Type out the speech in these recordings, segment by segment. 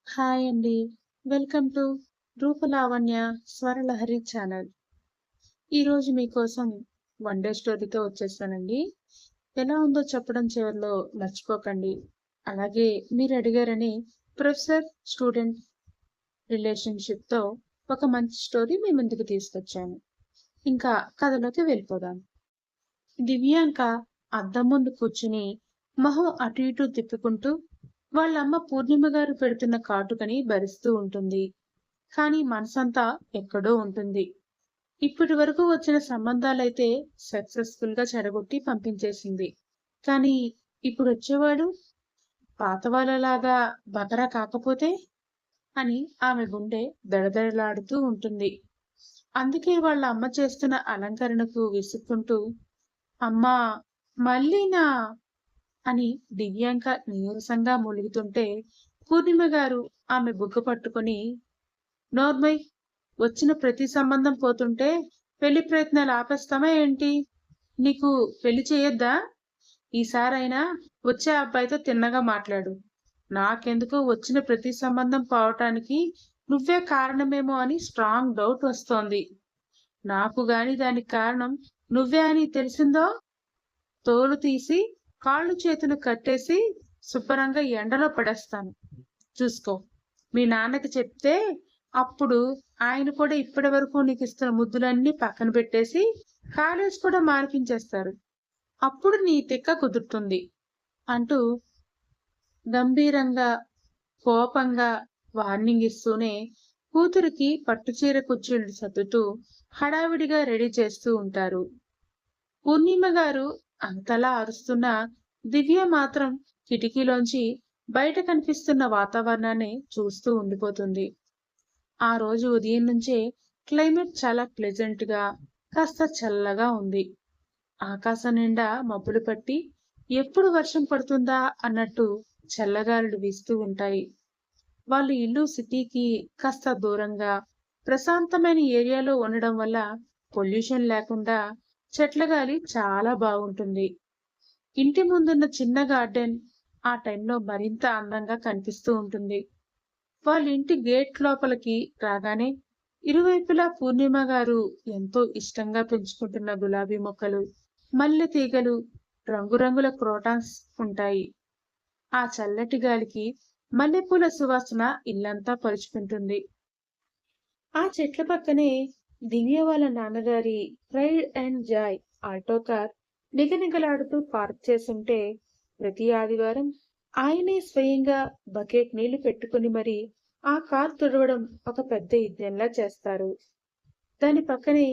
Hi అండి. Welcome to Rupalavanya Swaralahari channel. ఈరోజు మీకోసం వన్ డే స్టోరీతో వచ్చేసానండి. ఎలా ఉందో చెప్పడం చివరిలో మర్చిపోకండి. అలాగే మీరు అడిగారని ప్రొఫెసర్ స్టూడెంట్ రిలేషన్‌షిప్‌తో ఒక మంచి స్టోరీ మీ ముందుకు తీసుకొచ్చాను. ఇంకా కథలోకి వెళ్ళిపోదాం. దివ్యాంక అద్దం ముందు కూర్చుని మొహం అటు ఇటు తిప్పుకుంటూ వాళ్ళమ్మ పూర్ణిమ గారు పెడుతున్న కాటుకని భరిస్తూ ఉంటుంది. కానీ మనసంతా ఎక్కడో ఉంటుంది. ఇప్పటి వరకు వచ్చిన సంబంధాలైతే సక్సెస్‌ఫుల్ గా చెడగొట్టి పంపించేసింది. కానీ ఇప్పుడొచ్చేవాడు పాత వాళ్ళలాగా బకరా కాకపోతే అని ఆమె గుండె దడదడలాడుతూ ఉంటుంది. అందుకే వాళ్ళ అమ్మ చేస్తున్న అలంకరణకు విసుక్కుంటూ అమ్మా మళ్ళీనా అని దివ్యాంక నీరసంగా మూలుగుతుంటే పూర్ణిమ గారు ఆమె బుగ్గ పట్టుకొని నోర్మై వచ్చిన ప్రతి సంబంధం పోతుంటే పెళ్లి ప్రయత్నాలు ఆపేస్తామా ఏంటి? నీకు పెళ్లి చేయొద్దా? ఈసారైనా వచ్చే అబ్బాయితో తిన్నగా మాట్లాడు. నాకెందుకో వచ్చిన ప్రతి సంబంధం పోవటానికి నువ్వే కారణమేమో అని స్ట్రాంగ్ డౌట్ వస్తోంది. నాకు గాని దానికి కారణం నువ్వే అని తెలిసిందో తోలు తీసి కాళ్ళు చేతులు కట్టేసి శుభ్రంగా ఎండలో పడేస్తాను. చూసుకో. మీ నాన్నకి చెప్తే అప్పుడు ఆయన కూడా ఇప్పటి వరకు నీకు ఇస్తున్న ముద్దులన్నీ పక్కన పెట్టేసి కాలేజ్ కూడా మానిపించేస్తారు. అప్పుడు నీ తిక్క కుదురుతుంది అంటూ గంభీరంగా కోపంగా వార్నింగ్ ఇస్తూనే కూతురికి పట్టుచీర కుచ్చిళ్ళు సర్దుతూ హడావిడిగా రెడీ చేస్తూ ఉంటారు. పూర్ణిమ గారు అంతలా అరుస్తున్న దివ్య మాత్రం కిటికీలోంచి బయట కనిపిస్తున్న వాతావరణాన్ని చూస్తూ ఉండిపోతుంది. ఆ రోజు ఉదయం నుంచే క్లైమేట్ చాలా ప్లెజెంట్ గా కాస్త చల్లగా ఉంది. ఆకాశం నిండా మబ్బులు పట్టి ఎప్పుడు వర్షం పడుతుందా అన్నట్టు చల్లగాలులు వీస్తూ ఉంటాయి. వాళ్ళ ఇల్లు సిటీకి కాస్త దూరంగా ప్రశాంతమైన ఏరియాలో ఉండడం వల్ల పొల్యూషన్ లేకుండా చెట్ల గాలి చాలా బాగుంటుంది. ఇంటి ముందున్న చిన్న గార్డెన్ ఆ టైంలో మరింత అందంగా కనిపిస్తూ ఉంటుంది. వాళ్ళ ఇంటి గేట్ లోపలికి రాగానే ఇరువైపులా పూర్ణిమ గారు ఎంతో ఇష్టంగా పెంచుకుంటున్న గులాబీ మొక్కలు, మల్లె తీగలు, రంగురంగుల క్రోటాన్స్ ఉంటాయి. ఆ చల్లటి గాలికి మల్లెపూల సువాసన ఇల్లంతా పరుచుకుంటుంది. ఆ చెట్ల పక్కనే దివ్య వాళ్ళ నాన్నగారి pride and joy Alto car నిగనిగలాడుతూ పార్క్ చేసుంటే ప్రతి ఆదివారం ఆయనే స్వయంగా బకెట్ నీళ్లు పెట్టుకుని మరి ఆ కార్ తుడవడం ఒక పెద్ద యజ్ఞంలా చేస్తారు. దాని పక్కనే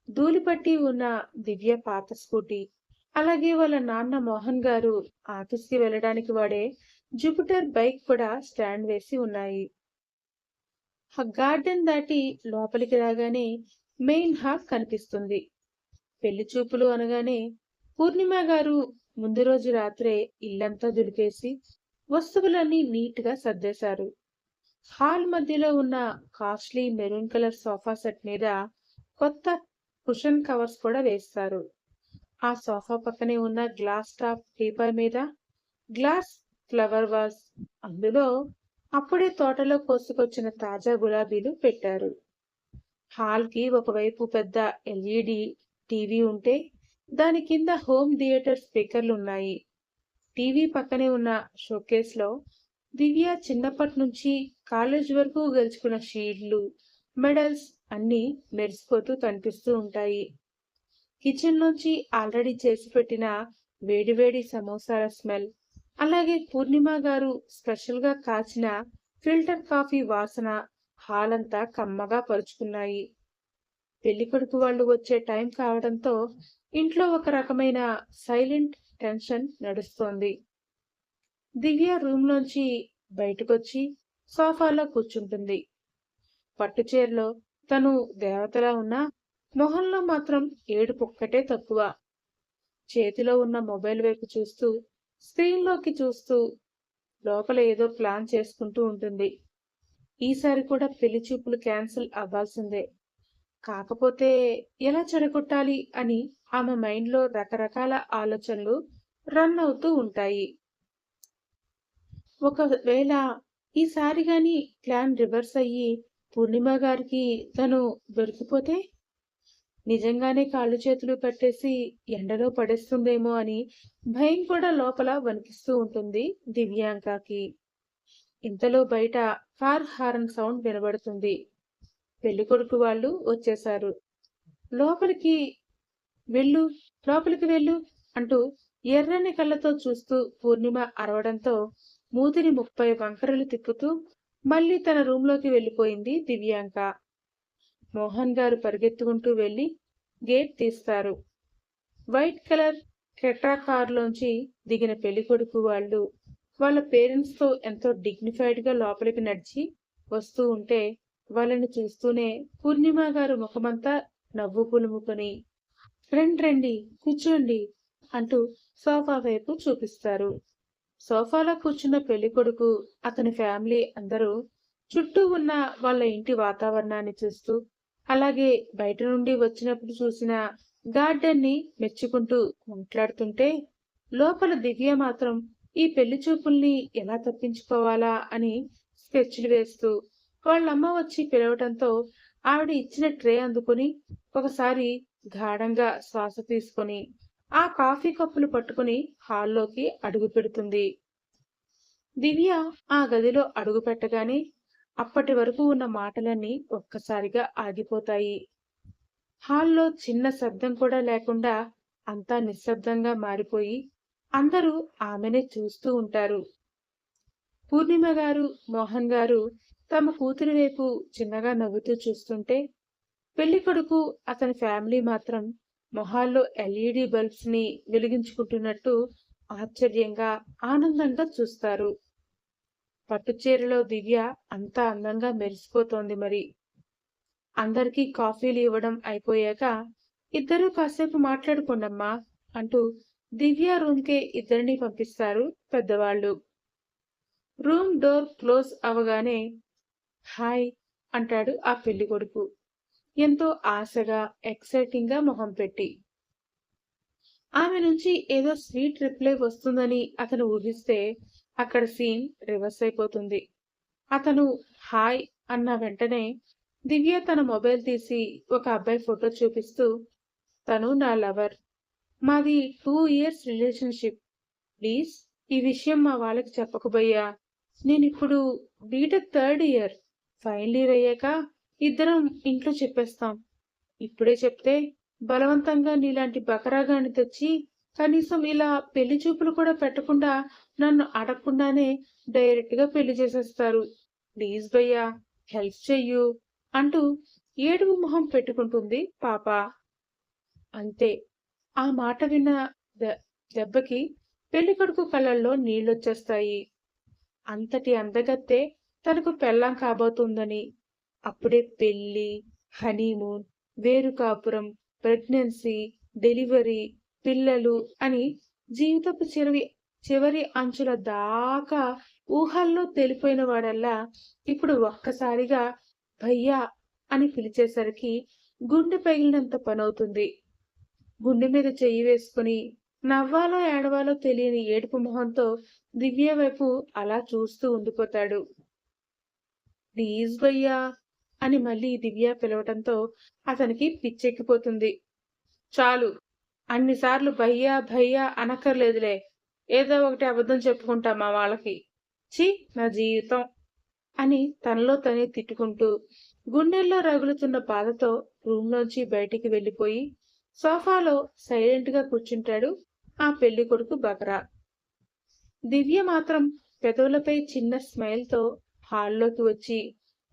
ధూళిపట్టి ఉన్న దివ్య పాత స్కూటీ, అలాగే వాళ్ళ నాన్న మోహన్ గారు ఆఫీస్కి వెళ్ళడానికి వాడే జూపిటర్ బైక్ కూడా స్టాండ్ వేసి ఉన్నాయి. ఆ గార్డెన్ దాటి లోపలికి రాగానే మెయిన్ హాల్ కనిపిస్తుంది. పెళ్లి చూపులు అనగానే పూర్ణిమ గారు ముందు రోజు రాత్రే ఇల్లంతా దులిపేసి వస్తువులన్నీ నీట్ గా సర్దేశారు. హాల్ మధ్యలో ఉన్న costly maroon colour sofa set మీద కొత్త కుషన్ కవర్స్ కూడా వేస్తారు. ఆ సోఫా పక్కనే ఉన్న గ్లాస్ టాప్ టీపాయ్ మీద గ్లాస్ ఫ్లవర్ వాజ్, అందులో అప్పుడే తోటలో కోసుకొచ్చిన తాజా గులాబీలు పెట్టారు. హాల్ కి ఒకవైపు పెద్ద ఎల్ఈడి టీవీ ఉంటే దాని కింద హోమ్ థియేటర్ స్పీకర్లు ఉన్నాయి. టీవీ పక్కనే ఉన్న షోకేస్ లో దివ్య చిన్నప్పటి నుంచి కాలేజ్ వరకు గెలుచుకున్న షీల్డ్లు, మెడల్స్ అన్నీ మెరిసిపోతూ కనిపిస్తూ ఉంటాయి. కిచెన్ నుంచి ఆల్రెడీ చేసి పెట్టిన వేడివేడి సమోసాల స్మెల్, అలాగే పూర్ణిమ గారు స్పెషల్ గా కాచిన ఫిల్టర్ కాఫీ వాసన హాల్ అంతా కమ్మగా పరుచుకున్నాయి. పెళ్లికొడుకు వాళ్ళు వచ్చే టైం కావడంతో ఇంట్లో ఒక రకమైన సైలెంట్ టెన్షన్ నడుస్తోంది. దివ్య రూమ్ లోంచి బయటకొచ్చి సోఫాలో కూర్చుంటుంది. పట్టుచీరలో తను దేవతలా ఉన్నా మొహంలో మాత్రం ఏడుపొక్కటే తక్కువ. చేతిలో ఉన్న మొబైల్ వైపు చూస్తూ స్క్రీన్లోకి చూస్తూ లోపల ఏదో ప్లాన్ చేసుకుంటూ ఉంటుంది. ఈసారి కూడా పెళ్లి చూపులు క్యాన్సిల్ అవ్వాల్సిందే. కాకపోతే ఎలా చెడగొట్టాలి అని ఆమె మైండ్లో రకరకాల ఆలోచనలు రన్ అవుతూ ఉంటాయి. ఒకవేళ ఈసారి గాని ప్లాన్ రివర్స్ అయ్యి పూర్ణిమ గారికి తను దొరికిపోతే నిజంగానే కాళ్ళు చేతులు కట్టేసి ఎండలో పడేస్తుందేమో అని భయం కూడా లోపల వణికిస్తూ ఉంటుంది దివ్యాంకకి. ఇంతలో బయట కార్ హారన్ సౌండ్ వినబడుతుంది. పెళ్ళికొడుకు వాళ్ళు వచ్చేశారు. లోపలికి వెళ్ళు, లోపలికి వెళ్ళు అంటూ ఎర్రని కళ్ళతో చూస్తూ పూర్ణిమ అరవడంతో మూతిని 30 వంకరలు తిప్పుతూ మళ్ళీ తన రూంలోకి వెళ్ళిపోయింది దివ్యాంక. మోహన్ గారు పరిగెత్తుకుంటూ వెళ్లి గేట్ తీస్తారు. వైట్ కలర్ క్రెటా కారులోంచి దిగిన పెళ్లికొడుకు వాళ్ళు వాళ్ళ పేరెంట్స్ తో ఎంతో డిగ్నిఫైడ్ గా లోపలికి నడిచి వస్తూ ఉంటే వాళ్ళని చూస్తూనే పూర్ణిమ గారు ముఖమంతా నవ్వు పులుముకొని రండి రండి కూర్చోండి అంటూ సోఫా వైపు చూపిస్తారు. సోఫాలో కూర్చున్న పెళ్లికొడుకు అతని ఫ్యామిలీ అందరూ చుట్టూ ఉన్న వాళ్ళ ఇంటి వాతావరణాన్ని చూస్తూ అలాగే బయట నుండి వచ్చినప్పుడు చూసిన గార్డెన్ ని మెచ్చుకుంటూ మాట్లాడుతుంటే లోపల దివ్య మాత్రం ఈ పెళ్లి చూపుల్ని ఎలా తప్పించుకోవాలా అని స్కెచ్లు వేస్తూ వాళ్ళమ్మ వచ్చి పిలవటంతో ఆవిడ ఇచ్చిన ట్రే అందుకుని ఒకసారి గాఢంగా శ్వాస తీసుకుని ఆ కాఫీ కప్పులు పట్టుకుని హాల్లోకి అడుగు పెడుతుంది. దివ్య ఆ గదిలో అడుగు పెట్టగానే అప్పటి వరకు ఉన్న మాటలన్నీ ఒక్కసారిగా ఆగిపోతాయి. హాల్లో చిన్న శబ్దం కూడా లేకుండా అంతా నిశ్శబ్దంగా మారిపోయి అందరూ ఆమెనే చూస్తూ ఉంటారు. పూర్ణిమ గారు మోహన్ గారు తమ కూతురి వైపు చిన్నగా నవ్వుతూ చూస్తుంటే పెళ్లికొడుకు అతని ఫ్యామిలీ మాత్రం మొహాల్లో ఎల్ఈడి బల్బ్స్ ని వెలిగించుకుంటున్నట్టు ఆశ్చర్యంగా ఆనందంగా చూస్తారు. పట్టుచీరలో దివ్య అంతా అందంగా మెరిసిపోతోంది మరి. అందరికీ కాఫీలు ఇవ్వడం అయిపోయాక ఇద్దరూ కాసేపు మాట్లాడుకోండమ్మా అంటూ దివ్య రూమ్కే ఇద్దరిని పంపిస్తారు పెద్దవాళ్ళు. రూమ్ డోర్ క్లోజ్ అవగానే హాయ్ అంటాడు ఆ పెళ్లి కొడుకు ఎంతో ఆశగా ఎక్సైటింగ్ గా మొహం పెట్టి. ఆమె నుంచి ఏదో స్వీట్ రిప్లై వస్తుందని అతను ఊహిస్తే అక్కడ సీన్ రివర్స్ అయిపోతుంది. అతను హాయ్ అన్న వెంటనే దివ్య తన మొబైల్ తీసి ఒక అబ్బాయి ఫోటో చూపిస్తూ తను నా లవర్, మాది 2 years రిలేషన్షిప్, ప్లీజ్ ఈ విషయం మా వాళ్ళకి చెప్పకపోయా, నేనిప్పుడు BTech 3rd year, final year అయ్యాక ఇద్దరం ఇంట్లో చెప్పేస్తాం, ఇప్పుడే చెప్తే బలవంతంగా నీలాంటి బకరాగాన్ని తెచ్చి కనీసం ఇలా పెళ్లి చూపులు కూడా పెట్టకుండా నన్ను అడగకుండానే డైరెక్ట్ గా పెళ్లి చేసేస్తారు, ప్లీజ్ భయ్యా హెల్ప్ చెయ్యు అంటూ ఏడుపు మొహం పెట్టుకుంటుంది పాప. అంతే, ఆ మాట విన్న దెబ్బకి పెళ్లికొడుకు కళ్ళల్లో నీళ్లొచ్చేస్తాయి. అంతటి అందగత్తే తనకు పెళ్ళాం కాబోతుందని, అప్పుడే పెళ్లి, హనీమూన్, వేరు కాపురం, ప్రెగ్నెన్సీ, డెలివరీ, పిల్లలు అని జీవితపు చివరి అంచుల దాకా ఊహల్లో తెలిపోయిన వాడల్లా ఇప్పుడు ఒక్కసారిగా భయ్యా అని పిలిచేసరికి గుండె పగిలినంత పనవుతుంది. గుండె మీద చెయ్యి వేసుకుని నవ్వాలో ఏడవాలో తెలియని ఏడుపు మొహంతో దివ్య వైపు అలా చూస్తూ ఉండిపోతాడు. ప్లీజ్ భయ్యా అని మళ్ళీ దివ్య పిలవటంతో అతనికి పిచ్చెక్కిపోతుంది. చాలు, అన్నిసార్లు భయ్యా భయ్యా అనక్కర్లేదులే, ఏదో ఒకటి అబద్ధం చెప్పుకుంటా మా వాళ్ళకి, ఛీ నా జీవితం అని తనలో తనే తిట్టుకుంటూ గుండెల్లో రగులుతున్న బాధతో రూంలోంచి బయటికి వెళ్లిపోయి సోఫాలో సైలెంట్ గా కూర్చుంటాడు ఆ పెళ్లి కొడుకు బకరా. దివ్య మాత్రం పెదవులపై చిన్న స్మైల్ తో హాల్లోకి వచ్చి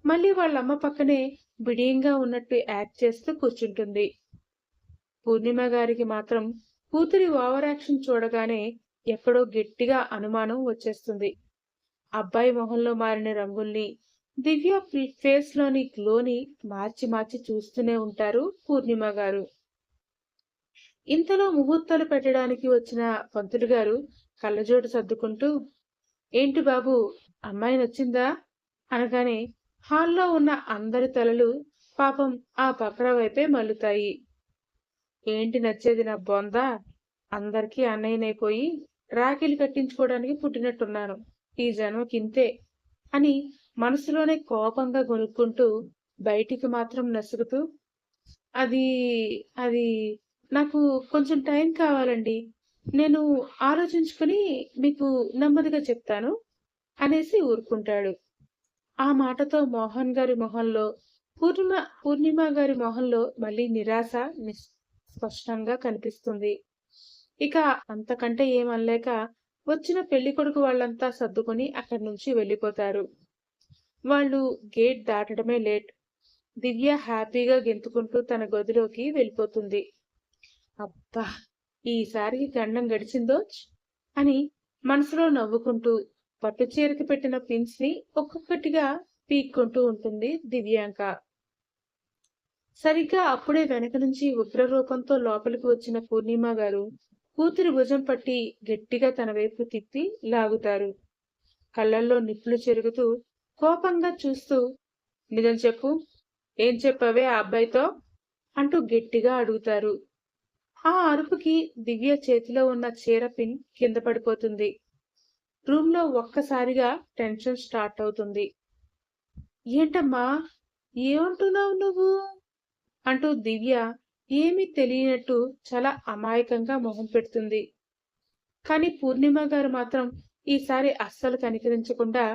మళ్ళీ వాళ్ళమ్మ పక్కనే బిడియంగా ఉన్నట్టు యాక్ట్ చేస్తూ కూర్చుంటుంది. పూర్ణిమ గారికి మాత్రం కూతురి ఓవర్ యాక్షన్ చూడగానే ఎక్కడో గట్టిగా అనుమానం వచ్చేస్తుంది. అబ్బాయి మొహంలో మారిన రంగుల్ని, దివ్య ఫేస్ లోని గ్లోని మార్చి మార్చి చూస్తూనే ఉంటారు పూర్ణిమ గారు. ఇంతలో ముహూర్తాలు పెట్టడానికి వచ్చిన పంతులు గారు కళ్ళజోడు సర్దుకుంటూ ఏంటి బాబు అమ్మాయి నచ్చిందా అనగానే హాల్లో ఉన్న అందరి తలలు పాపం ఆ బక్రా వైపే మల్లుతాయి. ఏంటి నచ్చేది నా బొందా, అందరికీ అన్నయ్యనైపోయి రాఖీలు కట్టించుకోవడానికి పుట్టినట్టున్నాను, ఈ జన్మకింతే అని మనసులోనే కోపంగా గొనుక్కుంటూ బయటికి మాత్రం నసుగుతూ అది అది నాకు కొంచెం టైం కావాలండి. నేను ఆలోచించుకొని మీకు నెమ్మదిగా చెప్తాను అనేసి ఊరుకుంటాడు. ఆ మాటతో మోహన్ గారి మొహంలో పూర్ణిమ గారి మొహంలో మళ్ళీ నిరాశ స్పష్టంగా కనిపిస్తుంది. ఇక అంతకంటే ఏమనలేక వచ్చిన పెళ్ళికొడుకు వాళ్ళంతా సర్దుకొని అక్కడి నుంచి వెళ్ళిపోతారు. వాళ్ళు గేట్ దాటడమే లేట్. దివ్య హ్యాపీగా గెంతుకుంటూ తన గదిలోకి వెళ్ళిపోతుంది. అబ్బా! ఈసారికి గండం గడిచిందోచ్! అని మనసులో నవ్వుకుంటూ పట్టు చీరకి పెట్టిన పిన్స్ ని ఒక్కొక్కటిగా పీక్కుంటూ ఉంటుంది దివ్యాంక. సరిగ్గా అప్పుడే వెనక నుంచి ఉగ్రరూపంతో లోపలికి వచ్చిన పూర్ణిమ గారు కూతురి భుజం పట్టి గట్టిగా తన వైపు తిప్పి లాగుతారు. కళ్ళల్లో నిప్పులు చెరుగుతూ కోపంగా చూస్తూ, నిజం చెప్పు, ఏం చెప్పావే ఆ అబ్బాయితో అంటూ గట్టిగా అడుగుతారు. ఆ అరుపుకి దివ్య చేతిలో ఉన్న చీర పిన్ కింద పడిపోతుంది. రూమ్ లో ఒక్కసారిగా టెన్షన్ స్టార్ట్ అవుతుంది. ఏంటమ్మా, ఏమంటున్నావు నువ్వు అంటూ దివ్య ఏమీ తెలియనట్టు చాలా అమాయకంగా మొహం పెడుతుంది. కానీ పూర్ణిమ గారు మాత్రం ఈసారి అస్సలు కనికరించకుండా,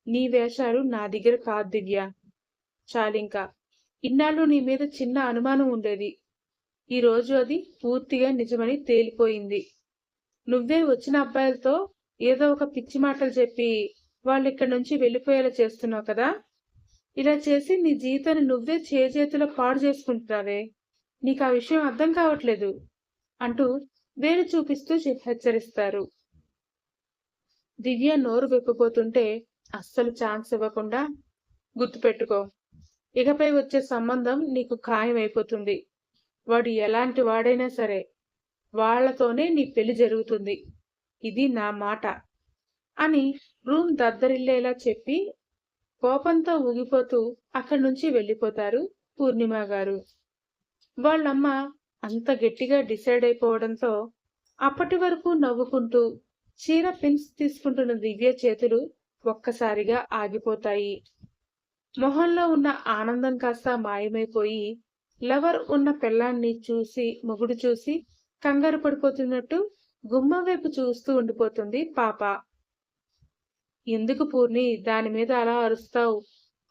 నీ వేషాలు నా దగ్గర కాదు దివ్య, చాలింకా. ఇన్నాళ్ళు నీ మీద చిన్న అనుమానం ఉండేది. ఈ రోజు అది పూర్తిగా నిజమని తేలిపోయింది. నువ్వే వచ్చిన అబ్బాయిలతో ఏదో ఒక పిచ్చి మాటలు చెప్పి వాళ్ళిక్కడి నుంచి వెళ్ళిపోయేలా చేస్తున్నావు కదా. ఇలా చేసి నీ జీవితాన్ని నువ్వే చేజేతులో పాడు చేసుకుంటున్నావే. నీకు ఆ విషయం అర్థం కావట్లేదు అంటూ వేలు చూపిస్తూ హెచ్చరిస్తారు. దివ్య నోరు వెప్పబోతుంటే అస్సలు ఛాన్స్ ఇవ్వకుండా, గుర్తుపెట్టుకో, ఇకపై వచ్చే సంబంధం నీకు ఖాయమైపోతుంది. వాడు ఎలాంటి వాడైనా సరే వాళ్లతోనే నీ పెళ్లి జరుగుతుంది. ఇది నా మాట అని రూమ్ దద్దరిల్లేలా చెప్పి కోపంతో ఊగిపోతూ అక్కడి నుంచి వెళ్ళిపోతారు పూర్ణిమ గారు. వాళ్ళమ్మ అంత గట్టిగా డిసైడ్ అయిపోవడంతో అప్పటి వరకు నవ్వుకుంటూ చీర పిన్స్ తీసుకుంటున్న దివ్య చేతులు ఒక్కసారిగా ఆగిపోతాయి. మొహంలో ఉన్న ఆనందం కాస్త మాయమైపోయి లవర్ ఉన్న పెళ్ళాన్ని చూసి మొగుడు చూసి కంగారు పడిపోతున్నట్టు గుమ్మం వైపు చూస్తూ ఉండిపోతుంది పాప. ఎందుకు పూర్ణి దాని మీద అలా అరుస్తావు?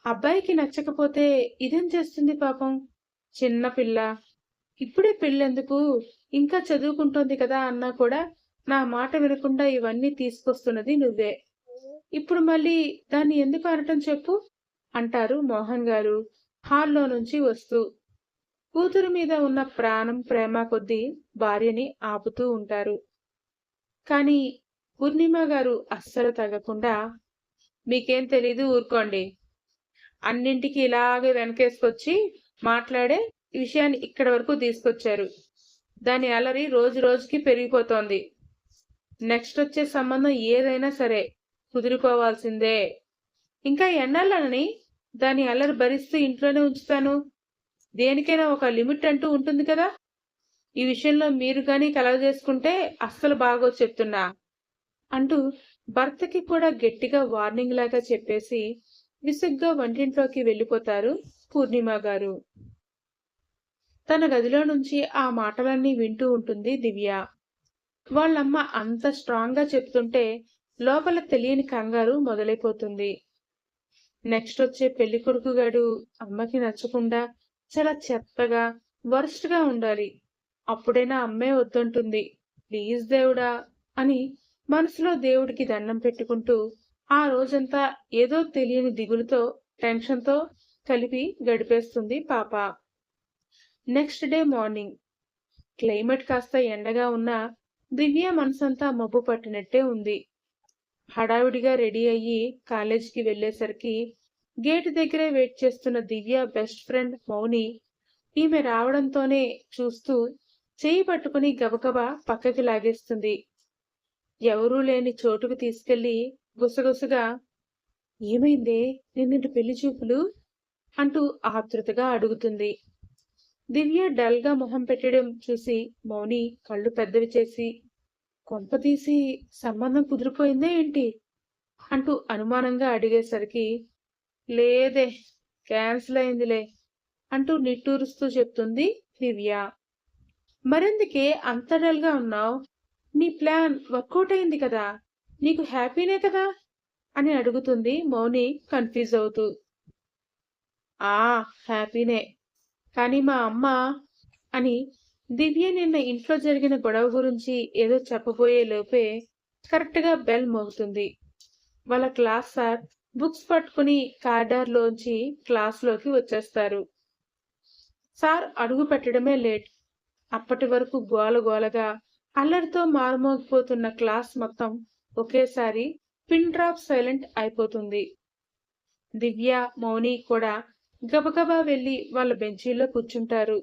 అబ్బాయికి నచ్చకపోతే ఇదేం చేస్తుంది పాపం, చిన్న పిల్ల. ఇప్పుడే పెళ్ళెందుకు, ఇంకా చదువుకుంటోంది కదా అన్నా కూడా నా మాట వినకుండా ఇవన్నీ తీసుకొస్తున్నది నువ్వే. ఇప్పుడు మళ్ళీ దాన్ని ఎందుకు అనటం చెప్పు అంటారు మోహన్ గారు హాల్లో నుంచి వస్తూ. కూతురు మీద ఉన్న ప్రాణం ప్రేమ కొద్దీ భార్యని ఆపుతూ ఉంటారు. కానీ పూర్ణిమ గారు అస్సలు తగ్గకుండా, మీకేం తెలీదు, ఊరుకోండి. అన్నింటికి ఇలాగే వెనకేసుకొచ్చి మాట్లాడే విషయాన్ని ఇక్కడి వరకు తీసుకొచ్చారు. దాని అలరి రోజు రోజుకి పెరిగిపోతోంది. నెక్స్ట్ వచ్చే సంబంధం ఏదైనా సరే కుదిరిపోవాల్సిందే. ఇంకా ఎన్నాళ్ళని దాని అల్లరి భరిస్తూ ఇంట్లోనే ఉంచుతాను? దేనికైనా ఒక లిమిట్ అంటూ ఉంటుంది కదా. ఈ విషయంలో మీరు గాని కలగజేసుకుంటే అస్సలు బాగోదు చెప్తున్నా అంటూ భర్తకి కూడా గట్టిగా వార్నింగ్ లాగా చెప్పేసి విసుగ్గా వంటింట్లోకి వెళ్ళిపోతారు పూర్ణిమ గారు. తన గదిలో నుంచి ఆ మాటలన్నీ వింటూ ఉంటుంది దివ్య. వాళ్ళమ్మ అంత స్ట్రాంగ్ గా చెప్తుంటే లోపల తెలియని కంగారు మొదలైపోతుంది. నెక్స్ట్ వచ్చే పెళ్లి కొడుకు గాడు అమ్మకి నచ్చకుండా చాలా చెత్తగా వరస్ట్ గా ఉండాలి. అప్పుడైనా అమ్మే వద్దంటుంది. ప్లీజ్ దేవుడా అని మనసులో దేవుడికి దండం పెట్టుకుంటూ ఆ రోజంతా ఏదో తెలియని దిగులుతో టెన్షన్తో కలిపి గడిపేస్తుంది పాప. నెక్స్ట్ డే మార్నింగ్ క్లైమేట్ కాస్త ఎండగా ఉన్నా దివ్య మనసంతా మబ్బు పట్టినట్టే ఉంది. హడావిడిగా రెడీ అయ్యి కాలేజీకి వెళ్లేసరికి గేటు దగ్గరే వెయిట్ చేస్తున్న దివ్య బెస్ట్ ఫ్రెండ్ మౌని ఈమె రావడంతోనే చూస్తూ చెయ్యి పట్టుకుని గబగబా పక్కకి లాగేస్తుంది. ఎవరూ లేని చోటుకు తీసుకెళ్లి గుసగుసగా, ఏమైందే నిన్నటి పెళ్లి చూపులు అంటూ ఆతృతగా అడుగుతుంది. దివ్య డల్ గా మొహం పెట్టడం చూసి మౌని కళ్ళు పెద్దవి చేసి, కొంపతీసి సంబంధం కుదిరిపోయిందే ఏంటి అంటూ అనుమానంగా అడిగేసరికి, లేదే, క్యాన్సిల్ అయిందిలే అంటూ నిట్టూరుస్తూ చెప్తుంది దివ్య. మరెందుకే అంత డల్గా ఉన్నావు? నీ ప్లాన్ వర్కౌట్ అయింది కదా, నీకు హ్యాపీనే కదా అని అడుగుతుంది మౌని కన్ఫ్యూజ్ అవుతూ. ఆ, హ్యాపీనే. కానీ మా అమ్మ అని దివ్య నిన్న ఇంట్లో జరిగిన గొడవ గురించి ఏదో చెప్పబోయే లోపే కరెక్ట్గా బెల్ మోగుతుంది. వాళ్ళ క్లాస్ సార్ బుక్స్ పట్టుకుని కారిడార్లోంచి క్లాస్లోకి వచ్చేస్తారు. సార్ అడుగు పెట్టడమే లేట్. అప్పటి వరకు గోలగోలగా అల్లరితో మారుమోగిపోతున్న క్లాస్ మొత్తం ఒకేసారి పిన్ డ్రాప్ సైలెంట్ అయిపోతుంది. దివ్య, మౌని కూడా గబగబా వెళ్లి వాళ్ళ బెంచీల్లో కూర్చుంటారు.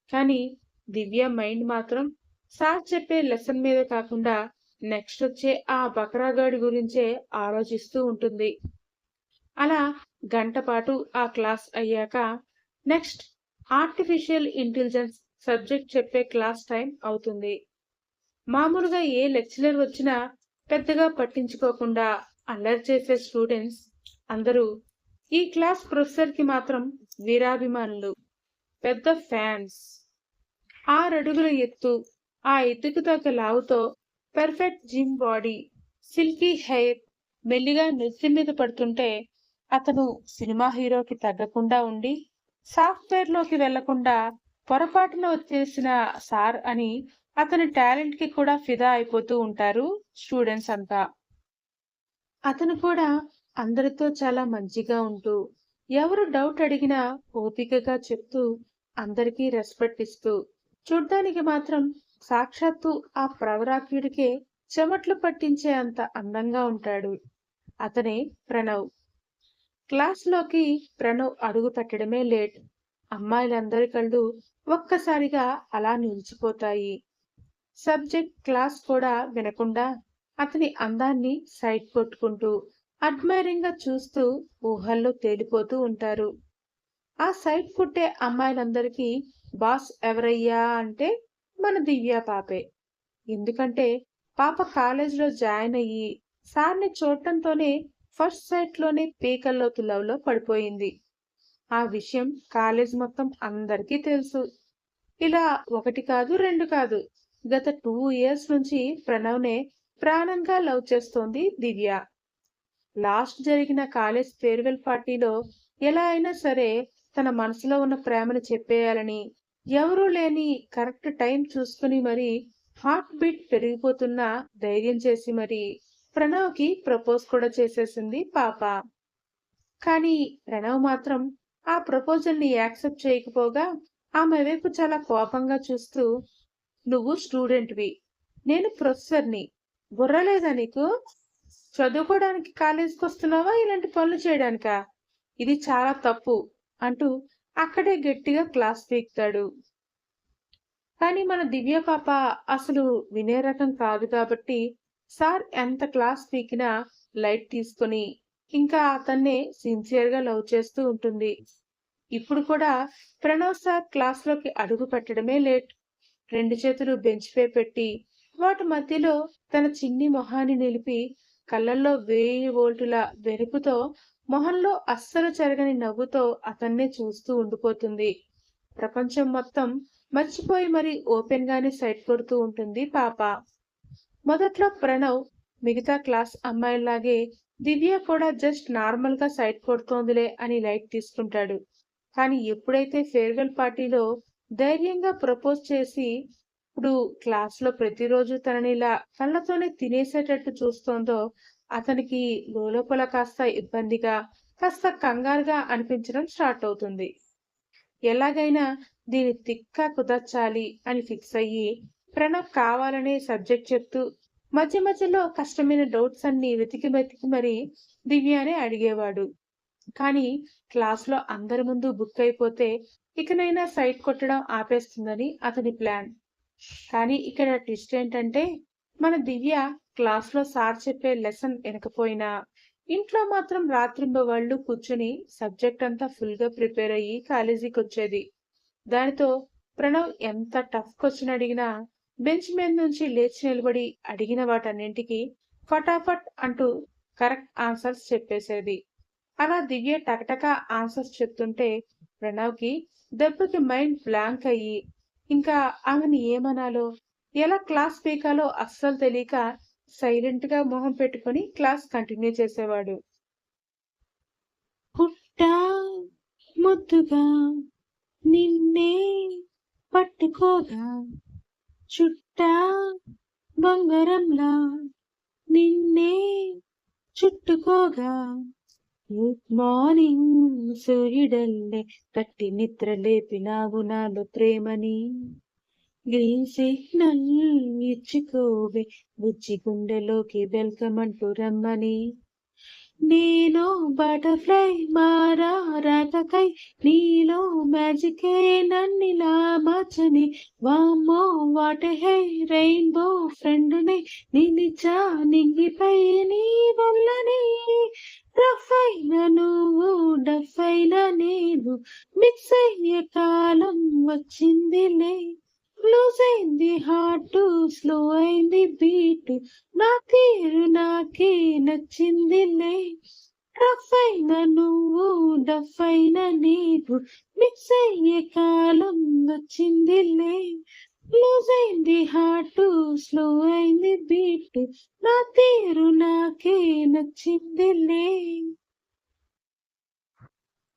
కానీ దివ్య మైండ్ మాత్రం సార్ చెప్పే లెసన్ మీద కాకుండా నెక్స్ట్ వచ్చే ఆ బకరాగాడి గురించే ఆలోచిస్తూ ఉంటుంది. అలా గంట పాటు ఆ క్లాస్ అయ్యాక నెక్స్ట్ ఆర్టిఫిషియల్ ఇంటెలిజెన్స్ సబ్జెక్ట్ చెప్పే క్లాస్ టైం అవుతుంది. మామూలుగా ఏ లెక్చరర్ వచ్చినా పెద్దగా పట్టించుకోకుండా అల్లరి చేసే స్టూడెంట్స్ అందరూ ఈ క్లాస్ ప్రొఫెసర్ కి మాత్రం వీరాభిమానులు, పెద్ద ఫ్యాన్స్. 6 అడుగుల ఎత్తు, ఆ ఎత్తుకు తగ్గ లావుతో perfect gym body, silky hair మెల్లిగా నెత్తి మీద పడుతుంటే అతను సినిమా హీరోకి తగ్గకుండా ఉండి సాఫ్ట్వేర్ లోకి వెళ్లకుండా పొరపాటున వచ్చేసిన సార్ అని అతని టాలెంట్ కి కూడా ఫిదా అయిపోతూ ఉంటారు స్టూడెంట్స్ అంతా. అతను కూడా అందరితో చాలా మంచిగా ఉంటూ, ఎవరు డౌట్ అడిగినా ఓపికగా చెప్తూ, అందరికీ రెస్పెక్ట్ ఇస్తూ, చూడ్డానికి మాత్రం సాక్షాత్తు ఆ ప్రవరాఖ్యుడికే చెమట్లు పట్టించే అంత అందంగా ఉంటాడు. అతనే ప్రణవ్. క్లాస్లోకి ప్రణవ్ అడుగు పెట్టడమే లేట్. అమ్మాయిలందరి కళ్ళు ఒక్కసారిగా అలా నిలిచిపోతాయి. సబ్జెక్ట్ క్లాస్ కూడా వినకుండా అతని అందాన్ని సైట్ కొట్టుకుంటూ అడ్మైరింగ్ గా చూస్తూ ఊహల్లో తేలిపోతూ ఉంటారు. ఆ సైట్ కొట్టే అమ్మాయిలందరికీ బాస్ ఎవరయ్యా అంటే మన దివ్య పాపే. ఎందుకంటే పాప కాలేజీలో జాయిన్ అయ్యి సార్ని చూడటంతోనే ఫస్ట్ సైట్ లోనే పీకల్లోకి లవ్ లో పడిపోయింది. ఆ విషయం కాలేజ్ మొత్తం అందరికీ తెలుసు. ఇలా ఒకటి కాదు, రెండు కాదు, గత 2 ఇయర్స్ నుంచి ప్రణవ్నే ప్రాణంగా లవ్ చేస్తోంది దివ్య. లాస్ట్ జరిగిన కాలేజ్ ఫేర్వెల్ పార్టీలో ఎలా అయినా సరే తన మనసులో ఉన్న ప్రేమను చెప్పేయాలని ఎవరూ లేని కరెక్ట్ టైం చూసుకుని మరి హార్ట్ బీట్ పెరిగిపోతున్నా ధైర్యం చేసి మరి ప్రణవ్కి ప్రపోజ్ కూడా చేసేసింది పాప. కానీ ప్రణవ్ మాత్రం ఆ ప్రపోజల్ ని యాక్సెప్ట్ చేయకపోగా ఆమె వైపు చాలా కోపంగా చూస్తూ, నువ్వు స్టూడెంట్వి, నేను ప్రొఫెసర్ని, బుర్ర లేదా నీకు? చదువుకోవడానికి కాలేజీకి వస్తున్నావా ఇలాంటి పనులు చేయడానికా? ఇది చాలా తప్పు అంటూ అక్కడే గట్టిగా క్లాస్ పీకుతాడు. కానీ మన దివ్య పాప అసలు వినే రకం కాదు కాబట్టి సార్ ఎంత క్లాస్ పీకినా లైట్ తీసుకుని ఇంకా అతన్నే సిన్సియర్ గా లవ్ చేస్తూ ఉంటుంది. ఇప్పుడు కూడా ప్రణవ్ సార్ క్లాస్ లోకి అడుగు పెట్టడమే లేట్. 2 చేతులు బెంచ్ పై పెట్టి వాటి మధ్యలో తన చిన్ని మొహాన్ని నిలిపి కళ్ళల్లో 1000 వోల్టుల వెలుగుతో మొహంలో అస్సలు చెరగని నవ్వుతో అతన్నే చూస్తూ ఉండిపోతుంది. ప్రపంచం మొత్తం మర్చిపోయి మరి ఓపెన్ గానే సైట్ కొడుతూ ఉంటుంది పాప. మొదట్లో ప్రణవ్ మిగతా క్లాస్ అమ్మాయిలాగే దివ్య కూడా జస్ట్ నార్మల్ గా సైట్ కొడుతోందిలే అని లైట్ తీసుకుంటాడు. కానీ ఎప్పుడైతే ఫేర్వెల్ పార్టీలో ధైర్యంగా ప్రపోజ్ చేసి ఇప్పుడు క్లాస్ లో ప్రతిరోజు తనని ఇలా కళ్ళతోనే తినేసేటట్టు చూస్తోందో అతనికి లోపల కాస్త ఇబ్బందిగా, కాస్త కంగారుగా అనిపించడం స్టార్ట్ అవుతుంది. ఎలాగైనా దీని తిక్క కుదర్చాలి అని ఫిక్స్ అయ్యి ప్రణవ్ కావాలనే సబ్జెక్ట్ చెప్తూ మధ్య మధ్యలో కష్టమైన డౌట్స్ అన్ని వెతికి వెతికి మరి దివ్యానే అడిగేవాడు. కానీ క్లాస్లో అందరి ముందు బుక్ అయిపోతే ఇకనైనా సైట్ కొట్టడం ఆపేస్తుందని అతని ప్లాన్. కానీ ఇక్కడ ట్విస్ట్ ఏంటంటే మన దివ్య క్లాస్లో సార్ చెప్పే లెసన్ వినకపోయినా ఇంట్లో మాత్రం రాత్రింబవళ్ళు కూర్చుని సబ్జెక్ట్ అంతా ఫుల్ గా ప్రిపేర్ అయ్యి కాలేజీకి వచ్చేది. దానితో ప్రణవ్ ఎంత టఫ్ క్వశ్చన్ అడిగినా బెంచ్ మీద నుంచి లేచి నిలబడి అడిగిన వాటన్నింటికి ఫటాఫట్ అంటూ కరెక్ట్ ఆన్సర్స్ చెప్పేసేది. అలా దివ్య టకటక ఆన్సర్స్ చెప్తుంటే ప్రణవ్కి దెబ్బకి మైండ్ బ్లాంక్ అయ్యి ఇంకా ఆమెను ఏమనాలో ఎలా క్లాస్ పీకాలో అస్సలు తెలియక సైలెంట్ గా మొహం పెట్టుకుని క్లాస్ కంటిన్యూ చేసేవాడు. పుట్టా ముద్దుగా నిన్నే పట్టుకోగా చుట్టా బొంగరంలా నిన్నే చుట్టుకోగా గుడ్ మార్నింగ్ సూర్యుడల్లే కట్టి నిద్ర లేపినావు నాలో ప్రేమని గ్రీన్ సిగ్నల్ ఇచ్చుకోవే బుజ్జి గుండెలోకి వెల్కమ్ అంటూ రమ్మని నేను బటర్ఫ్లై మారా రాకకై నీలో మ్యాజికే నన్నిలా మార్చని వామ్మో వాట్ హే రెయిన్బో ఫ్రెండ్ ని నిలిచా నింగిపై నీ వల్లని రఫ్ అయిన నువ్వు డఫ్ అయిన నేను మిక్స్ అయ్యే కాలం వచ్చిందిలే లూజ్ అయింది హార్ట్ స్లో అయింది బీట్ నా తీరు నాకే నచ్చిందిలే రఫ్ అయిన నువ్వు డఫ్ అయిన నీవు మిక్స్ అయ్యే కాలం వచ్చిందిలే లూజ్ అయింది హార్ట్ స్లో అయింది బీట్ నా తీరు నాకే నచ్చిందిలే.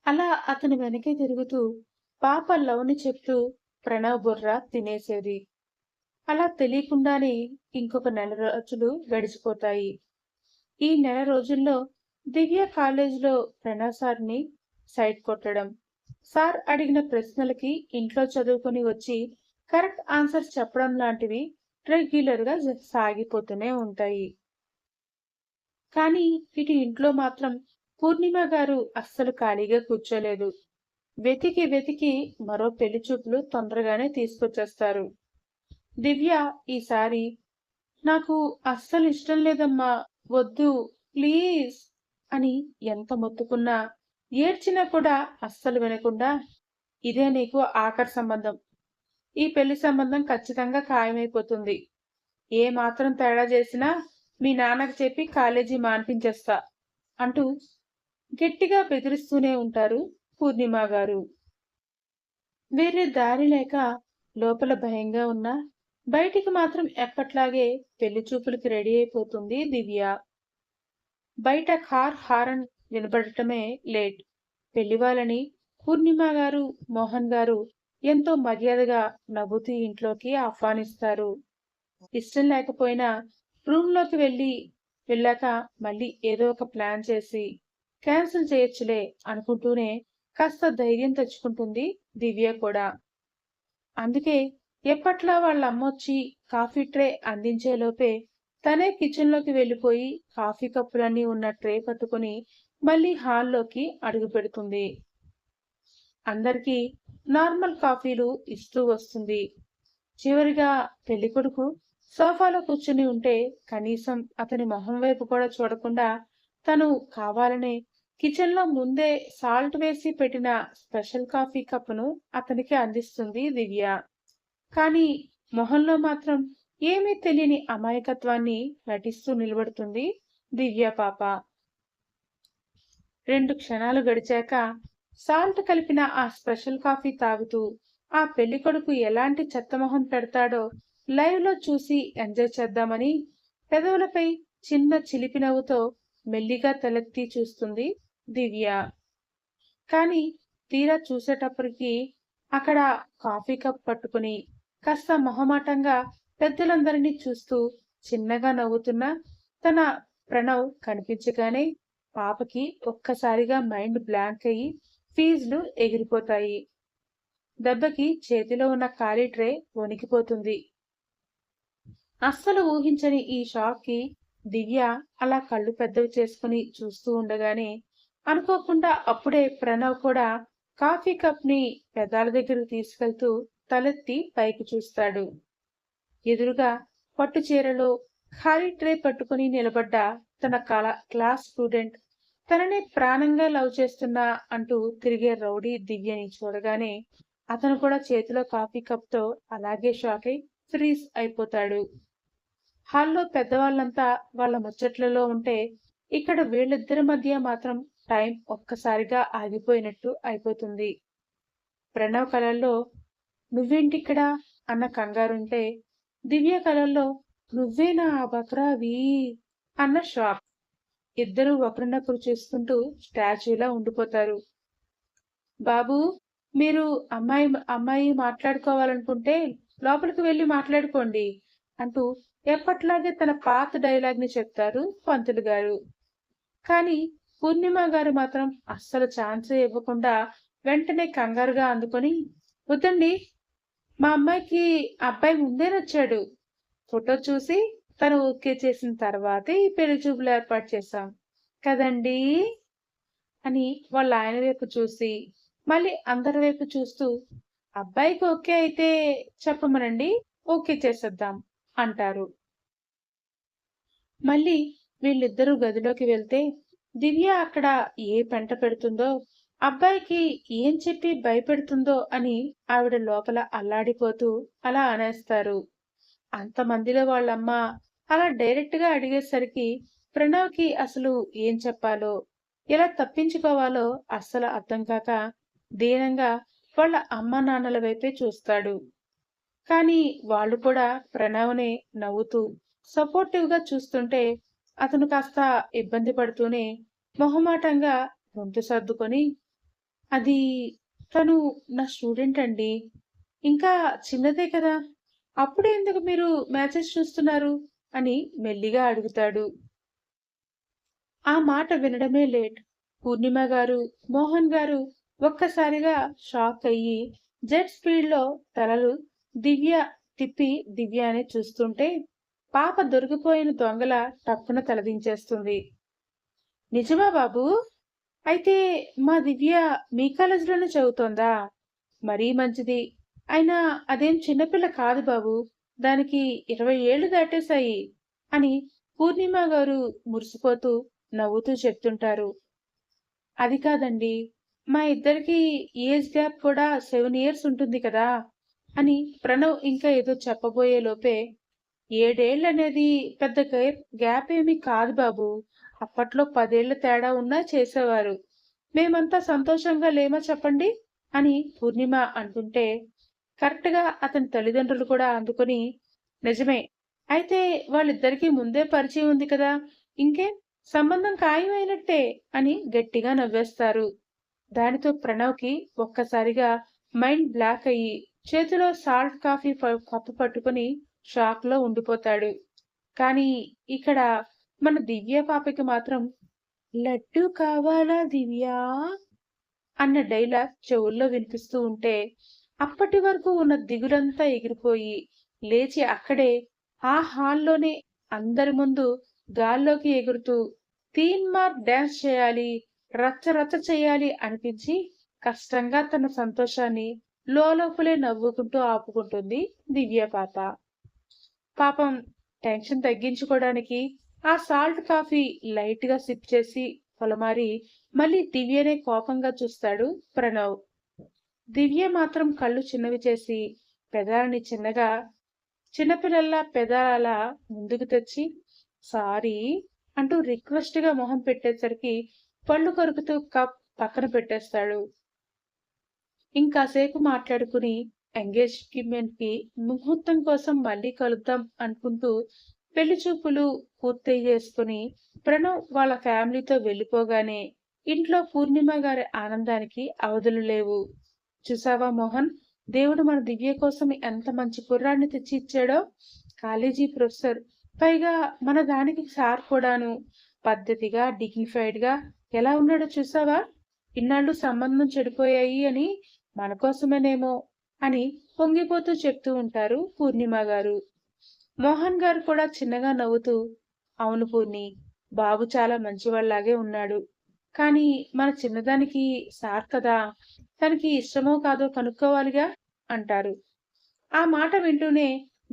అలా అతను వెనకే తిరుగుతూ పాప లవ్ని చెప్తూ ప్రణవ్ బుర్ర తినేసేది. అలా తెలియకుండానే ఇంకొక నెల రోజులు గడిచిపోతాయి. ఈ నెల రోజుల్లో దివ్య కాలేజీలో ప్రణవ్ సార్ని సైట్ కొట్టడం, సార్ అడిగిన ప్రశ్నలకి ఇంట్లో చదువుకొని వచ్చి కరెక్ట్ ఆన్సర్స్ చెప్పడం లాంటివి రెగ్యులర్ గా సాగిపోతూనే ఉంటాయి. కానీ ఇటు ఇంట్లో మాత్రం పూర్ణిమ గారు అస్సలు ఖాళీగా కూర్చోలేదు. వెతికి వెతికి మరో పెళ్లి చూపులు తొందరగానే తీసుకొచ్చేస్తారు. దివ్య ఈసారి నాకు అస్సలు ఇష్టం లేదమ్మా, వద్దు ప్లీజ్ అని ఎంత మొత్తుకున్నా ఏడ్చినా కూడా అస్సలు వినకుండా ఇదే నీకు ఆఖరి సంబంధం, ఈ పెళ్లి సంబంధం ఖచ్చితంగా ఖాయమైపోతుంది, ఏ మాత్రం తేడా చేసినా మీ నాన్నకు చెప్పి కాలేజీ మాన్పించేస్తా అంటూ గట్టిగా బెదిరిస్తూనే ఉంటారు పూర్ణిమ గారు. వేరే దారి లేక లోపల భయంగా ఉన్నా బయటికి మాత్రం ఎప్పట్లాగే పెళ్లి చూపులకి రెడీ అయిపోతుంది దివ్య. బయట కార్ హారన్ వినబడటమే లేట్. పెళ్లి వాళ్ళని పూర్ణిమ గారు మోహన్ గారు ఎంతో మర్యాదగా నవ్వుతూ ఇంట్లోకి ఆహ్వానిస్తారు. ఇష్టం లేకపోయినా రూమ్ లోకి వెళ్ళాక మళ్ళీ ఏదో ఒక ప్లాన్ చేసి క్యాన్సిల్ చేయొచ్చులే అనుకుంటూనే కాస్త ధైర్యం తెచ్చుకుంటుంది దివ్య కూడా. అందుకే ఎప్పట్లా వాళ్ళ అమ్మొచ్చి కాఫీ ట్రే అందించేలోపే తనే కిచెన్ లోకి వెళ్ళిపోయి కాఫీ కప్పులన్నీ ఉన్న ట్రే పట్టుకుని మళ్ళీ హాల్లోకి అడుగు పెడుతుంది. అందరికీ నార్మల్ కాఫీలు ఇస్తూ వస్తుంది. చివరిగా పెళ్లికొడుకు సోఫాలో కూర్చుని ఉంటే కనీసం అతని మొహం వైపు కూడా చూడకుండా తను కావాలనే కిచెన్ లో ముందే సాల్ట్ వేసి పెట్టిన స్పెషల్ కాఫీ కప్పును అతనికి అందిస్తుంది దివ్య. కానీ మొహంలో మాత్రం ఏమీ తెలియని అమాయకత్వాన్ని నటిస్తూ నిలబడుతుంది దివ్య పాప. 2 క్షణాలు గడిచాక సాల్ట్ కలిపిన ఆ స్పెషల్ కాఫీ తాగుతూ ఆ పెళ్లి కొడుకు ఎలాంటి చెత్తమొహం పెడతాడో లైవ్ లో చూసి ఎంజాయ్ చేద్దామని పెదవులపై చిన్న చిలిపి నవ్వుతో మెల్లిగా తలెత్తి చూస్తుంది దివ్య. కానీ తీరా చూసేటప్పటికి అక్కడ కాఫీ కప్ పట్టుకుని కాస్త మొహమాటంగా పెద్దలందరినీ చూస్తూ చిన్నగా నవ్వుతున్న తన ప్రణవ్ కనిపించగానే పాపకి ఒక్కసారిగా మైండ్ బ్లాంక్ అయ్యి ఫీజులు ఎగిరిపోతాయి. దెబ్బకి చేతిలో ఉన్న ఖాళీ ట్రే వణికిపోతుంది. అస్సలు ఊహించని ఈ షాక్ కి దివ్య అలా కళ్ళు పెద్దవి చేసుకుని చూస్తూ ఉండగానే అనుకోకుండా అప్పుడే ప్రణవ్ కూడా కాఫీ కప్ ని పెదాల దగ్గరకు తీసుకెళ్తూ తలెత్తి పైకి చూస్తాడు. ఎదురుగా పట్టు చీరలో ఖాళీ ట్రే పట్టుకుని నిలబడ్డ తన క్లాస్ స్టూడెంట్, తనని ప్రాణంగా లవ్ చేస్తున్నా అంటూ తిరిగే రౌడీ దివ్యని చూడగానే అతను కూడా చేతిలో కాఫీ కప్ తో అలాగే షాక్ అయి ఫ్రీజ్ అయిపోతాడు. హాల్లో పెద్దవాళ్ళంతా వాళ్ళ ముచ్చట్లలో ఉంటే ఇక్కడ వీళ్ళిద్దరి మధ్య మాత్రం టైం ఒక్కసారిగా ఆగిపోయినట్టు అయిపోతుంది. ప్రణవ్ కలల్లో నువ్వేంటిక్కడ అన్న కంగారుంటే, దివ్య కలల్లో నువ్వేనా ఆ బక్రావి అన్న షాక్. ఇద్దరూ ఒకరినొకరు చూసుకుంటూ స్టాచ్యూలా ఉండిపోతారు. బాబూ, మీరు అమ్మాయి అమ్మాయి మాట్లాడుకోవాలనుకుంటే లోపలికి వెళ్ళి మాట్లాడుకోండి అంటూ ఎప్పట్లాగే తన పాత డైలాగ్ ని చెప్తారు పంతులు గారు. కానీ పూర్ణిమ గారు మాత్రం అస్సలు ఛాన్సే ఇవ్వకుండా వెంటనే కంగారుగా అందుకొని, వద్దండి, మా అమ్మాయికి అబ్బాయి ముందే నచ్చాడు. ఫోటో చూసి తను ఓకే చేసిన తర్వాతే ఈ పెళ్లి చూపులు ఏర్పాటు చేశాం కదండీ అని వాళ్ళ ఆయన వైపు చూసి మళ్ళీ అందరి వైపు చూస్తూ, అబ్బాయికి ఓకే అయితే చెప్పమనండి, ఓకే చేసేద్దాం అంటారు. మళ్ళీ వీళ్ళిద్దరూ గదిలోకి వెళ్తే దివ్య అక్కడ ఏ పెంట పెడుతుందో, అబ్బాయికి ఏం చెప్పి భయపెడుతుందో అని ఆవిడ లోపల అల్లాడిపోతూ అలా అనేస్తారు. అంతమందిలో వాళ్ళమ్మ అలా డైరెక్ట్ గా అడిగేసరికి ప్రణవ్కి అసలు ఏం చెప్పాలో, ఎలా తప్పించుకోవాలో అస్సలు అర్థం కాక దీనంగా వాళ్ళ అమ్మ నాన్నల వైపే చూస్తాడు. కానీ వాళ్ళు కూడా ప్రణవ్నే నవ్వుతూ సపోర్టివ్ గా చూస్తుంటే అతను కాస్త ఇబ్బంది పడుతూనే మొహమాటంగా గొంతు సర్దుకొని, అది తను నా స్టూడెంట్ అండి, ఇంకా చిన్నదే కదా, అప్పుడే ఎందుకు మీరు మ్యాచెస్ చూస్తున్నారు అని మెల్లిగా అడుగుతాడు. ఆ మాట వినడమే లేట్. పూర్ణిమ గారు, మోహన్ గారు ఒక్కసారిగా షాక్ అయ్యి జెట్ స్పీడ్ లో తలలు దివ్య తిప్పి దివ్యాని చూస్తుంటే పాప దొరికిపోయిన దొంగల టక్కున తలదించేస్తుంది. నిజమా బాబు? అయితే మా దివ్య మీ కాలేజీలోనే చదువుతోందా? మరీ మంచిది. అయినా అదేం చిన్నపిల్ల కాదు బాబు, దానికి 20 ఏళ్లు దాటేశాయి అని పూర్ణిమ గారు మురిసిపోతూ నవ్వుతూ చెప్తుంటారు. అది కాదండి, మా ఇద్దరికి ఏజ్ గ్యాప్ కూడా 7 ఇయర్స్ ఉంటుంది కదా అని ప్రణవ్ ఇంకా ఏదో చెప్పబోయే లోపే, 7 ఏళ్ళనేది పెద్ద గ్యాప్ ఏమీ కాదు బాబు, అప్పట్లో 10 ఏళ్ల తేడా ఉన్నా చేసేవారు. మేమంతా సంతోషంగా లేమా చెప్పండి అని పూర్ణిమ అంటుంటే కరెక్ట్ గా అతని తల్లిదండ్రులు కూడా అందుకొని, నిజమే, అయితే వాళ్ళిద్దరికీ ముందే పరిచయం ఉంది కదా, ఇంకేం, సంబంధం ఖాయమైనట్టే అని గట్టిగా నవ్వేస్తారు. దానితో ప్రణవ్కి ఒక్కసారిగా మైండ్ బ్లాక్ అయ్యి చేతిలో సాల్ట్ కాఫీ కప్పు పట్టుకుని షాక్ లో ఉండిపోతాడు. కానీ ఇక్కడ మన దివ్య పాపకి మాత్రం లడ్డు కావాలా దివ్యా అన్న డైలాగ్ చెవుల్లో వినిపిస్తూ ఉంటే అప్పటి వరకు ఉన్న దిగులంతా ఎగిరిపోయి లేచి అక్కడే ఆ హాల్లోనే అందరి ముందు గాల్లోకి ఎగురుతూ తీన్ మార్క్ డాన్స్ చేయాలి, రచ్చ రచ్చ చేయాలి అనిపించి కష్టంగా తన సంతోషాన్ని లోపలే నవ్వుకుంటూ ఆపుకుంటుంది దివ్య పాప. పాపం టెన్షన్ తగ్గించుకోవడానికి ఆ సాల్ట్ కాఫీ లైట్ గా సిప్ చేసి పొలమారి మళ్ళీ దివ్యనే కోపంగా చూస్తాడు ప్రణవ్. దివ్య మాత్రం కళ్ళు చిన్నవి చేసి పెదాలని చిన్నగా చిన్నపిల్లల్లా పెదాల ముందుకు తెచ్చి సారీ అంటూ రిక్వెస్ట్ గా మొహం పెట్టేసరికి పళ్ళు కొరుకుతూ కప్ పక్కన పెట్టేస్తాడు. ఇంకాసేపు మాట్లాడుకుని ఎంగేజ్మెంట్ కి ముహూర్తం కోసం మళ్ళీ కలుద్దాం అనుకుంటూ పెళ్లి చూపులు పూర్తి చేసుకుని ప్రణవ్ వాళ్ళ ఫ్యామిలీతో వెళ్ళిపోగానే ఇంట్లో పూర్ణిమ గారి ఆనందానికి అవధులు లేవు. చూసావా మోహన్, దేవుడు మన దివ్య కోసం ఎంత మంచి కుర్రాన్ని తెచ్చి ఇచ్చాడో, కాలేజీ ప్రొఫెసర్, పైగా మన దానికి సార్ కూడాను, పద్ధతిగా డిగ్నిఫైడ్ గా ఎలా ఉన్నాడో చూసావా, ఇన్నాళ్ళు సంబంధం చెడిపోయాయి అని మన కోసమేనేమో అని పొంగిపోతూ చెప్తూ ఉంటారు పూర్ణిమ గారు. మోహన్ గారు కూడా చిన్నగా నవ్వుతూ, అవును పూర్ణి, బాబు చాలా మంచివాళ్లాగే ఉన్నాడు, కానీ మన చిన్నదానికి సార్ కదా, తనకి ఇష్టమో కాదో కనుక్కోవాలిగా అంటారు. ఆ మాట వింటూనే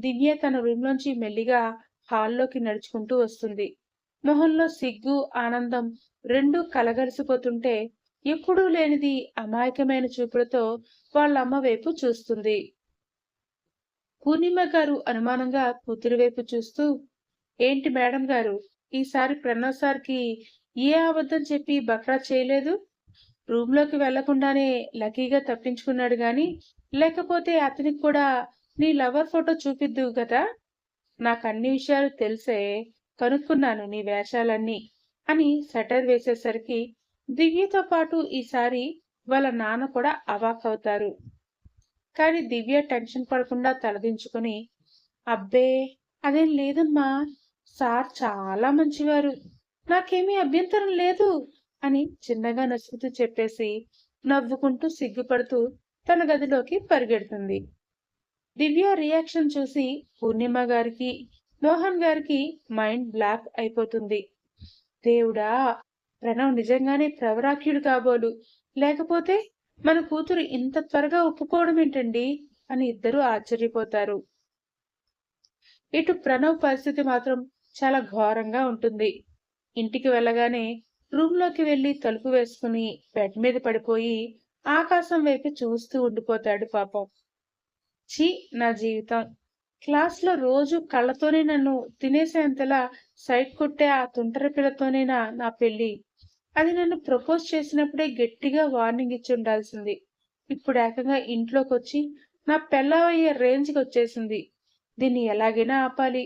దివ్య తన రూమ్ లోంచి మెల్లిగా హాల్లోకి నడుచుకుంటూ వస్తుంది. మొహంలో సిగ్గు ఆనందం రెండూ కలగలిసిపోతుంటే ఎప్పుడూ లేనిది అమాయకమైన చూపులతో వాళ్ళమ్మ వైపు చూస్తుంది. పూర్ణిమ గారు అనుమానంగా కూతురి వైపు చూస్తూ, ఏంటి మేడం గారు, ఈసారి ప్రణవ్ సార్కి ఏ అబద్ధం చెప్పి బక్రా చేయలేదు? రూమ్లోకి వెళ్లకుండానే లక్కీగా తప్పించుకున్నాడు గాని, లేకపోతే అతనికి కూడా నీ లవర్ ఫోటో చూపిద్దువు గదా? నాకన్ని విషయాలు తెలిసే కనుక్కున్నాను నీ వేషాలన్నీ అని సెటర్ వేసేసరికి దివ్యతో పాటు ఈసారి వాళ్ళ నాన్న కూడా అవాక్కవుతారు. కాని దివ్య టెన్షన్ పడకుండా తలదించుకుని, అబ్బే అదేం లేదమ్మా, సార్ చాలా మంచివారు, నాకేమీ అభ్యంతరం లేదు అని చిన్నగా నసుగుతూ చెప్పేసి నవ్వుకుంటూ సిగ్గుపడుతూ తన గదిలోకి పరిగెడుతుంది. దివ్య రియాక్షన్ చూసి పూర్ణిమ గారికి, మోహన్ గారికి మైండ్ బ్లాక్ అయిపోతుంది. దేవుడా, ప్రణవ్ నిజంగానే ప్రవరాఖ్యుడు కాబోలు, లేకపోతే మన కూతురు ఇంత త్వరగా ఒప్పుకోవడం ఏంటండి అని ఇద్దరూ ఆశ్చర్యపోతారు. ఇటు ప్రణవ్ పరిస్థితి మాత్రం చాలా ఘోరంగా ఉంటుంది. ఇంటికి వెళ్ళగానే రూమ్లోకి వెళ్లి తలుపు వేసుకుని బెడ్ మీద పడిపోయి ఆకాశం వైపు చూస్తూ ఉండిపోతాడు పాపం. ఛీ, నా జీవితం! క్లాస్లో రోజు కళ్ళతోనే నన్ను తినేసేంతలా సైట్ కొట్టే ఆ తుంటరి పిల్లతోనేనా నా పెళ్లి? అది నన్ను ప్రపోజ్ చేసినప్పుడే గట్టిగా వార్నింగ్ ఇచ్చి ఉండాల్సింది. ఇప్పుడు ఏకంగా ఇంట్లోకొచ్చి నా పెళ్ళామయ్యే రేంజ్కి వచ్చేసింది. దీన్ని ఎలాగైనా ఆపాలి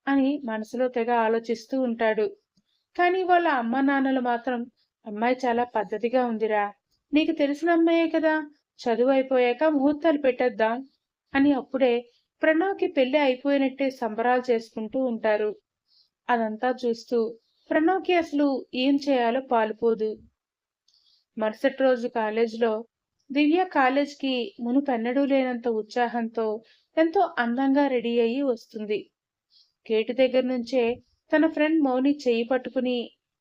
అని మనసులో తెగ ఆలోచిస్తూ ఉంటాడు. కానీ వాళ్ళ అమ్మ నాన్నలు మాత్రం, అమ్మాయి చాలా పద్ధతిగా ఉందిరా, నీకు తెలిసిన అమ్మాయే కదా, చదువు అయిపోయాక ముహూర్తాలు పెట్టేద్దాం అని అప్పుడే ప్రణవ్కి పెళ్లి అయిపోయినట్టే సంబరాలు చేసుకుంటూ ఉంటారు. అదంతా చూస్తూ ప్రణవ్కి అసలు ఏం చేయాలో పాలుపోదు. మరుసటి రోజు కాలేజీలో దివ్య కాలేజ్కి మునుపెన్నడూ లేనంత ఉత్సాహంతో ఎంతో అందంగా రెడీ అయ్యి వస్తుంది. గేటు దగ్గర నుంచే తన ఫ్రెండ్ మౌని చెయ్యి పట్టుకుని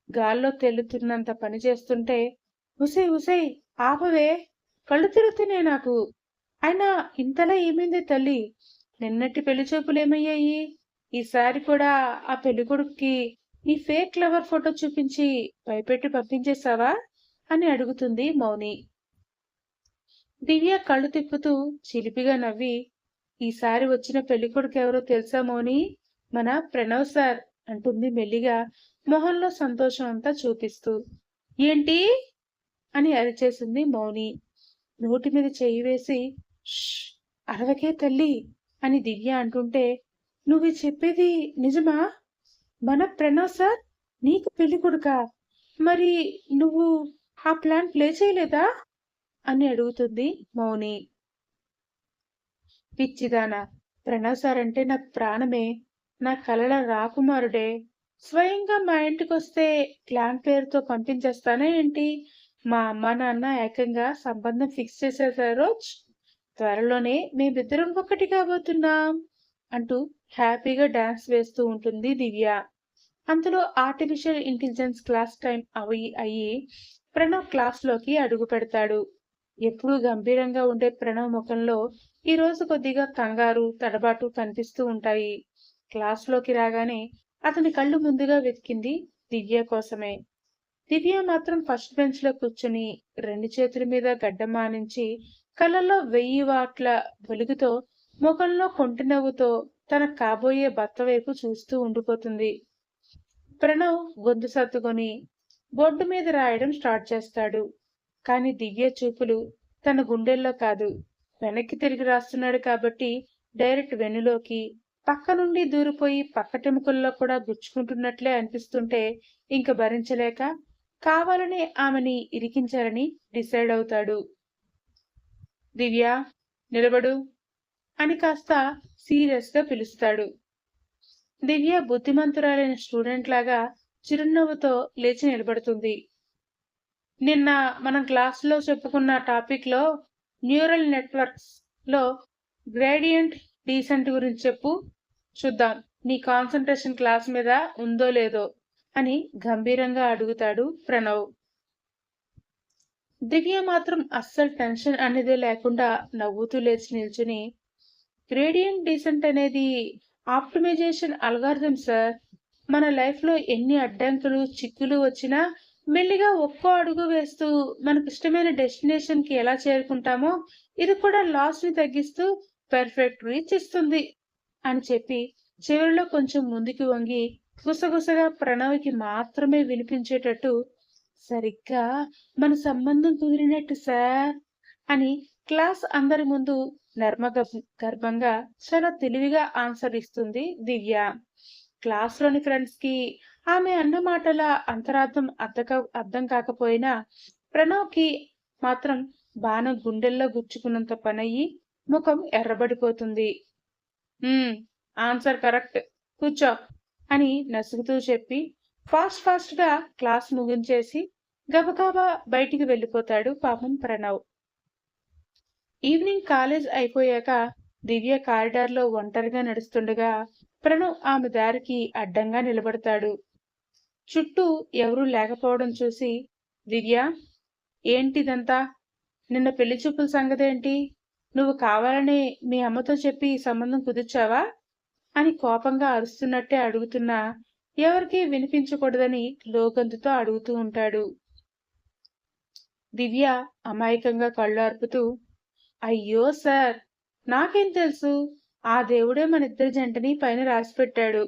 గాల్లో తెల్లుతున్నంత పని చేస్తుంటే, ఉసే ఉసే ఆపవే, కళ్ళు తిరుగుతున్నాయి నాకు, అయినా ఇంతలా ఏమైంది తల్లి, నిన్నటి పెళ్లి చూపులేమయ్యాయి, ఈసారి కూడా ఆ పెళ్లికొడుక్కి నీ ఫేక్ లవర్ ఫోటో చూపించి భయపెట్టి పంపించేశావా అని అడుగుతుంది మౌని. దివ్య కళ్ళు తిప్పుతూ చిలిపిగా నవ్వి, ఈసారి వచ్చిన పెళ్లికొడుకు ఎవరో తెలుసా మౌని, మన ప్రణవ్ సార్ అంటుంది మెల్లిగా మొహంలో సంతోషం అంతా చూపిస్తూ. ఏంటి అని అరిచేసింది మౌని. నోటి మీద చెయ్యి వేసి, అరవకే తల్లి అని దివ్య అంటుంటే, నువ్వు చెప్పేది నిజమా? మన ప్రణవ్ సార్ నీకు పెళ్లి కొడుకా? మరి నువ్వు ఆ ప్లాన్ ప్లే చేయలేదా అని అడుగుతుంది మౌని. పిచ్చిదానా, ప్రణవ్ సార్ అంటే నాకు ప్రాణమే, నా కలల రాకుమారుడే, స్వయంగా మా ఇంటికొస్తే ప్లాన్ పేరుతో పంపించేస్తానా ఏంటి? మా అమ్మ నాన్న ఏకంగా సంబంధం ఫిక్స్ చేసేసారు, త్వరలోనే మేమిద్దరం ఒకటి కాబోతున్నాం అంటూ హ్యాపీగా డాన్స్ వేస్తూ ఉంటుంది దివ్య. అంతలో ఆర్టిఫిషియల్ ఇంటెలిజెన్స్ క్లాస్ టైం అయ్యి ప్రణవ్ క్లాస్లోకి అడుగు పెడతాడు. ఎప్పుడూ గంభీరంగా ఉండే ప్రణవ్ ముఖంలో ఈ రోజు కొద్దిగా కంగారు, తడబాటు కనిపిస్తూ ఉంటాయి. క్లాస్లోకి రాగానే అతని కళ్ళు ముందుగా వెతికింది దివ్య కోసమే. దివ్య మాత్రం ఫస్ట్ బెంచ్ లో కూర్చుని రెండు చేతుల మీద గడ్డం మానించి కళ్ళల్లో 1000 వాట్ల వెలుగుతో ముఖంలో కొంటి నవ్వుతో తన కాబోయే భర్త వైపు చూస్తూ ఉండిపోతుంది. ప్రణవ్ గొంతు సర్దుకొని బోర్డు మీద రాయడం స్టార్ట్ చేస్తాడు. కానీ దివ్య చూపులు తన గుండెల్లో కాదు, వెనక్కి తిరిగి రాస్తున్నాడు కాబట్టి డైరెక్ట్ వెన్నులోకి, పక్క నుండి దూరిపోయి పక్కటెముకల్లో కూడా గుచ్చుకుంటున్నట్లే అనిపిస్తుంటే ఇంక భరించలేక కావాలని ఆమెని ఇరికించాలని డిసైడ్ అవుతాడు. దివ్య, నిలబడు అని కాస్త సీరియస్ గా పిలుస్తాడు. దివ్య బుద్ధిమంతురాలైన స్టూడెంట్ లాగా చిరునవ్వుతో లేచి నిలబడుతుంది. నిన్న మనం క్లాసులో చెప్పుకున్న టాపిక్ లో న్యూరల్ నెట్వర్క్స్ లో గ్రేడియంట్ డీసెంట్ గురించి చెప్పు చూద్దాం, నీ కాన్సంట్రేషన్ క్లాస్ మీద ఉందో లేదో అని గంభీరంగా అడుగుతాడు ప్రణవ్. దివ్య మాత్రం అస్సలు టెన్షన్ అనేది లేకుండా నవ్వుతూ లేచి నిల్చుని, గ్రేడియంట్ డీసెంట్ అనేది ఆప్టిమైజేషన్ అల్గారిథం సార్. మన లైఫ్ లో ఎన్ని అడ్డంకులు చిక్కులు వచ్చినా మెల్లిగా ఒక్కో అడుగు వేస్తూ మనకు ఇష్టమైన డెస్టినేషన్ కి ఎలా చేరుకుంటామో ఇది కూడా లాస్ ని తగ్గిస్తూ పర్ఫెక్ట్ రీచ్ ఇస్తుంది అని చెప్పి చివరిలో కొంచెం ముందుకు వంగి గుసగుసగా ప్రణవ్‌కి మాత్రమే వినిపించేటట్టు, "సరిగ్గా మన సంబంధం కుదిరినట్టు సార్" అని క్లాస్ అందరి ముందు గర్భంగా చాలా తెలివిగా ఆన్సర్ ఇస్తుంది దివ్య. క్లాస్‌లోని ఫ్రెండ్స్‌కి ఆమె అన్న మాటల అంతరార్థం అర్థం కాకపోయినా ప్రణవ్‌కి మాత్రం బాణం గుండెల్లో గుచ్చుకున్నంత పనయ్యి ముఖం ఎర్రబడిపోతుంది. Answer correct. కూర్చో" అని నసుగుతూ చెప్పి ఫాస్ట్‌గా క్లాస్ ముగించేసి గబగబా బయటికి వెళ్ళిపోతాడు పాపం ప్రణవ్. ఈవినింగ్ కాలేజ్ అయిపోయాక దివ్య కారిడార్‌లో ఒంటరిగా నడుస్తుండగా ప్రణవ్ ఆమె దారికి అడ్డంగా నిలబడతాడు. చుట్టూ ఎవరూ లేకపోవడం చూసి, "దివ్య, ఏంటిదంతా? నిన్న పెళ్లి చూపుల సంగతేంటి? నువ్వు కావాలనే మీ అమ్మతో చెప్పి ఈ సంబంధం కుదిర్చావా?" అని కోపంగా అరుస్తున్నట్టే అడుగుతున్నా ఎవరికీ వినిపించకూడదని లోగొంతుతో అడుగుతూ ఉంటాడు. దివ్య అమాయకంగా కళ్ళు అర్పుతూ, "అయ్యో సార్, నాకేం తెలుసు? ఆ దేవుడే మనిద్దరి జంటని పైన రాసిపెట్టాడు.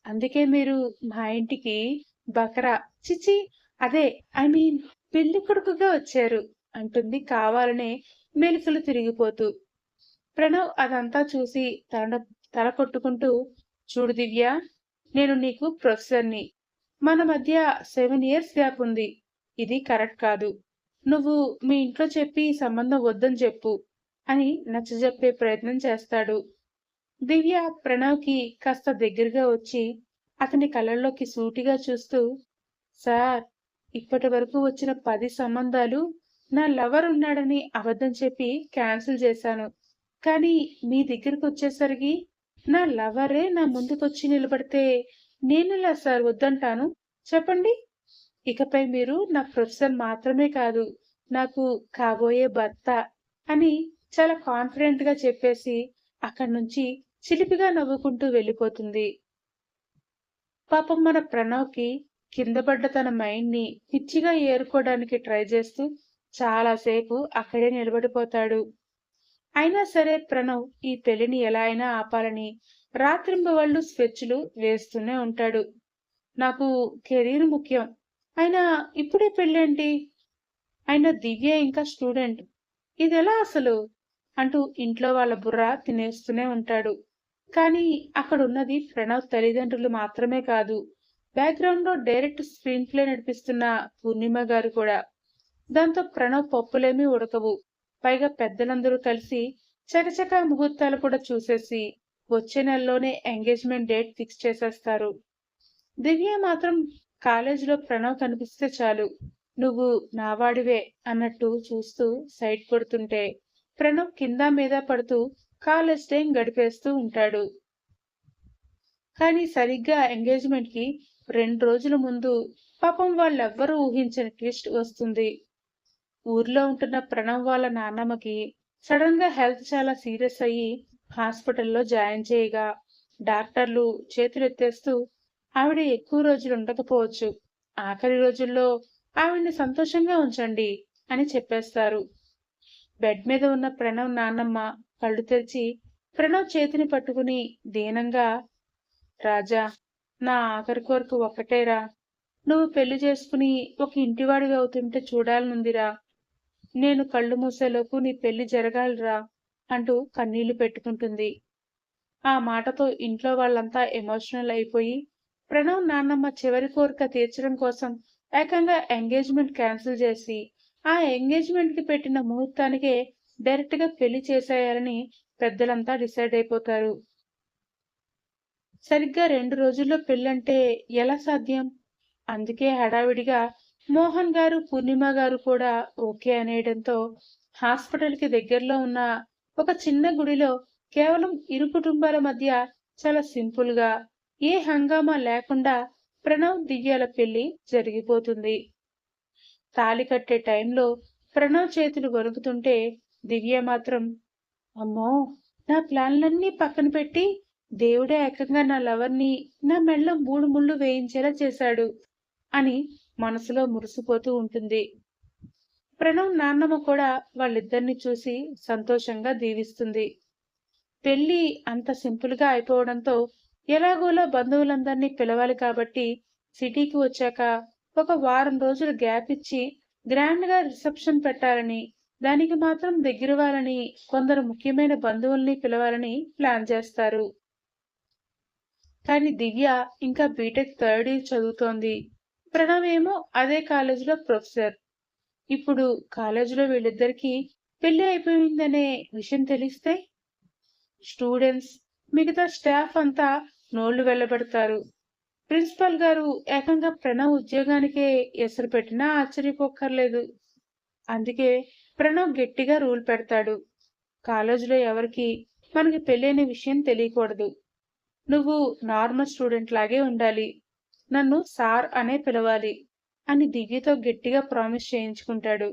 అందుకే మీరు మా ఇంటికి బకరా చిచి అదే ఐ మీన్ పెళ్లి కొడుకుగా వచ్చారు" అంటుంది కావాలనే మెలికలు తిరిగిపోతూ. ప్రణవ్ అదంతా చూసి తల కొట్టుకుంటూ, "చూడు దివ్య, నేను నీకు ప్రొఫెసర్‌ని. మన మధ్య 7 ఇయర్స్ గ్యాప్ ఉంది. ఇది కరెక్ట్ కాదు. నువ్వు మీ ఇంట్లో చెప్పి ఈ సంబంధం వద్దని చెప్పు" అని నచ్చజెప్పే ప్రయత్నం చేస్తాడు. దివ్య ప్రణవ్‌కి కాస్త దగ్గరగా వచ్చి అతని కళ్ళల్లోకి సూటిగా చూస్తూ, "సార్, ఇప్పటి వరకు వచ్చిన 10 సంబంధాలు నా లవర్ ఉన్నాడని అబద్ధం చెప్పి క్యాన్సిల్ చేశాను. కానీ మీ దగ్గరకొచ్చేసరికి నా లవరే నా ముందుకొచ్చి నిలబడితే నేనెలా సార్ వద్దంటాను? చెప్పండి. ఇకపై మీరు నా ప్రొఫెసర్ మాత్రమే కాదు, నాకు కాబోయే భర్త" అని చాలా కాన్ఫిడెంట్‌గా చెప్పేసి అక్కడి నుంచి చిలిపిగా నవ్వుకుంటూ వెళ్ళిపోతుంది. పాపం మన ప్రణవ్‌కి కింద పడ్డ తన మైండ్‌ని పిచ్చిగా ఏరుకోవడానికి ట్రై చేస్తూ చాలా సేపు అక్కడే నిలబడిపోతాడు. అయినా సరే ప్రణవ్ ఈ పెళ్లిని ఎలా అయినా ఆపాలని రాత్రింబవళ్లు స్కెచ్‌లు వేస్తూనే ఉంటాడు. "నాకు కెరీర్ ముఖ్యం. అయినా ఇప్పుడే పెళ్ళేంటి? అయినా దివ్య ఇంకా స్టూడెంట్. ఇదెలా అసలు?" అంటూ ఇంట్లో వాళ్ళ బుర్ర తినేస్తూనే ఉంటాడు. కానీ అక్కడున్నది ప్రణవ్ తల్లిదండ్రులు మాత్రమే కాదు, బ్యాక్‌గ్రౌండ్‌లో డైరెక్ట్ స్క్రీన్ ప్లే నడిపిస్తున్న పూర్ణిమ గారు కూడా. దాంతో ప్రణవ్ పప్పులేమీ ఉడకవు. పైగా పెద్దలందరూ కలిసి చకచకా ముహూర్తాలు కూడా చూసేసి వచ్చే నెలలోనే ఎంగేజ్మెంట్ డేట్ ఫిక్స్ చేసేస్తారు. దివ్య మాత్రం కాలేజీలో ప్రణవ్ కనిపిస్తే చాలు, "నువ్వు నావాడివే" అన్నట్టు చూస్తూ సైట్ కొడుతుంటే ప్రణవ్ కింద మీద పడుతూ కాలేజ్ టైం గడిపేస్తూ ఉంటాడు. కానీ సరిగ్గా ఎంగేజ్మెంట్‌కి 2 రోజుల ముందు పాపం వాళ్ళెవ్వరూ ఊహించని ట్విస్ట్ వస్తుంది. ఊర్లో ఉంటున్న ప్రణవ్ వాళ్ళ నాన్నమ్మకి సడన్‌గా హెల్త్ చాలా సీరియస్ అయ్యి హాస్పిటల్‌లో జాయిన్ చేయగా డాక్టర్లు చేతులెత్తేస్తూ "ఆవిడ ఎక్కువ రోజులు ఉండకపోవచ్చు. ఆఖరి రోజుల్లో ఆవిడ్ని సంతోషంగా ఉంచండి" అని చెప్పేస్తారు. బెడ్ మీద ఉన్న ప్రణవ్ నాన్నమ్మ కళ్ళు తెరిచి ప్రణవ్ చేతిని పట్టుకుని దీనంగా, "రాజా, నా ఆఖరి కోరిక ఒక్కటేరా. నువ్వు పెళ్లి చేసుకుని ఒక ఇంటివాడివి అవుతుంటే చూడాలనుందిరా. నేను కళ్ళు మూసేలోపు నీ పెళ్లి జరగాలిరా" అంటూ కన్నీళ్లు పెట్టుకుంటుంది. ఆ మాటతో ఇంట్లో వాళ్ళంతా ఎమోషనల్ అయిపోయి ప్రణవ్ నాన్నమ్మ చివరి కోరిక తీర్చడం కోసం ఏకంగా ఎంగేజ్మెంట్ క్యాన్సిల్ చేసి ఆ ఎంగేజ్మెంట్ కి పెట్టిన ముహూర్తానికే డైరెక్ట్ గా పెళ్లి చేసేయాలని పెద్దలంతా డిసైడ్ అయిపోతారు. సరిగ్గా 2 రోజుల్లో పెళ్ళంటే ఎలా సాధ్యం? అందుకే హడావిడిగా మోహన్ గారు, పూర్ణిమ గారు కూడా ఓకే అనేయడంతో హాస్పిటల్ కి దగ్గరలో ఉన్న ఒక చిన్న గుడిలో కేవలం ఇరు కుటుంబాల మధ్య చాలా సింపుల్ గా ఏ హంగామా లేకుండా ప్రణవ్ దివ్యాల పెళ్లి జరిగిపోతుంది. తాళి కట్టే టైంలో ప్రణవ్ చేతులు వణుకుతుంటే దివ్య మాత్రం, "అమ్మో, నా ప్లాన్లన్నీ పక్కన పెట్టి దేవుడే ఏకంగా నా లవర్‌ని నా మెడలో 3 ముళ్ళు వేయించేలా చేశాడు" అని మనసులో మురిసిపోతూ ఉంటుంది. ప్రణవ్ నాన్నమ్మ కూడా వాళ్ళిద్దరిని చూసి సంతోషంగా దీవిస్తుంది. పెళ్లి అంత సింపుల్ గా అయిపోవడంతో ఎలాగోలా బంధువులందరినీ పిలవాలి కాబట్టి సిటీకి వచ్చాక ఒక వారం రోజులు గ్యాప్ ఇచ్చి గ్రాండ్ గా రిసెప్షన్ పెట్టాలని, దానికి మాత్రం దగ్గర వాళ్ళని, కొందరు ముఖ్యమైన బంధువుల్ని పిలవాలని ప్లాన్ చేస్తారు. కానీ దివ్య ఇంకా బీటెక్ థర్డ్ ఇయర్ చదువుతోంది. ప్రణవ్ ఏమో అదే కాలేజీలో ప్రొఫెసర్. ఇప్పుడు కాలేజీలో వీళ్ళిద్దరికీ పెళ్లి అయిపోయిందనే విషయం తెలిస్తే స్టూడెంట్స్, మిగతా స్టాఫ్ అంతా నోళ్లు వెళ్ళబెడతారు. ప్రిన్సిపల్ గారు ఏకంగా ప్రణవ్ ఉద్యోగానికే ఎసరు పెట్టినా ఆశ్చర్యపోక్కర్లేదు. అందుకే ప్రణవ్ గట్టిగా రూల్ పెడతాడు. కాలేజీలో ఎవరికి మనకి పెళ్ళైన విషయం తెలియకూడదు. నువ్వు నార్మల్ స్టూడెంట్ లాగే ఉండాలి. నన్ను సార్ అనే పిలవాలి అని దివ్యతో గట్టిగా ప్రామిస్ చేయించుకుంటాడు.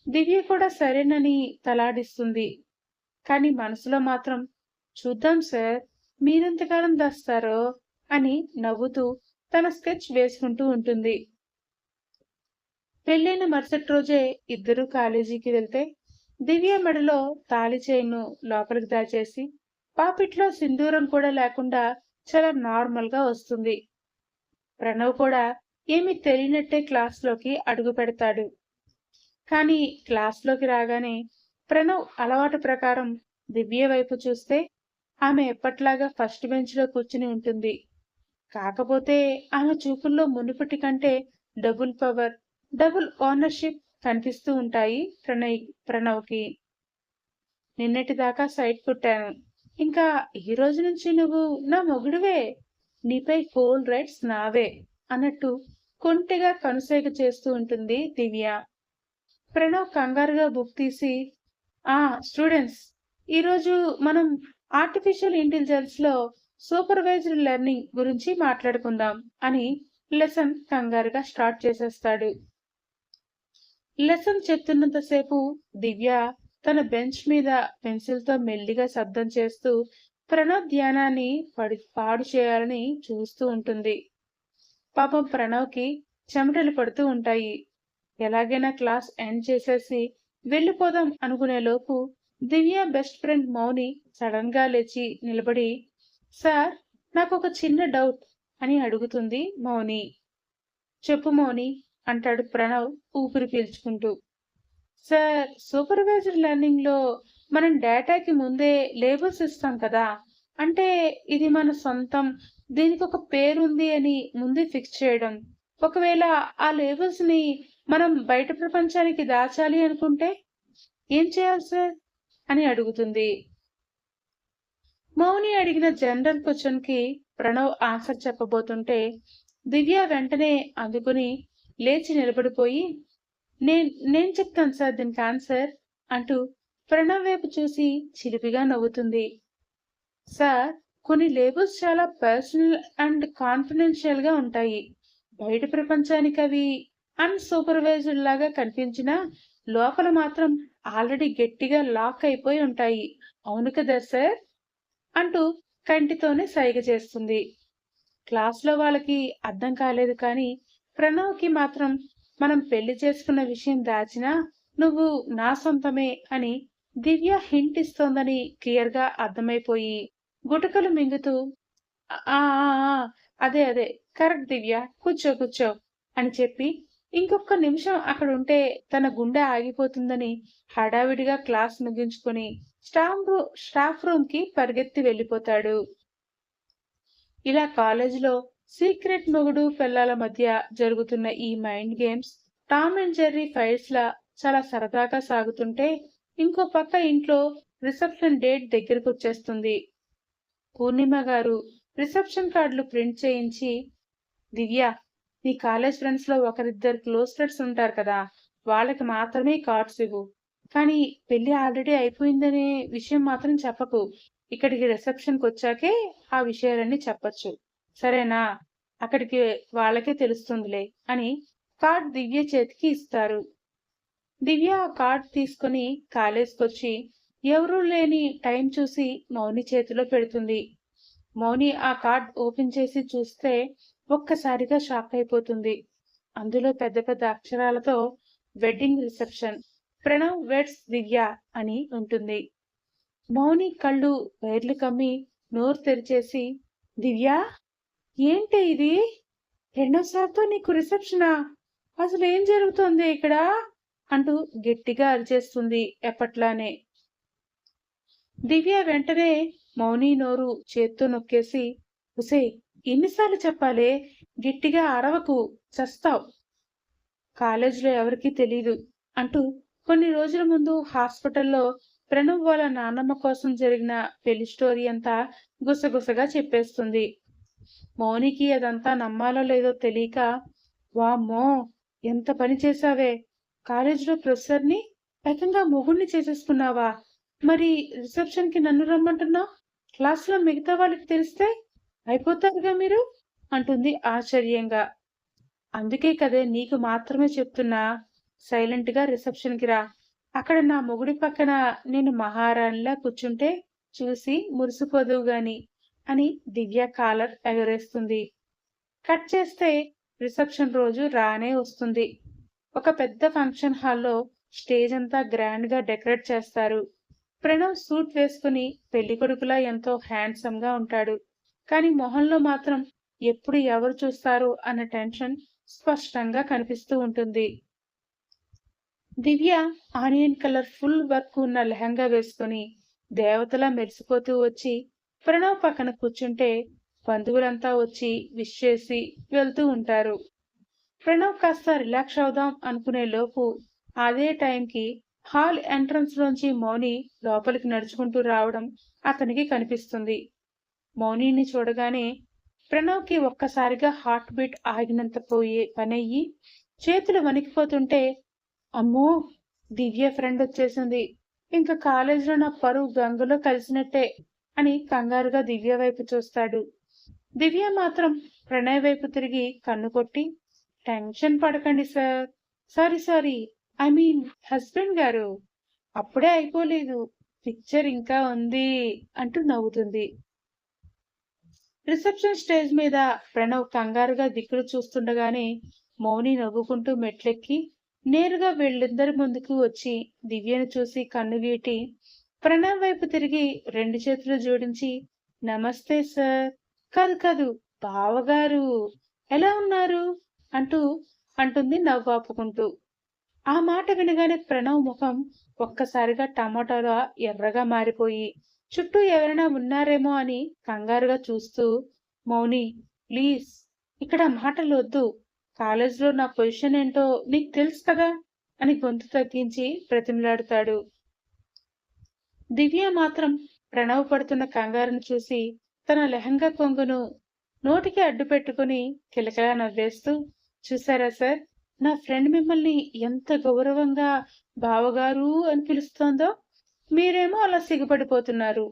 దివ్య కూడా సరేనని తలాడిస్తుంది. కానీ మనసులో మాత్రం చూద్దాం సార్, మీరెంతకాలం దాస్తారో అని నవ్వుతూ తన స్కెచ్ వేసుకుంటూ ఉంటుంది. పెళ్ళైన మరుసటి రోజే ఇద్దరూ కాలేజీకి వెళ్తే దివ్య మెడలో తాళి చైన్ను లోపలికి దాచేసి పాపిట్లో సింధూరం కూడా లేకుండా చాలా నార్మల్ గా వస్తుంది. ప్రణవ్ కూడా ఏమీ తెలియనట్టే క్లాస్లోకి అడుగు పెడతాడు. కానీ క్లాస్లోకి రాగానే ప్రణవ్ అలవాటు ప్రకారం దివ్య వైపు చూస్తే ఆమె ఎప్పట్లాగా ఫస్ట్ బెంచ్ లో కూర్చుని ఉంటుంది. కాకపోతే ఆమె చూపుల్లో మునుపటి కంటే డబుల్ పవర్, డబుల్ ఓనర్షిప్ కనిపిస్తూ ఉంటాయి ప్రణవ్కి. నిన్నటిదాకా సైట్ కొట్టాను, ఇంకా ఈ రోజు నుంచి నువ్వు నా మొగుడువే, నీపై ఫుల్ రైట్స్ నావే అన్నట్టు కొంటెగా కనుసైగ చేస్తూ ఉంటుంది దివ్య. ప్రణవ్ కంగారుగా బుక్ తీసి, స్టూడెంట్స్, ఈరోజు మనం ఆర్టిఫిషియల్ ఇంటెలిజెన్స్ లో సూపర్వైజ్డ్ లెర్నింగ్ గురించి మాట్లాడుకుందాం అని లెసన్ కంగారుగా స్టార్ట్ చేసేస్తాడు. లెసన్ చెప్తున్నంతసేపు దివ్య తన బెంచ్ మీద పెన్సిల్ తో మెల్లిగా శబ్దం చేస్తూ ప్రణవ్ ధ్యానాన్ని పాడు చేయాలని చూస్తూ ఉంటుంది. పాపం ప్రణవ్ కి చెమటలు పడుతూ ఉంటాయి. ఎలాగైనా క్లాస్ ఎండ్ చేసేసి వెళ్ళిపోదాం అనుకునే లోపు దివ్య బెస్ట్ ఫ్రెండ్ మౌని సడన్ గా లేచి నిలబడి, సార్, నాకు ఒక చిన్న డౌట్ అని అడుగుతుంది మౌని. చెప్పు మౌని అంటాడు ప్రణవ్ ఊపిరి పీల్చుకుంటూ. సార్, సూపర్వైజర్ లెర్నింగ్ లో మనం డేటాకి ముందే లేబుల్స్ ఇస్తాం కదా, అంటే ఇది మన సొంతం, దీనికి ఒక పేరుంది అని ముందే ఫిక్స్ చేయడం. ఒకవేళ ఆ లేబుల్స్ ని మనం బయట ప్రపంచానికి దాచాలి అనుకుంటే ఏం చేయాలి సార్ అని అడుగుతుంది. మౌని అడిగిన జనరల్ క్వశ్చన్ కి ప్రణవ్ ఆన్సర్ చెప్పబోతుంటే దివ్య వెంటనే అందుకుని లేచి నిలబడిపోయి, నేను చెప్తాను సార్ దీనికి ఆన్సర్ అంటూ ప్రణవ్ వైపు చూసి చిలిపిగా నవ్వుతుంది. సార్, కొన్ని లేబుల్స్ చాలా పర్సనల్ అండ్ కాన్ఫిడెన్షియల్ గా ఉంటాయి. బయట ప్రపంచానికి అవి అన్సూపర్వైజ్డ్ లాగా కనిపించినా లోపల మాత్రం ఆల్రెడీ గట్టిగా లాక్ అయిపోయి ఉంటాయి. అవును కదా సార్ అంటూ కంటితోనే సైగ చేస్తుంది. క్లాస్లో వాళ్ళకి అర్థం కాలేదు, కానీ ప్రణవ్కి మాత్రం మనం పెళ్లి చేసుకున్న విషయం దాచినా నువ్వు నా సొంతమే అని దివ్య హింట్ ఇస్తోందని క్లియర్ గా అర్థమైపోయి గుటకలు మింగుతూ, అదే అదే కరెక్ట్ దివ్య, కూర్చో కూర్చో అని చెప్పి ఇంకొక నిమిషం అక్కడ ఉంటే తన గుండె ఆగిపోతుందని హడావిడిగా క్లాస్ ముగించుకుని స్టాఫ్ రూమ్ కి పరిగెత్తి వెళ్ళిపోతాడు. ఇలా కాలేజీలో సీక్రెట్ మొగుడు పిల్లల మధ్య జరుగుతున్న ఈ mind games Tom and Jerry fights లా చాలా సరదాగా సాగుతుంటే ఇంకో పక్క ఇంట్లో రిసెప్షన్ డేట్ దగ్గరకు వచ్చేస్తుంది. పూర్ణిమ గారు రిసెప్షన్ కార్డులు ప్రింట్ చేయించి, దివ్య, నీ కాలేజ్ ఫ్రెండ్స్ లో ఒకరిద్దరు క్లోజ్ ఫ్రెండ్స్ ఉంటారు కదా, వాళ్ళకి మాత్రమే కార్డ్స్ ఇవ్వు, కానీ పెళ్లి ఆల్రెడీ అయిపోయిందనే విషయం మాత్రం చెప్పకు. ఇక్కడికి రిసెప్షన్కి వచ్చాకే ఆ విషయాలన్నీ చెప్పచ్చు, సరేనా? అక్కడికి వాళ్ళకే తెలుస్తుందిలే అని కార్డ్ దివ్య చేతికి ఇస్తారు. దివ్య ఆ కార్డ్ తీసుకుని కాలేజ్కి వచ్చి ఎవరూ లేని టైం చూసి మౌని చేతిలో పెడుతుంది. మౌని ఆ కార్డ్ ఓపెన్ చేసి చూస్తే ఒక్కసారిగా షాక్ అయిపోతుంది. అందులో పెద్ద పెద్ద అక్షరాలతో వెడ్డింగ్ రిసెప్షన్, ప్రణవ్ వెడ్స్ దివ్య అని ఉంటుంది. మౌని కళ్ళు వైర్లు కమ్మి నోరు తెరిచేసి దివ్య, ఏంటి ఇది? రెండోసారితో నీకు రిసెప్షనా? అసలు ఏం జరుగుతోంది ఇక్కడ? అంటూ గట్టిగా అరిచేస్తుంది ఎప్పట్లానే. దివ్య వెంటనే మౌని నోరు చేత్తో నొక్కేసి, ఉసే, ఎన్నిసార్లు చెప్పాలే, గట్టిగా అరవకు, చస్తావ్. కాలేజీలో ఎవరికీ తెలీదు అంటూ కొన్ని రోజుల ముందు హాస్పిటల్లో ప్రణవ్ వాళ్ళ నాన్నమ్మ కోసం జరిగిన పెళ్లి స్టోరీ అంతా గుసగుసగా చెప్పేస్తుంది. మౌనికి అదంతా నమ్మాలో లేదో తెలియక, వామ్మో, ఎంత పని చేశావే, కాలేజీలో ప్రొఫెసర్ని ఏకంగా మొగుణ్ణి చేసేసుకున్నావా? మరి రిసెప్షన్ కి నన్ను రమ్మంటున్నావు? క్లాసులో మిగతా వాళ్ళకి తెలిస్తే అయిపోతారుగా మీరు, అంటుంది ఆశ్చర్యంగా. అందుకే కదే నీకు మాత్రమే చెప్తున్నా, సైలెంట్ గా రిసెప్షన్ కి రా. అక్కడ నా మొగుడి పక్కన నేను మహారాణిలా కూర్చుంటే చూసి మురిసిపోదువు గాని, అని దివ్య కాలర్ ఎగరేస్తుంది. కట్ చేస్తే రిసెప్షన్ రోజు రానే వస్తుంది. ఒక పెద్ద ఫంక్షన్ హాల్లో స్టేజ్ అంతా గ్రాండ్ గా డెకరేట్ చేస్తారు. ప్రణవ్ సూట్ వేసుకుని పెళ్లి కొడుకులా ఎంతో హ్యాండ్సమ్ గా ఉంటాడు. కానీ మొహంలో మాత్రం ఎప్పుడు ఎవరు చూస్తారు అన్న టెన్షన్ స్పష్టంగా కనిపిస్తూ ఉంటుంది. దివ్య ఆనియన్ కలర్ ఫుల్ వర్క్ ఉన్న లెహంగా వేసుకుని దేవతలా మెరిసిపోతూ వచ్చి ప్రణవ్ పక్కన కూర్చుంటే బంధువులంతా వచ్చి విష్ చేసి వెళ్తూ ఉంటారు. ప్రణవ్ కాస్త రిలాక్స్ అవుదాం అనుకునే లోపు అదే టైంకి హాల్ ఎంట్రన్స్ లోంచి మౌని లోపలికి నడుచుకుంటూ రావడం అతనికి కనిపిస్తుంది. మౌనిని చూడగానే ప్రణవ్కి ఒక్కసారిగా హార్ట్ బీట్ ఆగినంత పోయే పనయ్యి చేతులు వణికిపోతుంటే, అమ్మో, దివ్య ఫ్రెండ్ వచ్చేసింది, ఇంకా కాలేజీలో నా పరువు గంగలో కలిసినట్టే అని కంగారుగా దివ్య వైపు చూస్తాడు. దివ్య మాత్రం ప్రణయ్ వైపు తిరిగి కన్ను కొట్టి, టెన్షన్ పడకండి sir, sorry sorry, I mean husband గారు, అప్పుడే అయిపోలేదు, పిక్చర్ ఇంకా ఉంది అంటూ నవ్వుతుంది. రిసెప్షన్ స్టేజ్ మీద ప్రణవ్ కంగారుగా దిక్కులు చూస్తుండగానే మౌని నవ్వుకుంటూ మెట్లెక్కి నేరుగా వీళ్ళిద్దరి ముందుకు వచ్చి దివ్యను చూసి కన్నుగీటి ప్రణవ్ వైపు తిరిగి రెండు చేతులు జోడించి, నమస్తే సార్, కాదు కాదు, బావగారు, ఎలా ఉన్నారు అంటూ అంటుంది నవ్వాపుకుంటూ. ఆ మాట వినగానే ప్రణవ్ ముఖం ఒక్కసారిగా టమాటాలా ఎర్రగా మారిపోయి చుట్టూ ఎవరైనా ఉన్నారేమో అని కంగారుగా చూస్తూ, మౌని, ప్లీజ్, ఇక్కడ మాటలు వద్దు, కాలేజీలో నా పొజిషన్ ఏంటో నీకు తెలుసు కదా అని గొంతు తగ్గించి ప్రతిమలాడుతాడు. దివ్య మాత్రం ప్రణవ్ పడుతున్న కంగారును చూసి తన లెహంగా కొంగును నోటికి అడ్డు పెట్టుకుని కిలకిలా నవ్వేస్తూ, చూసారా సార్, నా ఫ్రెండ్ మిమ్మల్ని ఎంత గౌరవంగా బావగారు అని పిలుస్తోందో, మీరేమో అలా సిగ్గుపడిపోతున్నారు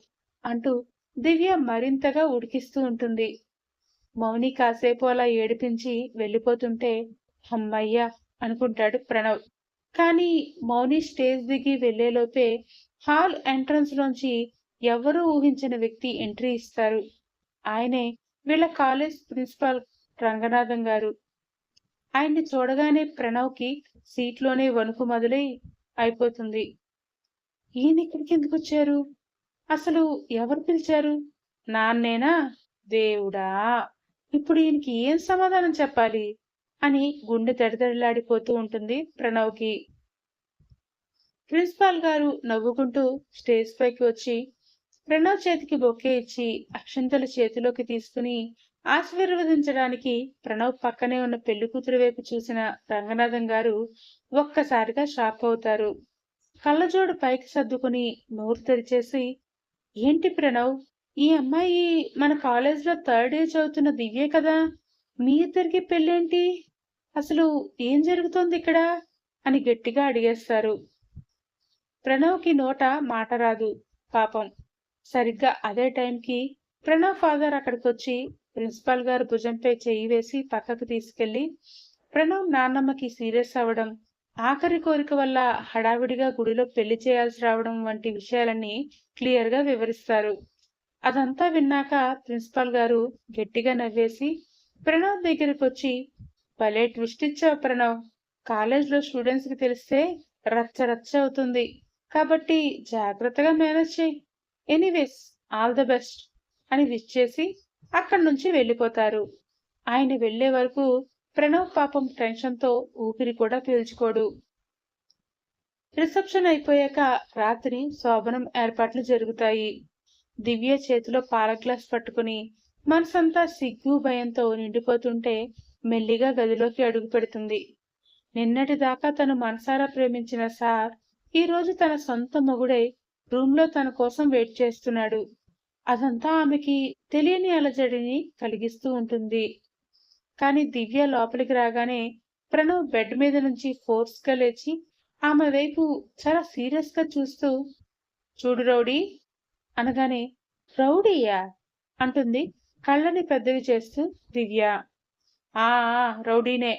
అంటూ దివ్య మరింతగా ఉడికిస్తూ ఉంటుంది. మౌని కాసేపు అలా ఏడిపించి వెళ్ళిపోతుంటే అమ్మయ్యా అనుకుంటాడు ప్రణవ్. కానీ మౌని స్టేజ్ దిగి వెళ్లేలోపే హాల్ ఎంట్రన్స్ లోంచి ఎవరూ ఊహించిన వ్యక్తి ఎంట్రీ ఇస్తారు. ఆయనే వీళ్ళ కాలేజ్ ప్రిన్సిపాల్ రంగనాథం గారు. ఆయన్ని చూడగానే ప్రణవ్కి సీట్లోనే వణుకు మొదలై అయిపోతుంది. ఈయన ఇక్కడికి ఎందుకు వచ్చారు? అసలు ఎవరు పిలిచారు? నాన్నేనా? దేవుడా, ఇప్పుడు ఈయనకి ఏం సమాధానం చెప్పాలి అని గుండె దడదడలాడిపోతూ ఉంటుంది ప్రణవ్కి. ప్రిన్సిపాల్ గారు నవ్వుకుంటూ స్టేజ్ పైకి వచ్చి ప్రణవ్ చేతికి బొకే ఇచ్చి అక్షంతలు చేతిలోకి తీసుకుని ఆశీర్వదించడానికి ప్రణవ్ పక్కనే ఉన్న పెళ్లి కూతురు వైపు చూసిన రంగనాథం గారు ఒక్కసారిగా షాక్ అవుతారు. కళ్ళజోడు పైకి సర్దుకుని నోరు తెరిచేసి, ఏంటి ప్రణవ్, ఈ అమ్మాయి మన కాలేజీలో థర్డ్ ఇయర్ చదువుతున్న దివ్యే కదా, మీ ఇద్దరికి పెళ్ళేంటి, అసలు ఏం జరుగుతోంది ఇక్కడ అని గట్టిగా అడిగేస్తారు. ప్రణవ్కి నోట మాట రాదు పాపం. సరిగ్గా అదే టైంకి ప్రణవ్ ఫాదర్ అక్కడికి వచ్చి ప్రిన్సిపాల్ గారు భుజంపై చెయ్యి వేసి పక్కకు తీసుకెళ్లి ప్రణవ్ నాన్నమ్మకి సీరియస్ అవ్వడం, ఆఖరి కోరిక వల్ల హడావిడిగా గుడిలో పెళ్లి చేయాల్సి రావడం వంటి విషయాలన్నీ క్లియర్ గా వివరిస్తారు. అదంతా విన్నాక ప్రిన్సిపాల్ గారు గట్టిగా నవ్వేసి ప్రణవ్ దగ్గరికి వచ్చి, భలే ట్విస్ట్ ఇచ్చావు ప్రణవ్, కాలేజ్లో స్టూడెంట్స్ కి తెలిస్తే రచ్చ రచ్చ అవుతుంది, కాబట్టి జాగ్రత్తగా మేనేజ్ చేయి, ఎనీవేస్ ఆల్ ద బెస్ట్ అని విష్ చేసి అక్కడి నుంచి వెళ్ళిపోతారు. ఆయన వెళ్లే వరకు ప్రణవ్ పాపం టెన్షన్తో ఊపిరి కూడా పీల్చుకోడు. రిసెప్షన్ అయిపోయాక రాత్రి శోభనం ఏర్పాట్లు జరుగుతాయి. దివ్య చేతిలో పాల గ్లాస్ పట్టుకుని మనసంతా సిగ్గు భయంతో నిండిపోతుంటే మెల్లిగా గదిలోకి అడుగు పెడుతుంది. నిన్నటిదాకా తను మనసారా ప్రేమించిన సార్ ఈ రోజు తన సొంత మొగుడై రూంలో తన కోసం వెయిట్ చేస్తున్నాడు. అదంతా ఆమెకి తెలియని అలజడిని కలిగిస్తూ ఉంటుంది. కానీ దివ్య లోపలికి రాగానే ప్రణవ్ బెడ్ మీద నుంచి ఫోర్స్ గా లేచి ఆమె వైపు చాలా సీరియస్ గా చూస్తూ, చూడు రౌడీ అనగానే, రౌడీయా అంటుంది కళ్ళని పెద్దవి చేస్తూ దివ్య. ఆ రౌడీనే.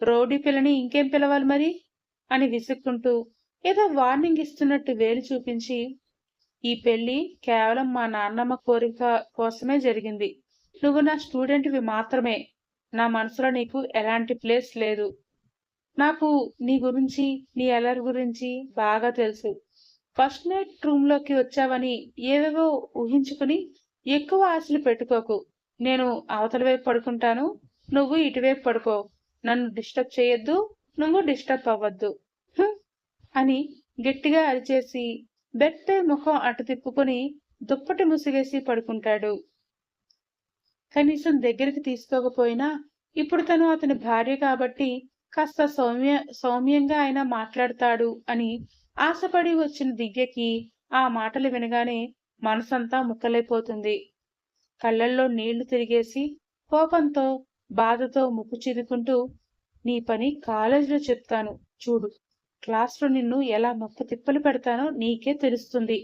రౌడీ పిల్లని ఇంకేం పిలవాలి మరి అని విసుక్కుంటూ ఏదో వార్నింగ్ ఇస్తున్నట్టు వేలు చూపించి, ఈ పెళ్లి కేవలం మా నాన్నమ్మ కోరిక కోసమే జరిగింది. నువ్వు నా స్టూడెంట్వి మాత్రమే. నా మనసులో నీకు ఎలాంటి ప్లేస్ లేదు. నాకు నీ గురించి, నీ అల్లరి గురించి బాగా తెలుసు. ఫస్ట్ నైట్ రూమ్లోకి వచ్చావని ఏవేవో ఊహించుకుని ఎక్కువ ఆశలు పెట్టుకోకు. నేను అవతల వైపు పడుకుంటాను, నువ్వు ఇటువైపు పడుకో. నన్ను డిస్టర్బ్ చేయొద్దు, నువ్వు డిస్టర్బ్ అవ్వద్దు అని గట్టిగా అరిచేసి బెడ్ పై ముఖం అటు తిప్పుకొని దుప్పటి ముసిగేసి పడుకుంటాడు. కనీసం దగ్గరికి తీసుకోకపోయినా ఇప్పుడు తను అతని భార్య కాబట్టి కాస్త సౌమ్యంగా ఆయన మాట్లాడతాడు అని ఆశపడి వచ్చిన దివ్యకి ఆ మాటలు వినగానే మనసంతా ముక్కలైపోతుంది. కళ్ళల్లో నీళ్లు తిరిగేసి కోపంతో బాధతో ముక్కు చిదుకుంటూ, నీ పని కాలేజీలో చెప్తాను చూడు, క్లాస్లో నిన్ను ఎలా మొక్క తిప్పలు పెడతానో నీకే తెలుస్తుంది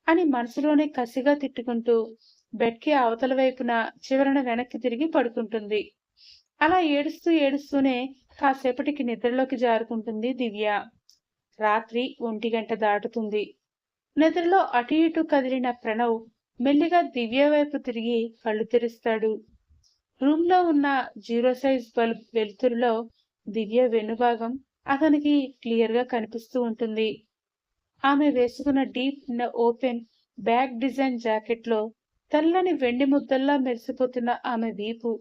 అని మనసులోనే కసిగా తిట్టుకుంటూ బెడ్కి అవతల వైపున చివరన వెనక్కి తిరిగి పడుకుంటుంది. అలా ఏడుస్తూ ఏడుస్తూనే కాసేపటికి నిద్రలోకి జారుకుంటుంది దివ్య. రాత్రి 1 గంట దాటుతుంది. నిద్రలో అటు ఇటు కదిలిన ప్రణవ్ మెల్లిగా దివ్య వైపు తిరిగి కళ్ళు తెరుస్తాడు. రూమ్ లో ఉన్న 0 సైజ్ బల్బ్ వెలుతురులో దివ్య వెనుభాగం అతనికి క్లియర్ గా కనిపిస్తూ ఉంటుంది. ఆమె వేసుకున్న deep open back design jacket లో తెల్లని వెండి ముద్దల్లా మెరిసిపోతున్న ఆమె వీపు,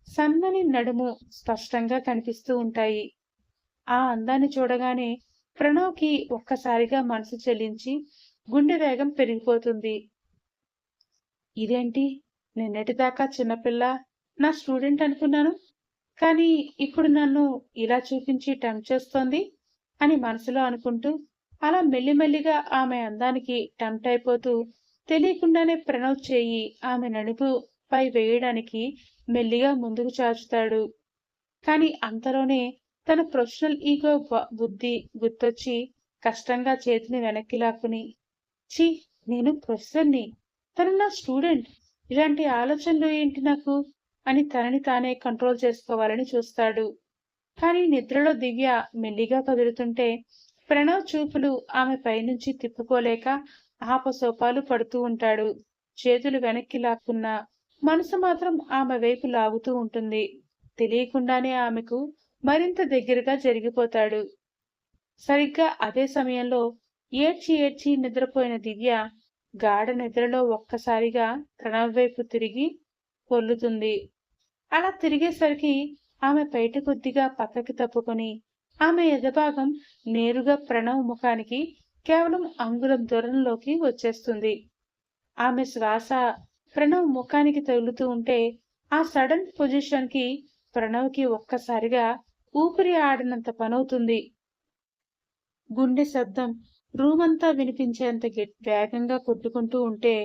సన్నని నడుము స్పష్టంగా కనిపిస్తూ ఉంటాయి. ఆ అందాన్ని చూడగానే ప్రణవ్కి ఒక్కసారిగా మనసు చెల్లించి గుండె వేగం పెరిగిపోతుంది. ఇదేంటి, నిన్నటిదాకా చిన్నపిల్ల, నా స్టూడెంట్ అనుకున్నాను, కానీ ఇప్పుడు నన్ను ఇలా చూపించి టెంప్ట్ చేస్తోంది అని మనసులో అనుకుంటూ అలా మెల్లిమెల్లిగా ఆమె అందానికి టెంప్ట్ అయిపోతూ తెలియకుండానే ప్రణవ్ చేయి ఆమె నడుపు పై వేయడానికి మెల్లిగా ముందుకు చాచుతాడు. కానీ అంతలోనే తన ప్రొఫెషనల్ ఈగో బుద్ధి గుర్తొచ్చి కష్టంగా చేతిని వెనక్కి లాక్కుని, ఛీ, నేను ప్రొఫెసర్ని, తను నా స్టూడెంట్, ఇలాంటి ఆలోచనలు ఏంటి నాకు అని తనని తానే కంట్రోల్ చేసుకోవాలని చూస్తాడు. కానీ నిద్రలో దివ్య మెల్లిగా కదులుతుంటే ప్రణవ్ చూపులు ఆమె పైనుంచి తిప్పుకోలేక ఆపసోపాలు పడుతూ ఉంటాడు. చేతులు వెనక్కి లాక్కున్న మనసు మాత్రం ఆమె వైపు లాగుతూ ఉంటుంది. తెలియకుండానే ఆమెకు మరింత దగ్గరగా జరిగిపోతాడు. సరిగ్గా అదే సమయంలో ఏడ్చి ఏడ్చి నిద్రపోయిన దివ్య గాఢ నిద్రలో ఒక్కసారిగా ప్రణవ్ వైపు తిరిగి పొర్లుతుంది. అలా తిరిగేసరికి ఆమె పైట కొద్దిగా పక్కకి తప్పుకొని ఆమె ఎదభాగం నేరుగా ప్రణవ్ ముఖానికి కేవలం అంగుళం దూరంలోకి వచ్చేస్తుంది. ఆమె శ్వాస ప్రణవ్ ముఖానికి తగులుతూ ఉంటే ఆ సడన్ పొజిషన్ కి ప్రణవ్ కి ఒక్కసారిగా ఊపిరి ఆడినంత పనవుతుంది. గుండె శబ్దం రూమంతా వినిపించేంత వేగంగా కొట్టుకుంటూ ఉంటే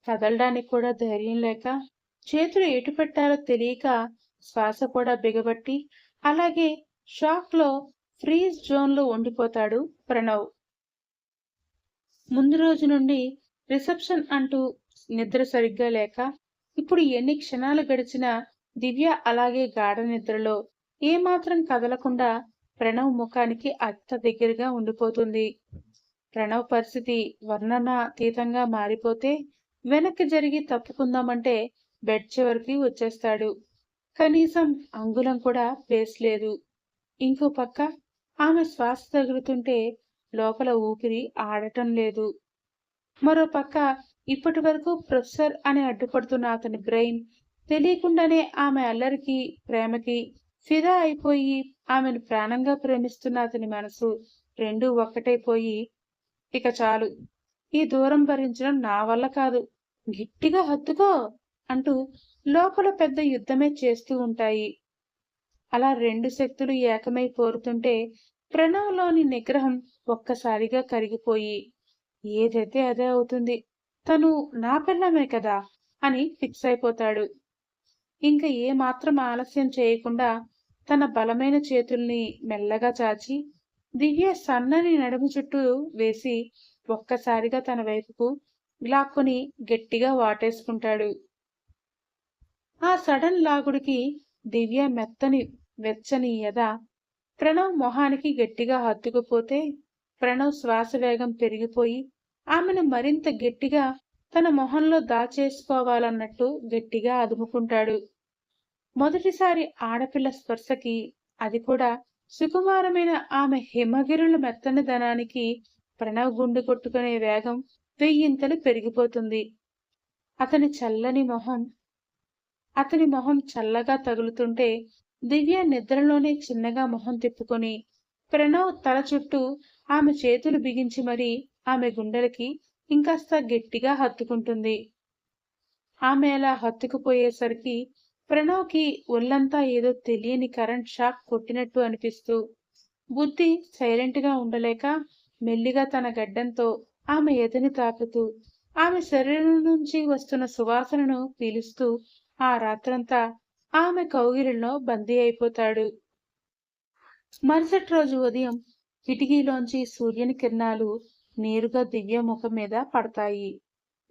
కదలడానికి కూడా ధైర్యం లేక చేతులు ఎటు పెట్టాలో తెలియక శ్వాస కూడా బిగబట్టి అలాగే షాక్ లో ఫ్రీజ్ జోన్ లో ఉండిపోతాడు ప్రణవ్. ముందు రోజు నుండి రిసెప్షన్ అంటూ నిద్ర సరిగ్గా లేక ఇప్పుడు ఎన్ని క్షణాలు గడిచినా దివ్య అలాగే గాఢ నిద్రలో ఏమాత్రం కదలకుండా ప్రణవ్ ముఖానికి అత్త దగ్గరగా ఉండిపోతుంది. ప్రణవ్ పరిస్థితి వర్ణనాతీతంగా మారిపోతే వెనక్కి జరిగి తప్పుకుందామంటే బెడ్ చివరికి వచ్చేస్తాడు. కనీసం అంగుళం కూడా ప్లేస్ లేదు. ఇంకో పక్క ఆమె శ్వాస తగులుతుంటే లోపల ఊపిరి ఆడటం లేదు. మరో పక్క ఇప్పటి వరకు ప్రొఫెసర్ అని అడ్డుపడుతున్న అతని బ్రెయిన్ తెలియకుండానే ఆమె అల్లరికి, ప్రేమకి ఫిదా అయిపోయి ఆమెను ప్రాణంగా ప్రేమిస్తున్న అతని మనసు రెండూ ఒక్కటైపోయి, ఇక చాలు, ఈ దూరం భరించడం నా వల్ల కాదు, గట్టిగా హత్తుకో అంటూ లోపల పెద్ద యుద్ధమే చేస్తూ ఉంటాయి. అలా రెండు శక్తులు ఏకమై పోరుతుంటే ప్రణవ్‌లోని నిగ్రహం ఒక్కసారిగా కరిగిపోయి, ఏదైతే అదే అవుతుంది, తను నా పెళ్ళామే కదా అని ఫిక్స్ అయిపోతాడు. ఇంక ఏమాత్రం ఆలస్యం చేయకుండా తన బలమైన చేతుల్ని మెల్లగా చాచి దివ్య సన్నని నడుము చుట్టూ వేసి ఒక్కసారిగా తన వైపుకు లాక్కొని గట్టిగా వాటేసుకుంటాడు. ఆ సడన్ లాగుడికి దివ్య మెత్తని వెచ్చని ఎద ప్రణవ్ మొహానికి గట్టిగా హత్తుకుపోతే ప్రణవ్ శ్వాస వేగం పెరిగిపోయి ఆమెను మరింత గట్టిగా తన మొహంలో దాచేసుకోవాలన్నట్టు గట్టిగా అదుముకుంటాడు. మొదటిసారి ఆడపిల్ల స్పర్శకి, అది కూడా సుకుమారమైన ఆమె హిమగిరుల మెత్తనిదనానికి ప్రణవ్ గుండె కొట్టుకునే వేగం వెయ్యింతలు పెరిగిపోతుంది. అతని చల్లని మొహం అతని మొహం చల్లగా తగులుతుంటే దివ్య నిద్రలోనే చిన్నగా మొహం తిప్పుకొని ప్రణవ్ తల చుట్టూ ఆమె చేతులు బిగించి మరీ ఆమె గుండెలకి ఇంకాస్త గట్టిగా హత్తుకుంటుంది. ఆమె అలా హత్తుకుపోయేసరికి ప్రణవ్‌కి ఒళ్ళంతా ఏదో తెలియని కరెంట్ షాక్ కొట్టినట్టు అనిపిస్తూ, బుద్ధి సైలెంట్‌గా ఉండలేక మెల్లిగా తన గడ్డంతో ఆమె ఎదని తాకుతూ, ఆమె శరీరం నుంచి వస్తున్న సువాసనను పీలుస్తూ ఆ రాత్రంతా ఆమె కౌగిలిలో బందీ అయిపోతాడు. మరుసటి రోజు ఉదయం కిటికీలోంచి సూర్యుని కిరణాలు నేరుగా దివ్య ముఖం మీద పడతాయి.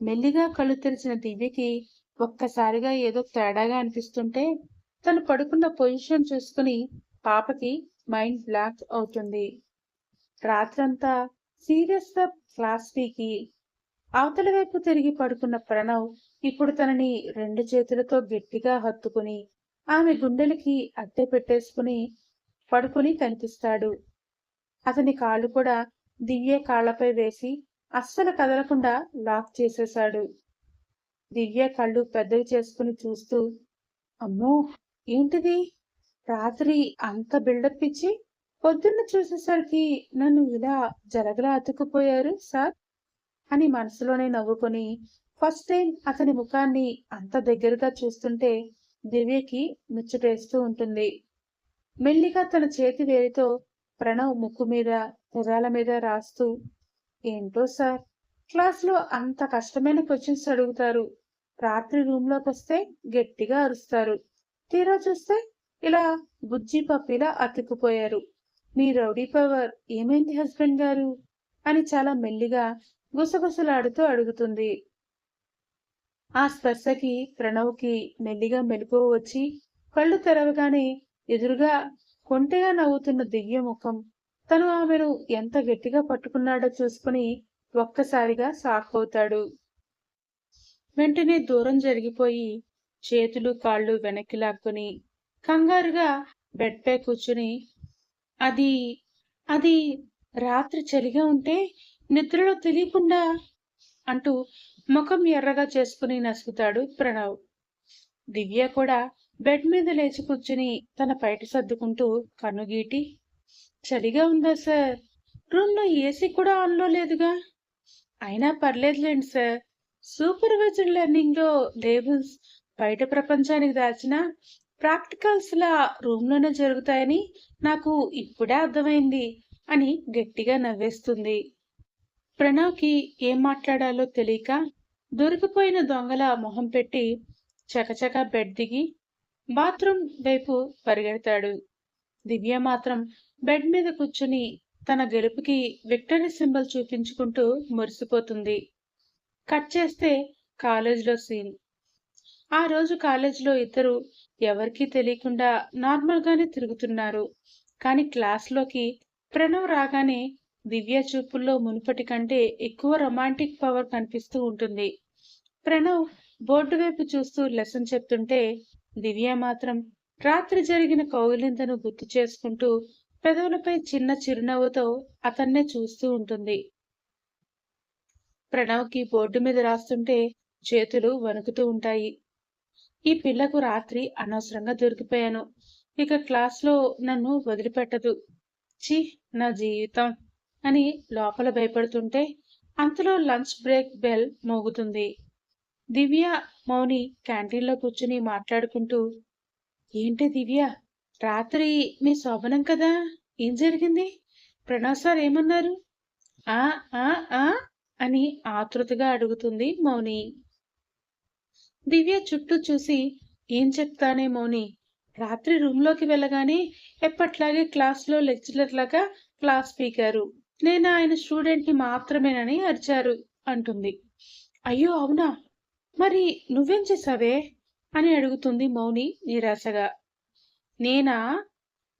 మెల్లిగా కళ్ళు తెరిచిన దివ్యకి ఒక్కసారిగా ఏదో తేడాగా అనిపిస్తుంటే తను పడుకున్న పొజిషన్ చూసుకుని పాపకి మైండ్ బ్లాక్ అవుతుంది. రాత్రంతా సీరియస్ గా క్లాస్ పీకి అవతల వైపు తిరిగి పడుకున్న ప్రణవ్ ఇప్పుడు తనని రెండు చేతులతో గట్టిగా హత్తుకుని ఆమె గుండెలకి అద్దె పెట్టేసుకుని పడుకుని కనిపిస్తాడు. అతని కాళ్ళు కూడా దివ్య కాళ్లపై వేసి అస్సలు కదలకుండా లాక్ చేసేశాడు. దివ్య కళ్ళు పెద్దవి చేసుకుని చూస్తూ, అమ్మో, ఏంటిది, రాత్రి అంత బిల్డప్ ఇచ్చి పొద్దున్న చూసేసరికి నన్ను ఇలా జలగలా అతుక్కుపోయారు సార్ అని మనసులోనే నవ్వుకొని ఫస్ట్ టైం అతని ముఖాన్ని అంత దగ్గరగా చూస్తుంటే దివ్యకి ముచ్చటేస్తూ ఉంటుంది. మెల్లిగా తన చేతి వేలితో ప్రణవ్ ముక్కు మీద, పెదాల మీద రాస్తూ, ఏంటో సార్, క్లాస్లో అంత కష్టమైన క్వశ్చన్స్ అడుగుతారు, రాత్రి రూమ్లోకి వస్తే గట్టిగా అరుస్తారు, తీరా చూస్తే ఇలా బుజ్జి పప్పిలా అతుక్కుపోయారు, మీ రౌడీ పవర్ ఏమైంది హస్బెండ్ గారు అని చాలా మెల్లిగా గుసగుసలాడుతూ అడుగుతుంది. ఆ స్పర్శకి ప్రణవ్‌కి మెల్లిగా మెలకువ వచ్చి కళ్ళు తెరవగానే ఎదురుగా కొంటెగా నవ్వుతున్న దివ్య ముఖం, తను ఆమెను ఎంత గట్టిగా పట్టుకున్నాడో చూసుకుని ఒక్కసారిగా షాక్ అవుతాడు. వెంటనే దూరం జరిగిపోయి చేతులు కాళ్ళు వెనక్కి లాక్కుని కంగారుగా బెడ్ పై కూర్చుని, అది అది రాత్రి చలిగా ఉంటే నిద్రలో తెలియకుండా అంటూ ముఖం ఎర్రగా చేసుకుని నసుగుతాడు ప్రణవ్. దివ్య కూడా బెడ్ మీద లేచి కూర్చుని తన పైట సర్దుకుంటూ కన్నుగీటి, చలిగా ఉందా సార్, రూమ్ లో ఏసీ కూడా ఆన్లో లేదుగా, అయినా పర్లేదులేండి సార్, సూపర్వైజర్ లెర్నింగ్ లో లేబుల్స్ బయట ప్రపంచానికి దాచిన ప్రాక్టికల్స్ లా రూమ్ లోనే జరుగుతాయని నాకు ఇప్పుడే అర్థమైంది అని గట్టిగా నవ్వేస్తుంది. ప్రణవ్‌కి ఏం మాట్లాడాలో తెలియక దొరికిపోయిన దొంగలా మొహం పెట్టి చకచకా బెడ్ దిగి బాత్రూమ్ వైపు పరిగెడతాడు. దివ్య మాత్రం బెడ్ మీద కూర్చుని తన గెలుపుకి విక్టరీ సింబల్ చూపించుకుంటూ మురిసిపోతుంది. కట్ చేస్తే కాలేజ్‌లో సీన్. ఆ రోజు కాలేజ్‌లో ఇద్దరు ఎవరికీ తెలియకుండా నార్మల్‌గానే తిరుగుతున్నారు. కానీ క్లాస్‌లోకి ప్రణవ్ రాగానే దివ్య చూపుల్లో మునుపటి కంటే ఎక్కువ రొమాంటిక్ పవర్ కనిపిస్తూ ఉంటుంది. ప్రణవ్ బోర్డు వైపు చూస్తూ లెసన్ చెప్తుంటే దివ్య మాత్రం రాత్రి జరిగిన కౌగిలింతను గుర్తు చేసుకుంటూ పెదవులపై చిన్న చిరునవ్వుతో అతన్నే చూస్తూ ఉంటుంది. ప్రణవ్‌కి బోర్డు మీద రాస్తుంటే చేతులు వణుకుతూ ఉంటాయి. ఈ పిల్లకు రాత్రి అనవసరంగా దొరికిపోయాను. ఇక క్లాస్లో నన్ను వదిలిపెట్టదు. ఛీ! నా జీవితం అని లోపల భయపడుతుంటే అంతలో లంచ్ బ్రేక్ బెల్ మోగుతుంది. దివ్య, మౌని క్యాంటీన్లో కూర్చుని మాట్లాడుకుంటూ, ఏంటి దివ్య, రాత్రి మీ శోభనం కదా, ఏం జరిగింది? ప్రణవ్ సార్ ఏమన్నారు? ఆ ఆ ఆ అని ఆతృతగా అడుగుతుంది మౌని. దివ్య చుట్టూ చూసి, ఏం చెప్తానే మౌని, రాత్రి రూమ్లోకి వెళ్ళగానే ఎప్పట్లాగే క్లాస్లో లెక్చరర్ లాగా క్లాస్ పీకారు. నేను ఆయన స్టూడెంట్ని మాత్రమేనని అరిచారు అంటుంది. అయ్యో అవునా, మరి నువ్వేం చేసావే అని అడుగుతుంది మౌని నిరాశగా. నేనా,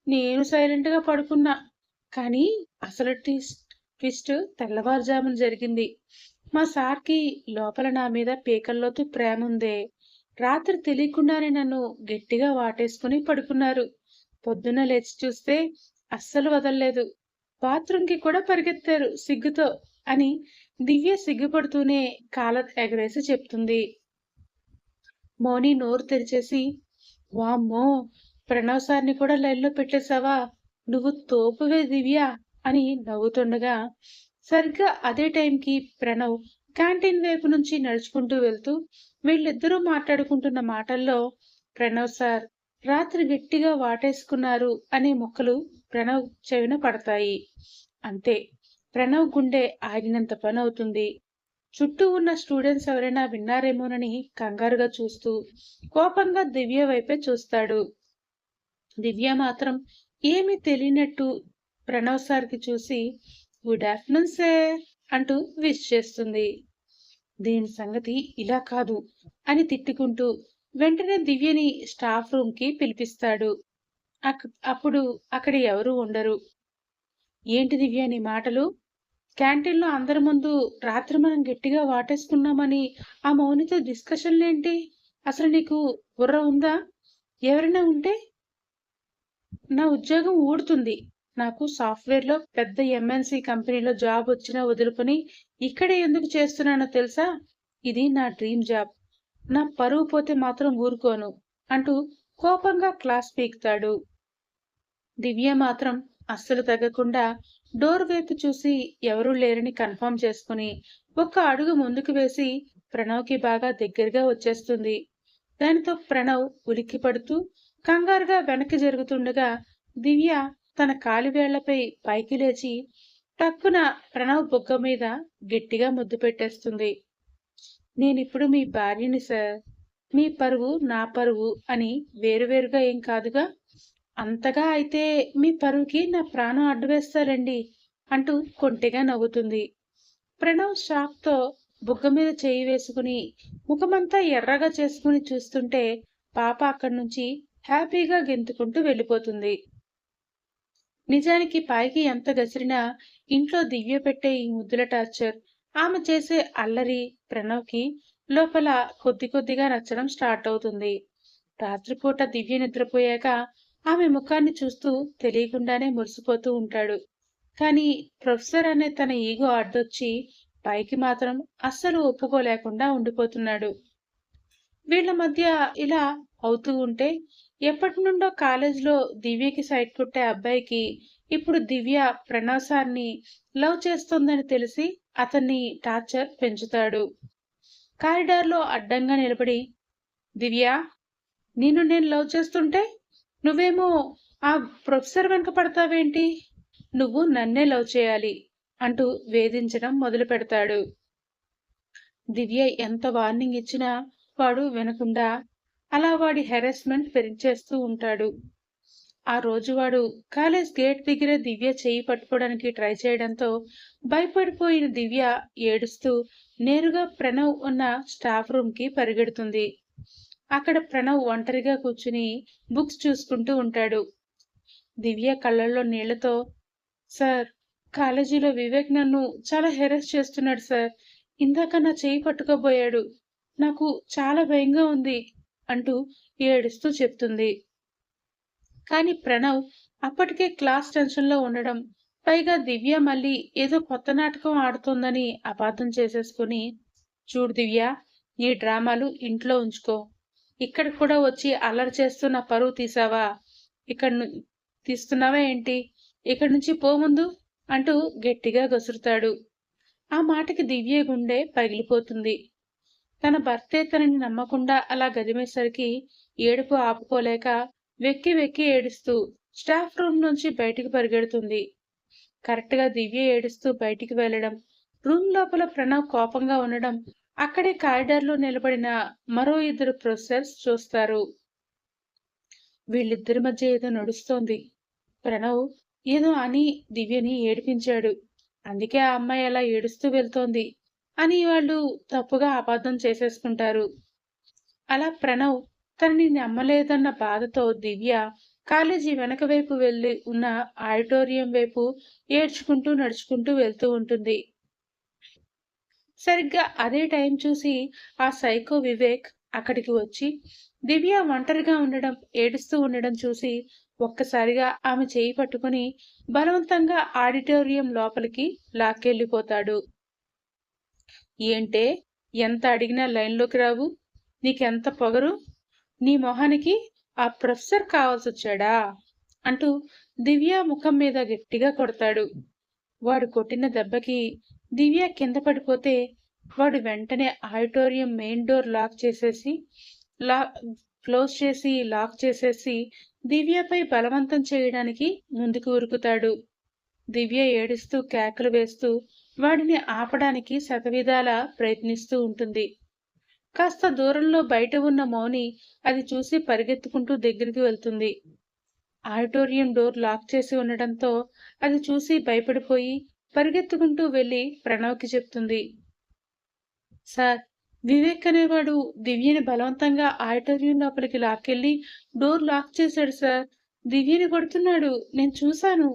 నేను సైలెంట్గా పడుకున్నా. కానీ అసలు ట్విస్ట్ తెల్లవారుజామున జరిగింది. మా సార్కి లోపల నా మీద పీకల్లోతు ప్రేమ ఉందే. రాత్రి తెలియకుండానే నన్ను గట్టిగా వాటేసుకుని పడుకున్నారు. పొద్దున్న లేచి చూస్తే అస్సలు వదల్లేదు. బాత్రూంకి కూడా పరిగెత్తారు సిగ్గుతో అని దివ్య సిగ్గుపడుతూనే కాలర్ ఎగరేసి చెప్తుంది. మౌని నోరు తెరిచేసి, వామ్మో, ప్రణవ్ సార్ని కూడా లైన్లో పెట్టేశావా, నువ్వు తోపువే దివ్య అని నవ్వుతుండగా సరిగ్గా అదే టైంకి ప్రణవ్ క్యాంటీన్ వైపు నుంచి నడుచుకుంటూ వెళ్తూ వీళ్ళిద్దరూ మాట్లాడుకుంటున్న మాటల్లో ప్రణవ్ సార్ రాత్రి గట్టిగా వాటేసుకున్నారు అనే ముక్కలు ప్రణవ్ చెవిన పడతాయి. అంతే, ప్రణవ్ గుండె ఆగినంత పని అవుతుంది. చుట్టూ ఉన్న స్టూడెంట్స్ ఎవరైనా విన్నారేమోనని కంగారుగా చూస్తూ కోపంగా దివ్య వైపే చూస్తాడు. దివ్య మాత్రం ఏమీ తెలియనట్టు ప్రణవ్ సార్కి చూసి, గుడ్ ఆఫ్టర్నూన్ సార్ అంటూ విష్ చేస్తుంది. దీని సంగతి ఇలా కాదు అని తిట్టుకుంటూ వెంటనే దివ్యని స్టాఫ్ రూమ్కి పిలిపిస్తాడు. అప్పుడు అక్కడ ఎవరూ ఉండరు. ఏంటి దివ్య నీ మాటలు? క్యాంటీన్లో అందరి ముందు రాత్రి మనం గట్టిగా వాటేసుకున్నామని ఆ మౌనితో డిస్కషన్లేంటి? అసలు నీకు బుర్ర ఉందా? ఎవరైనా ఉంటే నా ఉద్యోగం ఊడుతుంది. నాకు సాఫ్ట్వేర్లో పెద్ద ఎంఎన్సి కంపెనీలో జాబ్ వచ్చినా వదులుకొని ఇక్కడే ఎందుకు చేస్తున్నానో తెలుసా? ఇది నా డ్రీమ్ జాబ్. నా పరువు పోతే మాత్రం ఊరుకోను అంటూ కోపంగా క్లాస్ పీకుతాడు. దివ్య మాత్రం అస్సలు తగ్గకుండా డోర్ వైపు చూసి ఎవరూ లేరని కన్ఫర్మ్ చేసుకుని ఒక్క అడుగు ముందుకు వేసి ప్రణవ్కి బాగా దగ్గరగా వచ్చేస్తుంది. దానితో ప్రణవ్ ఉలిక్కి పడుతూ కంగారుగా వెనక్కి జరుగుతుండగా దివ్య తన కాలివేళ్లపై పైకి లేచి టక్కున ప్రణవ్ బుగ్గ మీద గట్టిగా ముద్దు పెట్టేస్తుంది. నేనిప్పుడు మీ భార్యని సార్. మీ పరువు నా పరువు అని వేరువేరుగా ఏం కాదుగా. అంతగా అయితే మీ పరువుకి నా ప్రాణం అడ్డువేస్తారండి అంటూ కొంటెగా నవ్వుతుంది. ప్రణవ్ షాక్తో బుగ్గ మీద చేయి వేసుకుని ముఖమంతా ఎర్రగా చేసుకుని చూస్తుంటే పాప అక్కడి నుంచి హ్యాపీగా గెంతుకుంటూ వెళ్ళిపోతుంది. నిజానికి పైకి ఎంత గసిరినా ఇంట్లో దివ్య పెట్టే ఈ ముద్దుల టార్చర్, ఆమె చేసే అల్లరి ప్రణవ్కి లోపల కొద్ది కొద్దిగా నచ్చడం స్టార్ట్ అవుతుంది. రాత్రిపూట దివ్య నిద్రపోయాక ఆమె ముఖాన్ని చూస్తూ తెలియకుండానే మురిసిపోతూ ఉంటాడు. కానీ ప్రొఫెసర్ అనే తన ఈగో అడ్డొచ్చి పైకి మాత్రం అస్సలు ఒప్పుకోలేకుండా ఉండిపోతున్నాడు. వీళ్ళ మధ్య ఇలా అవుతూ ఉంటే ఎప్పటి నుండో కాలేజ్లో దివ్యకి సైట్ కొట్టే అబ్బాయికి ఇప్పుడు దివ్య ప్రణవ్ సార్ని లవ్ చేస్తోందని తెలిసి అతన్ని టార్చర్ పెంచుతాడు. కారిడార్లో అడ్డంగా నిలబడి, దివ్య, నిన్ను నేను లవ్ చేస్తుంటే నువ్వేమో ఆ ప్రొఫెసర్ వెనక పడతావేంటి? నువ్వు నన్నే లవ్ చేయాలి అంటూ వేధించడం మొదలు పెడతాడు. దివ్య ఎంత వార్నింగ్ ఇచ్చినా వాడు వినకుండా అలా వాడి హెరాస్మెంట్ పెంచేస్తూ ఉంటాడు. ఆ రోజు వాడు కాలేజ్ గేట్ దగ్గర దివ్య చేయి పట్టుకోవడానికి ట్రై చేయడంతో భయపడిపోయిన దివ్య ఏడుస్తూ నేరుగా ప్రణవ్ ఉన్న స్టాఫ్ రూమ్కి పరిగెడుతుంది. అక్కడ ప్రణవ్ ఒంటరిగా కూర్చుని బుక్స్ చూసుకుంటూ ఉంటాడు. దివ్య కళ్ళల్లో నీళ్లతో, సార్, కాలేజీలో వివేక్ నన్ను చాలా హెరాస్ చేస్తున్నాడు సార్. ఇందాక నా చేయి పట్టుకోబోయాడు. నాకు చాలా భయంగా ఉంది అంటూ ఏడుస్తూ చెప్తుంది. కానీ ప్రణవ్ అప్పటికే క్లాస్ టెన్షన్లో ఉండడం, పైగా దివ్య మళ్ళీ ఏదో కొత్త నాటకం ఆడుతోందని అపార్థం చేసేసుకుని, చూడు దివ్య, నీ డ్రామాలు ఇంట్లో ఉంచుకో. ఇక్కడ కూడా వచ్చి అల్లరి చేస్తూ నా పరువు తీసావా? ఇక్కడ తీస్తున్నావా ఏంటి? ఇక్కడి నుంచి పో ముందు అంటూ గట్టిగా గసురుతాడు. ఆ మాటకి దివ్య గుండె పగిలిపోతుంది. తన భర్తే తనని నమ్మకుండా అలా గదిమేసరికి ఏడుపు ఆపుకోలేక వెక్కి వెక్కి ఏడుస్తూ స్టాఫ్ రూమ్ నుంచి బయటికి పరిగెడుతుంది. కరెక్ట్ గా దివ్య ఏడుస్తూ బయటికి వెళ్లడం, రూమ్ లోపల ప్రణవ్ కోపంగా ఉండడం అక్కడే కారిడార్ లో నిలబడిన మరో ఇద్దరు ప్రొఫెసర్స్ చూస్తారు. వీళ్ళిద్దరి మధ్య ఏదో నడుస్తోంది. ప్రణవ్ ఏదో అని దివ్యని ఏడిపించాడు. అందుకే ఆ అమ్మాయి అలా ఏడుస్తూ వెళ్తోంది అని వాళ్ళు తప్పుగా అబద్ధం చేసేసుకుంటారు. అలా ప్రణవ్ తనని నమ్మలేదన్న బాధతో దివ్య కాలేజీ వెనక వైపు వెళ్లి ఉన్న ఆడిటోరియం వైపు ఏడ్చుకుంటూ నడుచుకుంటూ వెళ్తూ ఉంటుంది. సరిగ్గా అదే టైం చూసి ఆ సైకో వివేక్ అక్కడికి వచ్చి దివ్య ఒంటరిగా ఉండడం, ఏడుస్తూ ఉండడం చూసి ఒక్కసారిగా ఆమె చేయి పట్టుకుని బలవంతంగా ఆడిటోరియం లోపలికి లాక్కెళ్ళిపోతాడు. ఏంటే, ఎంత అడిగినా లైన్లోకి రావు? నీకెంత పొగరు? నీ మొహానికి ఆ ప్రొఫెసర్ కావాల్సొచ్చాడా అంటూ దివ్య ముఖం మీద గట్టిగా కొడతాడు. వాడు కొట్టిన దెబ్బకి దివ్య కింద పడిపోతే వాడు వెంటనే ఆడిటోరియం మెయిన్ డోర్ క్లోజ్ చేసి లాక్ చేసేసి దివ్యపై బలవంతం చేయడానికి ముందుకు ఉరుకుతాడు. దివ్య ఏడుస్తూ కేకలు వేస్తూ వాడిని ఆపడానికి శతవిధాలా ప్రయత్నిస్తూ ఉంటుంది. కాస్త దూరంలో బయట ఉన్న మౌని అది చూసి పరిగెత్తుకుంటూ దగ్గరికి వెళ్తుంది. ఆడిటోరియం డోర్ లాక్ చేసి ఉండడంతో అది చూసి భయపడిపోయి పరిగెత్తుకుంటూ వెళ్లి ప్రణవ్కి చెప్తుంది. సార్, వివేక్ అనేవాడు దివ్యని బలవంతంగా ఆడిటోరియం లోపలికి లాక్కెళ్లి డోర్ లాక్ చేశాడు సార్. దివ్యని కొడుతున్నాడు, నేను చూశాను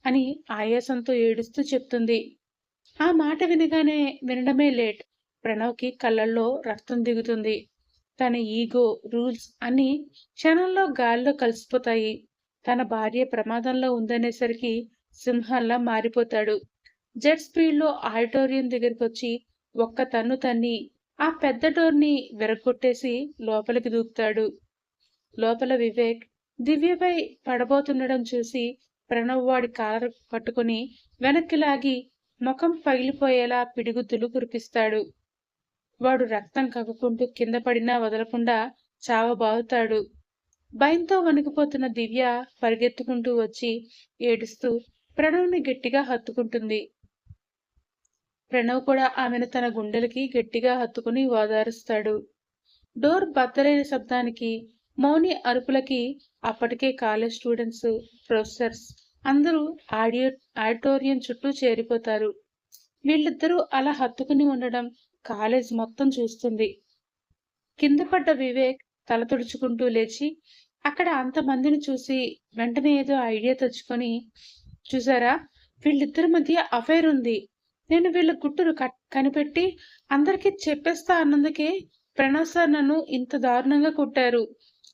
అని ఆయాసంతో ఏడుస్తూ చెప్తుంది. ఆ మాట వినడమే లేట్. ప్రణవ్కి కళ్ళల్లో రక్తం దిగుతుంది. తన ఈగో, రూల్స్ అన్ని క్షణంలో గాల్లో కలిసిపోతాయి. తన భార్య ప్రమాదంలో ఉందనేసరికి సింహంలా మారిపోతాడు. జెట్ స్పీడ్ లో ఆడిటోరియం దగ్గరికి వచ్చి ఒక్క తన్ను తన్ని ఆ పెద్ద డోర్ని విరగొట్టేసి లోపలికి దూకుతాడు. లోపల వివేక్ దివ్యపై పడబోతుండడం చూసి ప్రణవ్ వాడి కాలర్ పట్టుకుని వెనక్కి లాగి ముఖం పగిలిపోయేలా పిడిగుద్దులు కురిపిస్తాడు. వాడు రక్తం కక్కుకుంటూ కింద పడినా వదలకుండా చావబాదుతాడు. భయంతో వణికిపోతున్న దివ్య పరిగెత్తుకుంటూ వచ్చి ఏడుస్తూ ప్రణవ్ని గట్టిగా హత్తుకుంటుంది. ప్రణవ్ కూడా ఆమెను తన గుండెలకి గట్టిగా హత్తుకుని ఓదారుస్తాడు. డోర్ బద్దలైన శబ్దానికి, మౌని అరుపులకి అప్పటికే కాలేజ్ స్టూడెంట్స్, ప్రొఫెసర్స్ అందరూ ఆడిటోరియం చుట్టూ చేరిపోతారు. వీళ్ళిద్దరూ అలా హత్తుకుని ఉండడం కాలేజ్ మొత్తం చూస్తుంది. కింద పడ్డ వివేక్ తల తుడుచుకుంటూ లేచి అక్కడ అంతమందిని చూసి వెంటనే ఏదో ఐడియా తెచ్చుకొని, చూసారా, వీళ్ళిద్దరి మధ్య అఫైర్ ఉంది. నేను వీళ్ళ గుట్టును కనిపెట్టి అందరికీ చెప్పేస్తా అన్నందుకే ప్రణవ్ సార్ నన్ను ఇంత దారుణంగా కొట్టారు.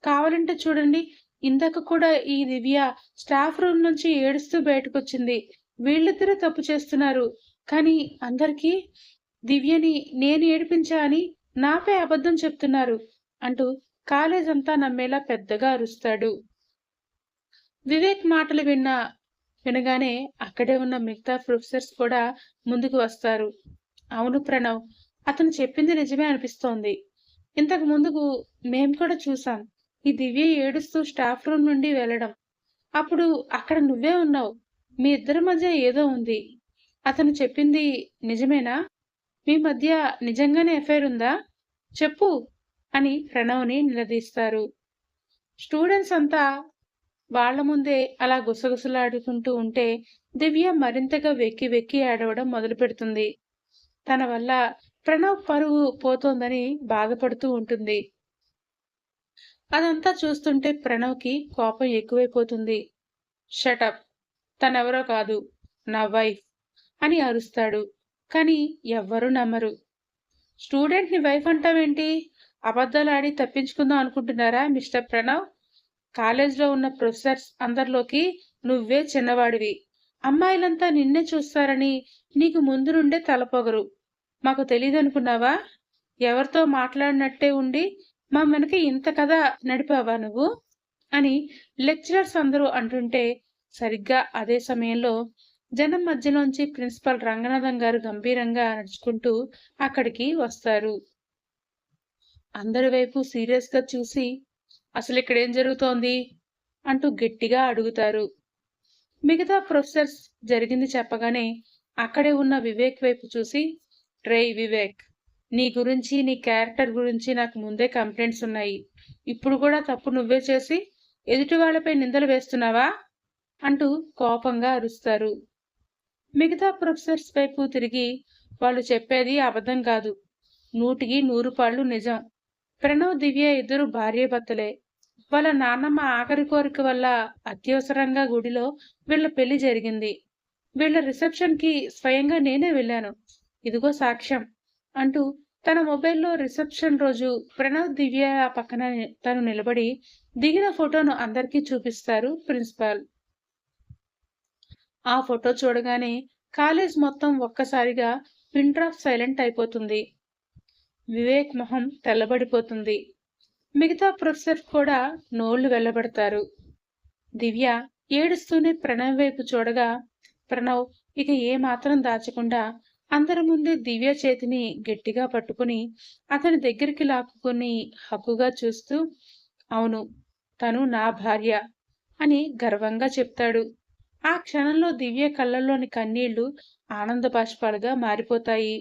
కావాలంటే చూడండి, ఇందాక కూడా ఈ దివ్య స్టాఫ్ రూమ్ నుంచి ఏడుస్తూ బయటకొచ్చింది. వీళ్ళిద్దరూ తప్పు చేస్తున్నారు, కానీ అందరికీ దివ్యని నేను ఏడిపించా అని నాపై అబద్ధం చెప్తున్నారు అంటూ కాలేజ్ అంతా నమ్మేలా పెద్దగా అరుస్తాడు. వివేక్ మాటలు వినగానే అక్కడే ఉన్న మిగతా ప్రొఫెసర్స్ కూడా ముందుకు వస్తారు. అవును ప్రణవ్, అతను చెప్పింది నిజమే అనిపిస్తోంది. ఇంతకు ముందుకు మేం కూడా చూసాం ఈ దివ్య ఏడుస్తూ స్టాఫ్ రూమ్ నుండి వెళ్ళడం. అప్పుడు అక్కడ నువ్వే ఉన్నావు. మీ ఇద్దరి మధ్య ఏదో ఉంది. అతను చెప్పింది నిజమేనా? మీ మధ్య నిజంగానే ఎఫైర్ ఉందా? చెప్పు అని ప్రణవ్ని నిలదీస్తారు. స్టూడెంట్స్ అంతా వాళ్ల ముందే అలా గుసగుసలాడుకుంటూ ఉంటే దివ్య మరింతగా వెక్కి వెక్కి ఏడవడం మొదలు పెడుతుంది. తన వల్ల ప్రణవ్ పరువు పోతోందని బాధపడుతూ ఉంటుంది. అదంతా చూస్తుంటే ప్రణవ్కి కోపం ఎక్కువైపోతుంది. షటప్, తనెవరో కాదు, నా వైఫ్ అని అరుస్తాడు. కానీ ఎవ్వరూ నమ్మరు. స్టూడెంట్ని వైఫ్ అంటావేంటి? అబద్ధాలాడి తప్పించుకుందాం అనుకుంటున్నారా మిస్టర్ ప్రణవ్? కాలేజ్లో ఉన్న ప్రొఫెసర్స్ అందరిలోకి నువ్వే చిన్నవాడివి. అమ్మాయిలంతా నిన్నే చూస్తారని నీకు ముందు నుండే తలపొగరు. మాకు తెలీదనుకున్నావా? ఎవరితో మాట్లాడినట్టే ఉండి మా వెనక ఇంత కథ నడిపావా నువ్వు అని లెక్చరర్స్ అందరూ అంటుంటే సరిగ్గా అదే సమయంలో జనం మధ్యలోంచి ప్రిన్సిపల్ రంగనాథం గారు గంభీరంగా నడుచుకుంటూ అక్కడికి వస్తారు. అందరి వైపు సీరియస్ గా చూసి అసలు ఇక్కడ ఏం జరుగుతోంది అంటూ గట్టిగా అడుగుతారు. మిగతా ప్రొఫెసర్స్ జరిగింది చెప్పగానే అక్కడే ఉన్న వివేక్ వైపు చూసి, రేయ్ వివేక్, నీ గురించి నీ క్యారెక్టర్ గురించి నాకు ముందే కంప్లైంట్స్ ఉన్నాయి. ఇప్పుడు కూడా తప్పు నువ్వే చేసి ఎదుటి వాళ్ళపై నిందలు వేస్తున్నావా అంటూ కోపంగా అరుస్తారు. మిగతా ప్రొఫెసర్స్ వైపు తిరిగి, వాళ్ళు చెప్పేది అబద్ధం కాదు, 100కి 100 పాళ్ళు నిజం. ప్రణవ్, దివ్య ఇద్దరు భార్యాభర్తలే. వాళ్ళ నాన్నమ్మ ఆఖరి కోరిక వల్ల అత్యవసరంగా గుడిలో వీళ్ళ పెళ్లి జరిగింది. వీళ్ళ రిసెప్షన్ కి స్వయంగా నేనే వెళ్ళాను. ఇదిగో సాక్ష్యం అంటూ తన మొబైల్లో రిసెప్షన్ రోజు ప్రణవ్, దివ్య పక్కన తను నిలబడి దిగిన ఫోటోను అందరికీ చూపిస్తారు ప్రిన్సిపాల్. ఆ ఫోటో చూడగానే కాలేజ్ మొత్తం ఒక్కసారిగా పిన్ డ్రాప్ సైలెంట్ అయిపోతుంది. వివేక్ మొహం తెల్లబడిపోతుంది. మిగతా ప్రొఫెసర్ కూడా నోళ్లు వెళ్ళబడతారు. దివ్య ఏడుస్తూనే ప్రణవ్ వైపు చూడగా ప్రణవ్ ఇక ఏ మాత్రం దాచకుండా అందరి ముందే దివ్య చేతిని గట్టిగా పట్టుకుని అతని దగ్గరికి లాక్కుని హక్కుగా చూస్తూ, అవును, తను నా భార్య అని గర్వంగా చెప్తాడు. ఆ క్షణంలో దివ్య కళ్ళల్లోని కన్నీళ్లు ఆనంద బాష్పాలుగా మారిపోతాయి.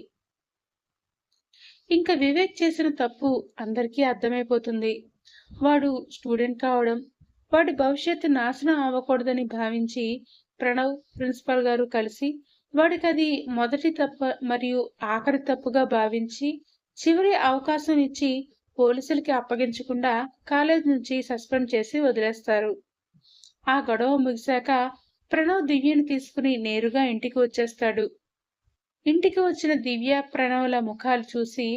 ఇంకా వివేక్ చేసిన తప్పు అందరికీ అర్థమైపోతుంది. వాడు స్టూడెంట్ కావడం, వాడి భవిష్యత్తు నాశనం అవ్వకూడదని భావించి ప్రణవ్, ప్రిన్సిపల్ గారు కలిసి వాడికి అది మొదటి తప్పు మరియు ఆఖరి తప్పుగా భావించి చివరి అవకాశం ఇచ్చి పోలీసులకి అప్పగించకుండా కాలేజ్ నుంచి సస్పెండ్ చేసి వదిలేస్తారు. ఆ గొడవ ముగిశాక ప్రణవ్ దివ్యని తీసుకుని నేరుగా ఇంటికి వచ్చేస్తాడు. ఇంటికి వచ్చిన దివ్య, ప్రణవ్ల ముఖాలు చూసి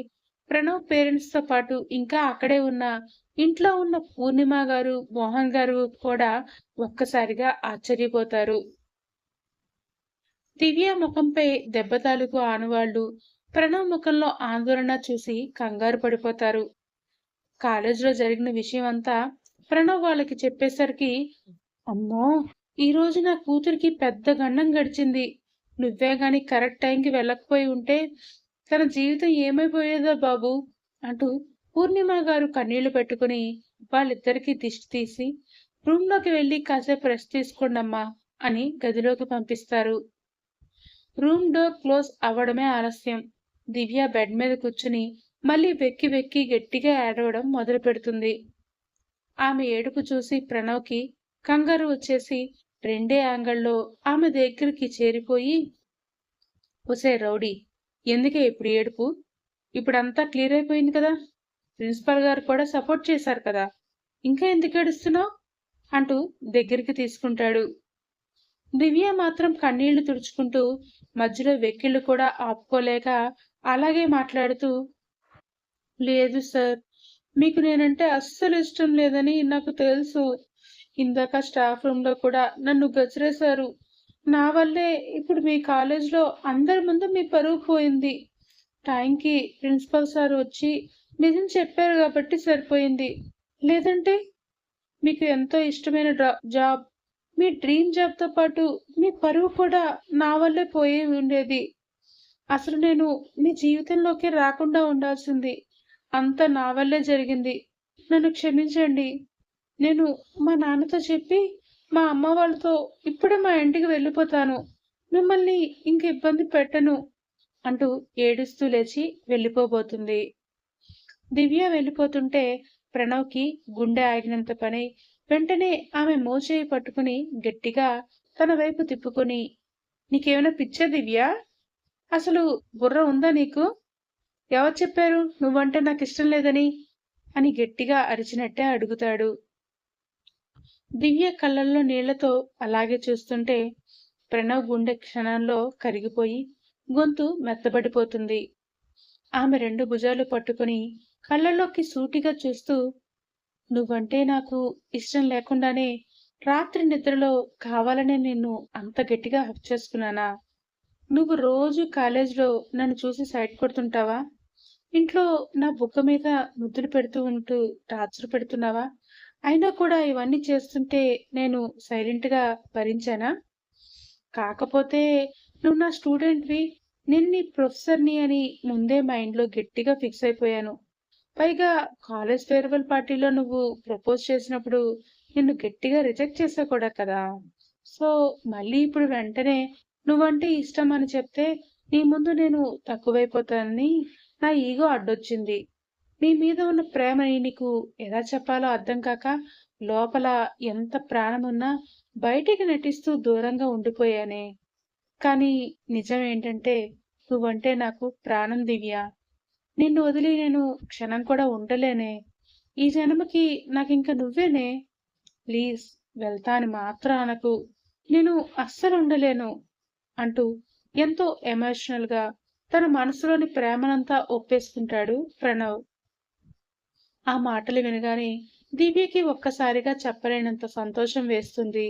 ప్రణవ్ పేరెంట్స్ తో పాటు ఇంకా అక్కడే ఉన్న ఇంట్లో ఉన్న పూర్ణిమ గారు, మోహన్ గారు కూడా ఒక్కసారిగా ఆశ్చర్యపోతారు. దివ్య ముఖంపై దెబ్బ తాలూకు ఆనవాళ్లు, ప్రణవ్ ముఖంలో ఆందోళన చూసి కంగారు పడిపోతారు. కాలేజీలో జరిగిన విషయం అంతా ప్రణవ్ వాళ్ళకి చెప్పేసరికి, అమ్మో, ఈ రోజు నా కూతురికి పెద్ద గండం గడిచింది. నువ్వే గాని కరెక్ట్ టైంకి వెళ్ళకపోయి ఉంటే తన జీవితం ఏమైపోయేదో బాబు అంటూ పూర్ణిమ గారు కన్నీళ్లు పెట్టుకుని వాళ్ళిద్దరికీ దిష్టి తీసి రూమ్ లోకి వెళ్లి కాసేపు రెస్ట్ తీసుకోండమ్మా అని గదిలోకి పంపిస్తారు. రూమ్ డోర్ క్లోజ్ అవ్వడమే ఆలస్యం. దివ్య బెడ్ మీద కూర్చుని మళ్ళీ వెక్కి వెక్కి గట్టిగా ఏడవడం మొదలు పెడుతుంది. ఆమె ఏడుపు చూసి ప్రణవ్కి కంగారు వచ్చేసి రెండే యాంగిల్లో ఆమె దగ్గరికి చేరిపోయి, ఒసే రౌడీ, ఎందుకే ఇప్పుడు ఏడుపు? ఇప్పుడంతా క్లియర్ అయిపోయింది కదా, ప్రిన్సిపల్ గారు కూడా సపోర్ట్ చేశారు కదా, ఇంకా ఎందుకు ఏడుస్తున్నావు అంటూ దగ్గరికి తీసుకుంటాడు. దివ్య మాత్రం కన్నీళ్లు తుడుచుకుంటూ మధ్యలో వెక్కిళ్ళు కూడా ఆపుకోలేక అలాగే మాట్లాడుతూ, లేదు సార్, మీకు నేనంటే అస్సలు ఇష్టం లేదని నాకు తెలుసు. ఇందాక స్టాఫ్ రూమ్ లో కూడా నన్ను గచ్చిరేశారు. నా వల్లే ఇప్పుడు మీ కాలేజ్లో అందరి ముందు మీ పరువు పోయింది. టైంకి ప్రిన్సిపల్ సార్ వచ్చి నిజం చెప్పారు కాబట్టి సరిపోయింది. లేదంటే మీకు ఎంతో ఇష్టమైన జాబ్, మీ డ్రీమ్ జాబ్తో పాటు మీ పరువు కూడా నా వల్లే పోయి ఉండేది. అసలు నేను మీ జీవితంలోకి రాకుండా ఉండాల్సింది. అంతా నా వల్లే జరిగింది. నన్ను క్షమించండి. నేను మా నాన్నతో చెప్పి మా అమ్మ వాళ్ళతో ఇప్పుడే మా ఇంటికి వెళ్ళిపోతాను. మిమ్మల్ని ఇంక ఇబ్బంది పెట్టను అంటూ ఏడుస్తూ లేచి వెళ్ళిపోబోతుంది. దివ్య వెళ్ళిపోతుంటే ప్రణవ్కి గుండె ఆగినంత పని. వెంటనే ఆమె మోచేయి పట్టుకుని గట్టిగా తన వైపు తిప్పుకొని, నీకేమైనా పిచ్చా దివ్య? అసలు బుర్ర ఉందా నీకు? ఎవరు చెప్పారు నువ్వంటే నాకు ఇష్టం లేదని అని గట్టిగా అరిచినట్టే అడుగుతాడు. దివ్య కళ్ళల్లో నీళ్లతో అలాగే చూస్తుంటే ప్రణవ్ గుండె క్షణంలో కరిగిపోయి గొంతు మెత్తబడిపోతుంది. ఆమె 2 భుజాలు పట్టుకుని కళ్ళల్లోకి సూటిగా చూస్తూ, నువ్వంటే నాకు ఇష్టం లేకుండానే రాత్రి నిద్రలో కావాలనే నిన్ను అంత గట్టిగా హక్ చేసుకున్నానా? నువ్వు రోజు కాలేజ్లో నన్ను చూసి సైట్ కొడుతుంటావా? ఇంట్లో నా బుగ్గ మీద ముద్దులు పెడుతూ ఉంటూ టార్చర్ పెడుతున్నావా? అయినా కూడా ఇవన్నీ చేస్తుంటే నేను సైలెంట్‌గా భరించానా? కాకపోతే నువ్వు నా స్టూడెంట్‌వి. నేను నీ ప్రొఫెసర్‌ని అని ముందే మైండ్‌లో గట్టిగా ఫిక్స్ అయిపోయాను. పైగా కాలేజ్ ఫేర్‌వెల్ పార్టీలో నువ్వు ప్రపోజ్ చేసినప్పుడు నిన్ను గట్టిగా రిజెక్ట్ చేశా కూడా కదా! సో, మళ్ళీ ఇప్పుడు వెంటనే నువ్వంటే ఇష్టం అని చెప్తే నీ ముందు నేను తక్కువైపోతానని నా ఈగో అడ్డొచ్చింది. నీ మీద ఉన్న ప్రేమని నీకు ఎలా చెప్పాలో అర్థం కాక లోపల ఎంత ప్రాణమున్నా బయటికి నటిస్తూ దూరంగా ఉండిపోయానే. కానీ నిజం ఏంటంటే నువ్వంటే నాకు ప్రాణం దివ్య. నిన్ను వదిలి నేను క్షణం కూడా ఉండలేనే. ఈ జన్మకి నాకింక నువ్వేనే. ప్లీజ్ వెళ్తా అని మాత్రం అనకు. నేను అస్సలుండలేను అంటూ ఎంతో ఎమోషనల్‌గా తన మనసులోని ప్రేమనంతా ఒప్పేసుకుంటాడు ప్రణవ్. ఆ మాటలు వినగానే దివ్యకి ఒక్కసారిగా చెప్పలేనంత సంతోషం వేస్తుంది.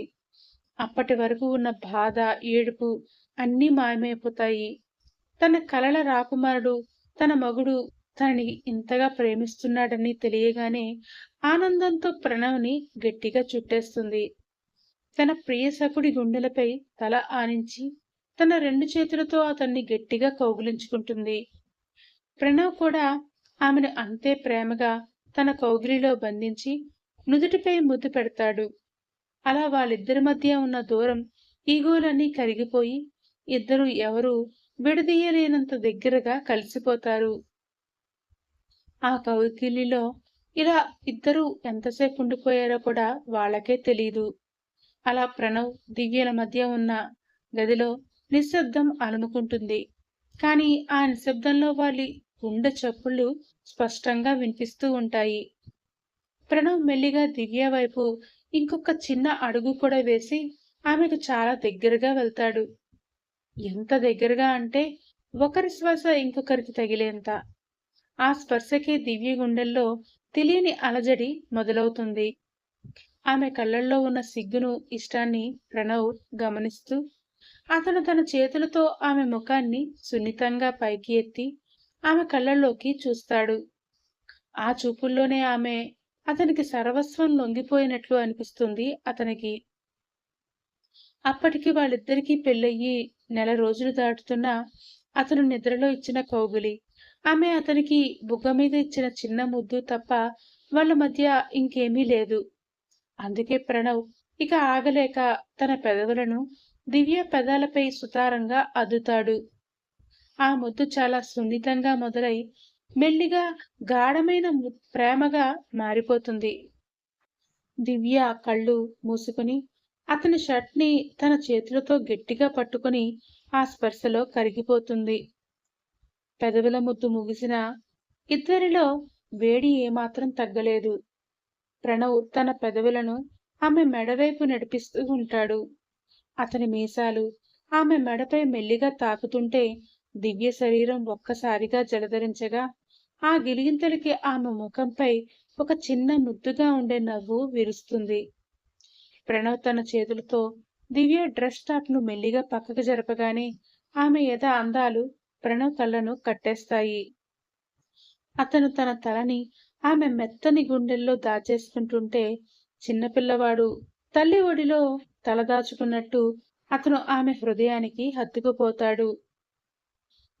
అప్పటి వరకు ఉన్న బాధ, ఏడుపు అన్నీ మాయమైపోతాయి. తన కలల రాకుమారుడు, తన మగుడు తనని ఇంతగా ప్రేమిస్తున్నాడని తెలియగానే ఆనందంతో ప్రణవ్‌ని గట్టిగా చుట్టేస్తుంది. తన ప్రియసఖుడి గుండెలపై తల ఆనించి తన 2 చేతులతో అతన్ని గట్టిగా కౌగిలించుకుంటుంది. ప్రణవ్ కూడా ఆమెను అంతే ప్రేమగా తన కౌగిలిలో బంధించి నుదుటిపై ముద్దు పెడతాడు. అలా వాళ్ళిద్దరి మధ్య ఉన్న దూరం, ఈగోలన్నీ కరిగిపోయి ఇద్దరు ఎవరూ విడదీయలేనంత దగ్గరగా కలిసిపోతారు. ఆ కౌగిలిలో ఇలా ఇద్దరూ ఎంతసేపు ఉండిపోయారో కూడా వాళ్ళకే తెలీదు. అలా ప్రణవ్, దివ్యల మధ్య ఉన్న గదిలో నిశ్శబ్దం అలుముకుంటుంది. కానీ ఆ నిశ్శబ్దంలో వాళ్ళి గుండె చప్పుళ్ళు స్పష్టంగా వినిపిస్తూ ఉంటాయి. ప్రణవ్ మెల్లిగా దివ్య వైపు ఇంకొక చిన్న అడుగు కూడా వేసి ఆమెకు చాలా దగ్గరగా వెళ్తాడు. ఎంత దగ్గరగా అంటే ఒకరి శ్వాస ఇంకొకరికి తగిలేంత. ఆ స్పర్శకి దివ్య గుండెల్లో తెలియని అలజడి మొదలవుతుంది. ఆమె కళ్ళల్లో ఉన్న సిగ్గును, ఇష్టాన్ని ప్రణవ్ గమనిస్తూ అతను తన చేతులతో ఆమె ముఖాన్ని సున్నితంగా పైకి ఎత్తి ఆమె కళ్ళల్లోకి చూస్తాడు. ఆ చూపుల్లోనే ఆమె అతనికి సర్వస్వం లొంగిపోయినట్లు అనిపిస్తుంది అతనికి. అప్పటికి వాళ్ళిద్దరికీ పెళ్ళయ్యి నెల రోజులు దాటుతున్నా అతను నిద్రలో ఇచ్చిన కౌగిలి, ఆమె అతనికి బుగ్గ మీద ఇచ్చిన చిన్న ముద్దు తప్ప వాళ్ళ మధ్య ఇంకేమీ లేదు. అందుకే ప్రణవ్ ఇక ఆగలేక తన పెదవులను దివ్య పెదాలపై సుతారంగా అద్దుతాడు. ఆ ముద్దు చాలా సున్నితంగా మొదలై మెల్లిగా గాఢమైన ప్రేమగా మారిపోతుంది. దివ్య కళ్ళు మూసుకుని అతని షర్ట్‌ని తన చేతులతో గట్టిగా పట్టుకుని ఆ స్పర్శలో కరిగిపోతుంది. పెదవుల ముద్దు ముగిసినా ఇద్దరిలో వేడి ఏమాత్రం తగ్గలేదు. ప్రణవ్ తన పెదవులను ఆమె మెడవైపు నడిపిస్తూ ఉంటాడు. అతని మీసాలు ఆమె మెడపై మెల్లిగా తాకుతుంటే దివ్య శరీరం ఒక్కసారిగా జలధరించగా ఆ గిలిగింతలకి ఆమె ముఖంపై ఒక చిన్న ముద్దుగా ఉండే నవ్వు విరుస్తుంది. ప్రణవ్ తన చేతులతో దివ్య డ్రెస్ టాప్ ను మెల్లిగా పక్కకు జరపగానే ఆమె ఎద అందాలు ప్రణవ్ కళ్ళను కట్టేస్తాయి. అతను తన తలని ఆమె మెత్తని గుండెల్లో దాచేసుకుంటుంటే చిన్నపిల్లవాడు తల్లి ఒడిలో తలదాచుకున్నట్టు అతను ఆమె హృదయానికి హత్తుకుపోతాడు.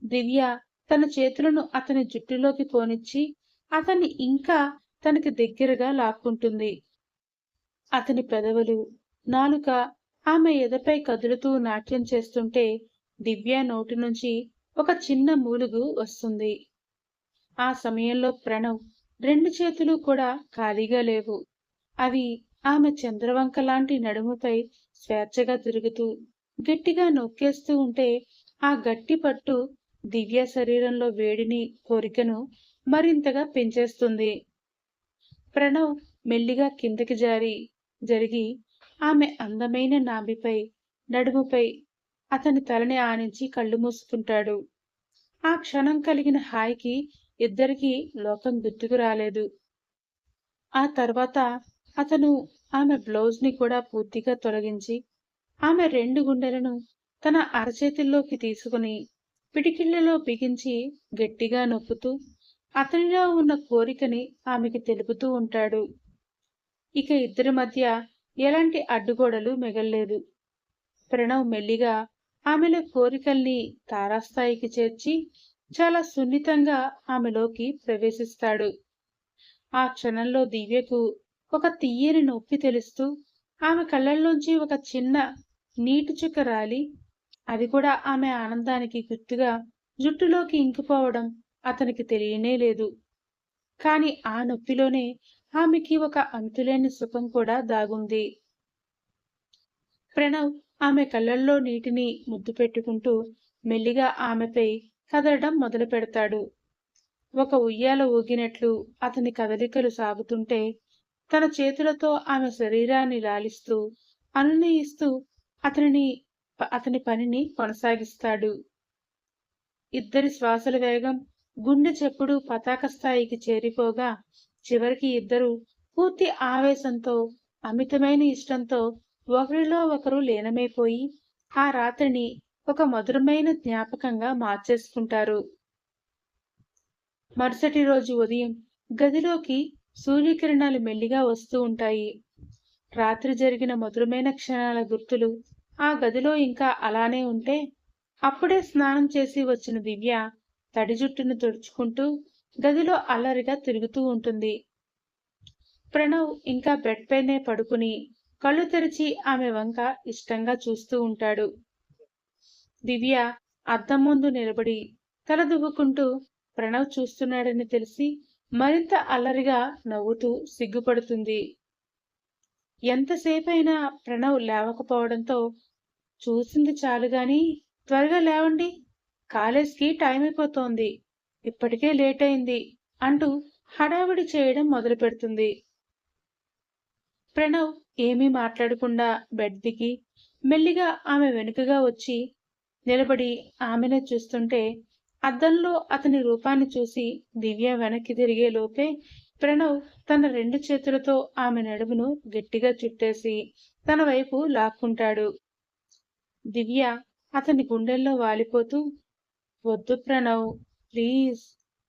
దివ్య తన చేతులను అతని జుట్టులోకి పోనిచ్చి అతన్ని ఇంకా తనకి దగ్గరగా లాక్కుంటుంది. అతని పెదవులు, నాలుక ఆమె ఎదపై కదులుతూ నాట్యం చేస్తుంటే దివ్య నోటి నుంచి ఒక చిన్న మూలుగు వస్తుంది. ఆ సమయంలో ప్రణవ్ 2 చేతులు కూడా ఖాళీగా లేవు. అవి ఆమె చంద్రవంక లాంటి నడుముపై స్వేచ్ఛగా తిరుగుతూ గట్టిగా నొక్కేస్తూ ఉంటే ఆ గట్టి పట్టు దివ్య శరీరంలో వేడిని, కోరికను మరింతగా పెంచేస్తుంది. ప్రణవ్ మెల్లిగా కిందకి జరిగి ఆమె అందమైన నాభిపై, నడుముపై అతని తలని ఆనించి కళ్ళు మూసుకుంటాడు. ఆ క్షణం కలిగిన హాయికి ఇద్దరికీ లోకం గుర్తుకు రాలేదు. ఆ తర్వాత అతను ఆమె బ్లౌజ్ ని కూడా పూర్తిగా తొలగించి ఆమె 2 గుండెలను తన అరచేతుల్లోకి తీసుకుని పిడికిళ్లలో బిగించి గట్టిగా నొక్కుతూ అతనిలో ఉన్న కోరికని ఆమెకి తెలుపుతూ ఉంటాడు. ఇక ఇద్దరి మధ్య ఎలాంటి అడ్డుగోడలు మిగల్లేదు. ప్రణవ్ మెల్లిగా ఆమెలో కోరికల్ని తారాస్థాయికి చేర్చి చాలా సున్నితంగా ఆమెలోకి ప్రవేశిస్తాడు. ఆ క్షణంలో దివ్యకు ఒక తీయని నొప్పి తెలుస్తూ ఆమె కళ్ళల్లోంచి ఒక చిన్న నీటి చుక్క రాలి, అది కూడా ఆమె ఆనందానికి గుర్తుగా జుట్టులోకి ఇంకిపోవడం అతనికి తెలియనే లేదు. కాని ఆ నొప్పిలోనే ఆమెకి ఒక అంతులేని సుఖం కూడా దాగుంది. ప్రణవ్ ఆమె కళ్ళల్లో నీటిని ముద్దు పెట్టుకుంటూ మెల్లిగా ఆమెపై కదలడం మొదలు పెడతాడు. ఒక ఉయ్యాల ఊగినట్లు అతని కదలికలు సాగుతుంటే తన చేతులతో ఆమె శరీరాన్ని లాలిస్తూ అనునయిస్తూ అతని పనిని కొనసాగిస్తాడు. ఇద్దరి శ్వాసల వేగం, గుండె చెప్పుడు పతాక స్థాయికి చేరిపోగా చివరికి ఇద్దరు పూర్తి ఆవేశంతో, అమితమైన ఇష్టంతో ఒకరిలో ఒకరు లీనమైపోయి ఆ రాత్రిని ఒక మధురమైన జ్ఞాపకంగా మార్చేసుకుంటారు. మరుసటి రోజు ఉదయం గదిలోకి సూర్యకిరణాలు మెల్లిగా వస్తూ ఉంటాయి. రాత్రి జరిగిన మధురమైన క్షణాల గుర్తులు ఆ గదిలో ఇంకా అలానే ఉంటే, అప్పుడే స్నానం చేసి వచ్చిన దివ్య తడి జుట్టును తుడుచుకుంటూ గదిలో అల్లరిగా తిరుగుతూ ఉంటుంది. ప్రణవ్ ఇంకా బెడ్ పైనే పడుకుని కళ్ళు తెరిచి ఆమె వంక ఇష్టంగా చూస్తూ ఉంటాడు. దివ్య అద్దం ముందు నిలబడి తల దువ్వుకుంటూ ప్రణవ్ చూస్తున్నాడని తెలిసి మరింత అల్లరిగా నవ్వుతూ సిగ్గుపడుతుంది. ఎంతసేపైనా ప్రణవ్ లేవకపోవడంతో, చూసింది చాలుగాని త్వరగా లేవండి, కాలేజ్కి టైం అయిపోతోంది, ఇప్పటికే లేట్ అయింది అంటూ హడావిడి చేయడం మొదలు పెడుతుంది. ప్రణవ్ ఏమీ మాట్లాడకుండా బెడ్ దిగి మెల్లిగా ఆమె వెనుకగా వచ్చి నిలబడి ఆమెనే చూస్తుంటే, అద్దంలో అతని రూపాన్ని చూసి దివ్య వెనక్కి తిరిగే లోపే ప్రణవ్ తన రెండు చేతులతో ఆమె నడుమును గట్టిగా చుట్టేసి తన వైపు లాక్కుంటాడు. దివ్య అతని గుండెల్లో వాలిపోతూ, వద్దు ప్రణవ్, ప్లీజ్,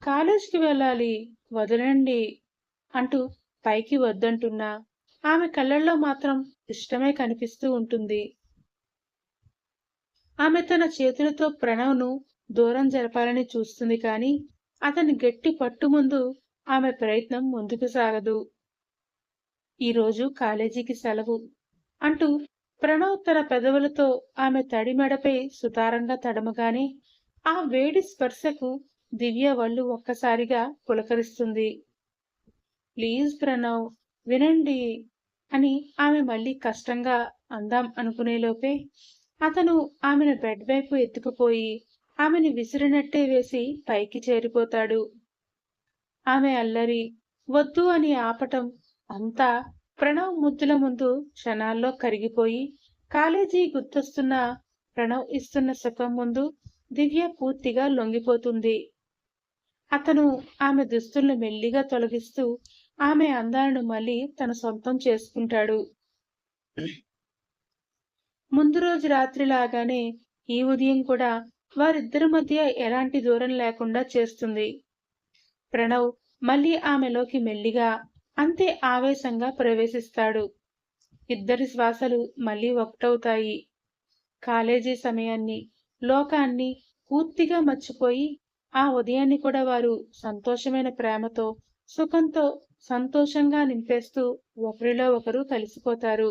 కాలేజ్కి వెళ్ళాలి, వదలండి అంటూ పైకి వద్దంటున్నా ఆమె కళ్ళల్లో మాత్రం ఇష్టమే కనిపిస్తూ ఉంటుంది. ఆమె తన చేతులతో ప్రణవ్ను దూరం జరపాలని చూస్తుంది కానీ అతని గట్టి పట్టు ముందు ఆమె ప్రయత్నం ముందుకు సాగదు. ఈరోజు కాలేజీకి సెలవు అంటూ ప్రణవ్ తన పెదవులతో ఆమె తడి మెడపై సుతారంగా తడమగానే ఆ వేడి స్పర్శకు దివ్య వళ్ళు ఒక్కసారిగా పులకరిస్తుంది. ప్లీజ్ ప్రణవ్, వినండి అని ఆమె మళ్ళీ కష్టంగా అందాం అనుకునేలోపే అతను ఆమెను బెడ్ వైపు ఎత్తుకుపోయి ఆమెను విసిరినట్టే వేసి పైకి చేరిపోతాడు. ఆమె అల్లరి, వద్దు అని ఆపటం అంతా ప్రణవ్ ముద్దుల ముందు క్షణాల్లో కరిగిపోయి, కాలేజీ గుర్తొస్తున్న ప్రణవ్ ఇస్తున్న సుఖం ముందు దివ్య పూర్తిగా లొంగిపోతుంది. అతను ఆమె దుస్తులను మెల్లిగా తొలగిస్తూ ఆమె అందాలను మళ్ళీ తన సొంతం చేసుకుంటాడు. ముందు రోజు రాత్రిలాగానే ఈ ఉదయం కూడా వారిద్దరి మధ్య ఎలాంటి దూరం లేకుండా చేస్తుంది. ప్రణవ్ మళ్ళీ ఆమెలోకి మెల్లిగా అంతే ఆవేశంగా ప్రవేశిస్తాడు. ఇద్దరి శ్వాసలు మళ్ళీ ఒకటవుతాయి. కాలేజీ సమయాన్ని, లోకాన్ని పూర్తిగా మర్చిపోయి ఆ ఉదయాన్ని కూడా వారు సంతోషమైన ప్రేమతో, సుఖంతో, సంతోషంగా నింపేస్తూ ఒకరిలో ఒకరు కలిసిపోతారు.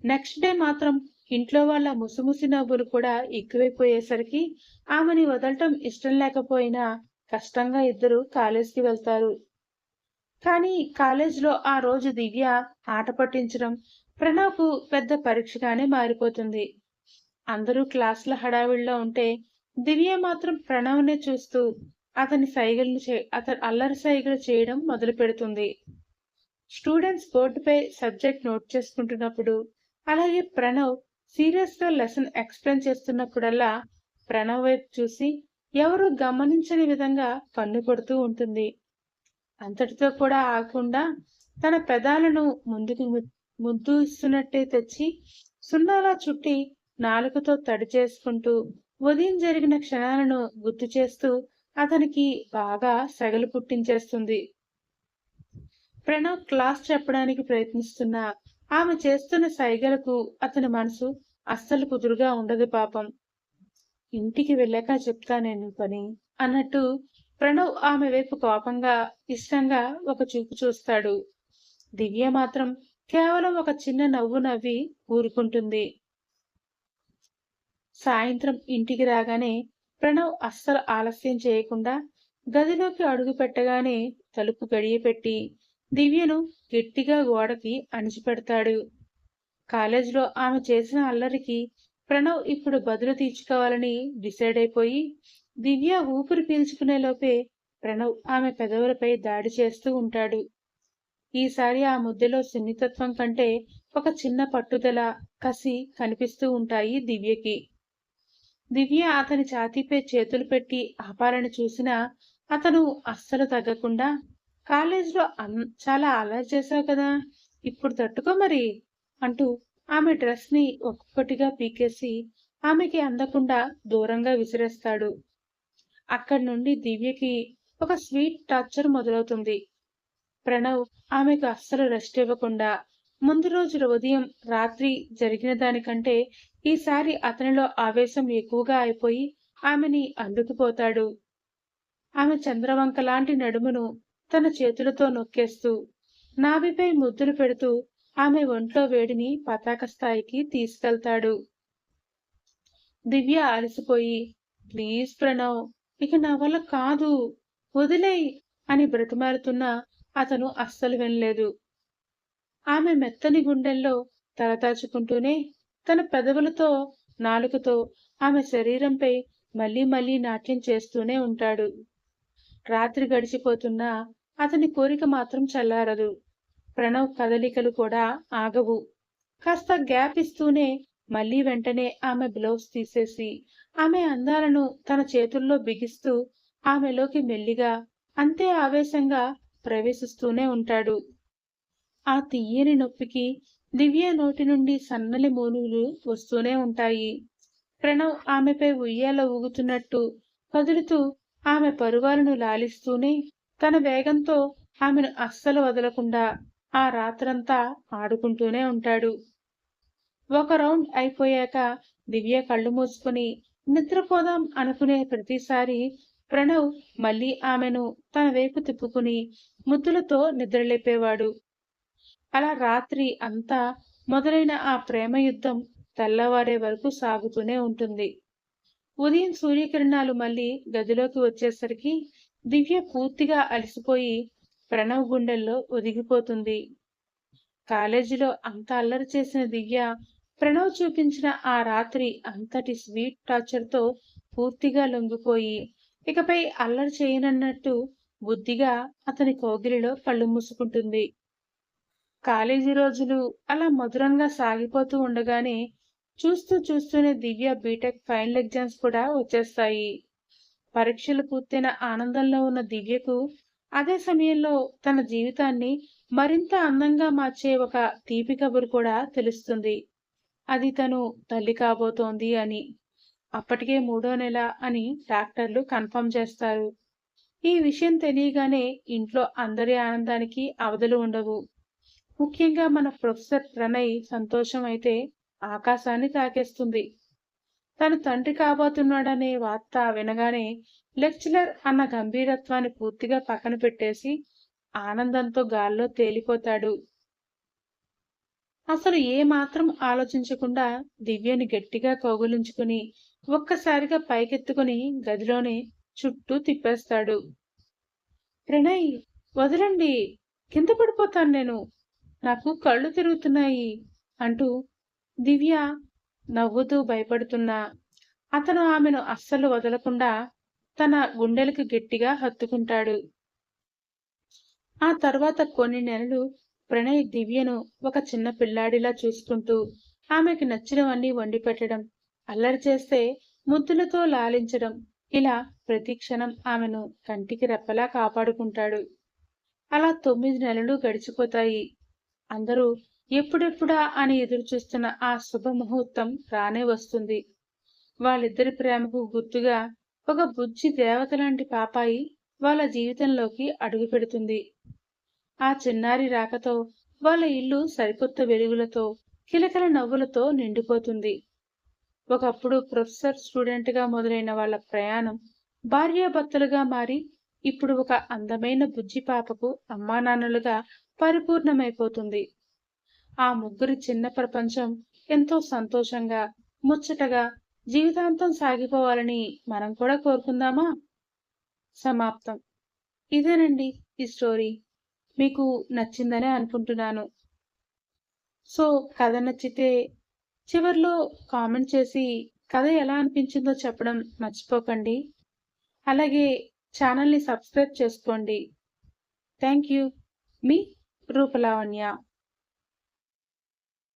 నెక్స్ట్ డే మాత్రం ఇంట్లో వాళ్ళ ముసిముసి నవ్వులు కూడా ఎక్కువైపోయేసరికి ఆమెని వదలటం ఇష్టం లేకపోయినా కష్టంగా ఇద్దరు కాలేజ్కి వెళ్తారు. కానీ కాలేజ్లో ఆ రోజు దివ్య ఆట పట్టించడం ప్రణవ్కు పెద్ద పరీక్షగానే మారిపోతుంది. అందరూ క్లాసుల హడావిడిలో ఉంటే దివ్య మాత్రం ప్రణవ్నే చూస్తూ అతని అల్లరి సైగలు చేయడం మొదలు పెడుతుంది. స్టూడెంట్స్ బోర్డుపై సబ్జెక్ట్ నోట్ చేసుకుంటున్నప్పుడు, అలాగే ప్రణవ్ సీరియస్ గా లెసన్ ఎక్స్ప్లెయిన్ చేస్తున్నప్పుడల్లా ప్రణవ్ వైపు చూసి ఎవరు గమనించని విధంగా కన్ను కొడుతూ ఉంటుంది. అంతటితో కూడా ఆగకుండా తన పెదాలను ముందుకు ముద్దు ఇస్తున్నట్టే తెచ్చి సున్నాలా చుట్టి నాలుకతో తడి చేసుకుంటూ ఉదయం జరిగిన క్షణాలను గుర్తు చేస్తూ అతనికి బాగా సెగలు పుట్టించేస్తుంది. ప్రణవ్ క్లాస్ చెప్పడానికి ప్రయత్నిస్తున్నా ఆమె చేస్తున్న సైగలకు అతని మనసు అస్సలు కుదురుగా ఉండదు పాపం. ఇంటికి వెళ్ళాక చెప్తా నేను పని అన్నట్టు ప్రణవ్ ఆమె వైపు కోపంగా ఇష్టంగా ఒక చూపు చూస్తాడు. దివ్య మాత్రం కేవలం ఒక చిన్న నవ్వు నవ్వి ఊరుకుంటుంది. సాయంత్రం ఇంటికి రాగానే ప్రణవ్ అస్సలు ఆలస్యం చేయకుండా గదిలోకి అడుగు పెట్టగానే తలుపు గడియపెట్టి దివ్యను గట్టిగా గోడకి అణిచిపెడతాడు. కాలేజీలో ఆమె చేసిన అల్లరికి ప్రణవ్ ఇప్పుడు బదులు తీర్చుకోవాలని డిసైడ్ అయిపోయి దివ్య ఊపిరి పీల్చుకునే లోపే ప్రణవ్ ఆమె పెదవులపై దాడి చేస్తూ ఉంటాడు. ఈసారి ఆ ముద్దలో సున్నితత్వం కంటే ఒక చిన్న పట్టుదల, కసి కనిపిస్తూ ఉంటాయి దివ్యకి. దివ్య అతని ఛాతీపై చేతులు పెట్టి ఆపాలని చూసినా అతను అస్సలు తగ్గకుండా కాలేజీలో చాలా అల్లరి చేశావు కదా, ఇప్పుడు తట్టుకో మరి అంటూ ఆమె డ్రెస్ ని ఒక్కొక్కటిగా పీకేసి ఆమెకి అందకుండా దూరంగా విసిరేస్తాడు. అక్కడి నుండి దివ్యకి ఒక స్వీట్ టార్చర్ మొదలవుతుంది. ప్రణవ్ ఆమెకు అస్సలు రెస్ట్ ఇవ్వకుండా ముందు రోజుల ఉదయం రాత్రి జరిగిన దానికంటే ఈసారి అతనిలో ఆవేశం ఎక్కువగా అయిపోయి ఆమెని అల్లుకుపోతాడు. ఆమె చంద్రవంక లాంటి నడుమును తన చేతులతో నొక్కేస్తూ నాభిపై ముద్దులు పెడుతూ ఆమె ఒంట్లో వేడిని పతాక స్థాయికి తీసుకెళ్తాడు. దివ్య అలసిపోయి ప్లీజ్ ప్రణవ్, ఇక నా వల్ల కాదు, వదిలేయ్ అని బ్రతిమారుతున్నా అతను అస్సలు వినలేదు. ఆమె మెత్తని గుండెల్లో తలదాచుకుంటూనే తన పెదవులతో నాలుకతో ఆమె శరీరంపై మళ్లీ మళ్లీ నాట్యం చేస్తూనే ఉంటాడు. రాత్రి గడిచిపోతున్నా అతని కోరిక మాత్రం చల్లారదు. ప్రణవ్ కదలికలు కూడా ఆగవు. కాస్త గ్యాప్ ఇస్తూనే మళ్లీ వెంటనే ఆమె బ్లౌజ్ తీసేసి ఆమె అందాలను తన చేతుల్లో బిగిస్తూ ఆమెలోకి మెల్లిగా అంతే ఆవేశంగా ప్రవేశిస్తూనే ఉంటాడు. ఆ తీయని నొప్పికి దివ్య నోటి నుండి సన్నని మూలుగులు వస్తూనే ఉంటాయి. ప్రణవ్ ఆమెపై ఉయ్యాల ఊగుతున్నట్టు కదులుతూ ఆమె పరువాలను లాలిస్తూనే తన వేగంతో ఆమెను అస్సలు వదలకుండా ఆ రాత్రంతా ఆడుకుంటూనే ఉంటాడు. ఒక రౌండ్ అయిపోయాక దివ్య కళ్ళు మూసుకుని నిద్రపోదాం అనుకునే ప్రతిసారి ప్రణవ్ మళ్లీ ఆమెను తన వైపు తిప్పుకుని ముద్దులతో నిద్రలేపేవాడు. అలా రాత్రి అంతా మొదలైన ఆ ప్రేమ యుద్ధం తెల్లవారే వరకు సాగుతూనే ఉంటుంది. ఉదయం సూర్యకిరణాలు మళ్లీ గదిలోకి వచ్చేసరికి దివ్య పూర్తిగా అలసిపోయి ప్రణవ్ గుండెల్లో ఒదిగిపోతుంది. కాలేజీలో అంత అల్లరి చేసిన దివ్య ప్రణవ్ చూపించిన ఆ రాత్రి అంతటి స్వీట్ టార్చర్తో పూర్తిగా లొంగిపోయి ఇకపై అల్లరి చేయనన్నట్టు బుద్ధిగా అతని కౌగిలిలో కళ్ళు మూసుకుంటుంది. కాలేజీ రోజులు అలా మధురంగా సాగిపోతూ ఉండగానే చూస్తూనే దివ్య బీటెక్ ఫైనల్ ఎగ్జామ్స్ కూడా వచ్చేస్తాయి. పరీక్షలు పూర్తయిన ఆనందంలో ఉన్న దివ్యకు అదే సమయంలో తన జీవితాన్ని మరింత అందంగా మార్చే ఒక తీపి కబురు కూడా తెలుస్తుంది. అది తను తల్లి కాబోతోంది అని. అప్పటికే 3వ నెల అని డాక్టర్లు కన్ఫర్మ్ చేస్తారు. ఈ విషయం తెలియగానే ఇంట్లో అందరి ఆనందానికి అవధులు ఉండవు. ముఖ్యంగా మన ప్రొఫెసర్ ప్రణయ్ సంతోషం అయితే ఆకాశాన్ని తాకేస్తుంది. తను తండ్రి కాబోతున్నాడనే వార్త వినగానే లెక్చరర్ అన్న గంభీరత్వాన్ని పూర్తిగా పక్కన పెట్టేసి ఆనందంతో గాల్లో తేలిపోతాడు. అసలు ఏ మాత్రం ఆలోచించకుండా దివ్యని గట్టిగా కౌగులించుకుని ఒక్కసారిగా పైకెత్తుకుని గదిలోనే చుట్టూ తిప్పేస్తాడు. ప్రణయ్, వదలండి, కింద పడిపోతాను నేను, నాకు కళ్ళు తిరుగుతున్నాయి అంటూ దివ్య నవ్వుతూ భయపడుతున్నా అతను ఆమెను అస్సలు వదలకుండా తన గుండెలకు గట్టిగా హత్తుకుంటాడు. ఆ తర్వాత కొన్ని నెలలు ప్రణయ్ దివ్యను ఒక చిన్న పిల్లాడిలా చూసుకుంటూ ఆమెకు నచ్చినవన్నీ వండి పెట్టడం, అల్లరి చేస్తే ముద్దులతో లాలించడం, ఇలా ప్రతి క్షణం ఆమెను కంటికి రెప్పలా కాపాడుకుంటాడు. అలా 9 నెలలు గడిచిపోతాయి. అందరూ ఎప్పుడెప్పుడా అని ఎదురుచూస్తున్న ఆ శుభముహూర్తం రానే వస్తుంది. వాళ్ళిద్దరి ప్రేమకు గుర్తుగా ఒక బుజ్జి దేవత లాంటి పాపాయి వాళ్ళ జీవితంలోకి అడుగుపెడుతుంది. ఆ చిన్నారి రాకతో వాళ్ళ ఇల్లు సరికొత్త వెలుగులతో, కిలకిల నవ్వులతో నిండిపోతుంది. ఒకప్పుడు ప్రొఫెసర్ స్టూడెంట్‌గా మొదలైన వాళ్ళ ప్రయాణం భార్యాభర్తలుగా మారి, ఇప్పుడు ఒక అందమైన బుజ్జి పాపకు అమ్మానాన్నలుగా పరిపూర్ణమైపోతుంది. ఆ ముగ్గురి చిన్న ప్రపంచం ఎంతో సంతోషంగా, ముచ్చటగా జీవితాంతం సాగిపోవాలని మనం కూడా కోరుకుందామా? సమాప్తం. ఇదేనండి ఈ స్టోరీ. మీకు నచ్చిందనే అనుకుంటున్నాను. సో, కథ నచ్చితే చివర్లో కామెంట్ చేసి కథ ఎలా అనిపించిందో చెప్పడం మర్చిపోకండి. అలాగే ఛానల్‌ని సబ్స్క్రైబ్ చేసుకోండి. Thank you. మీ రూపలావణ్య.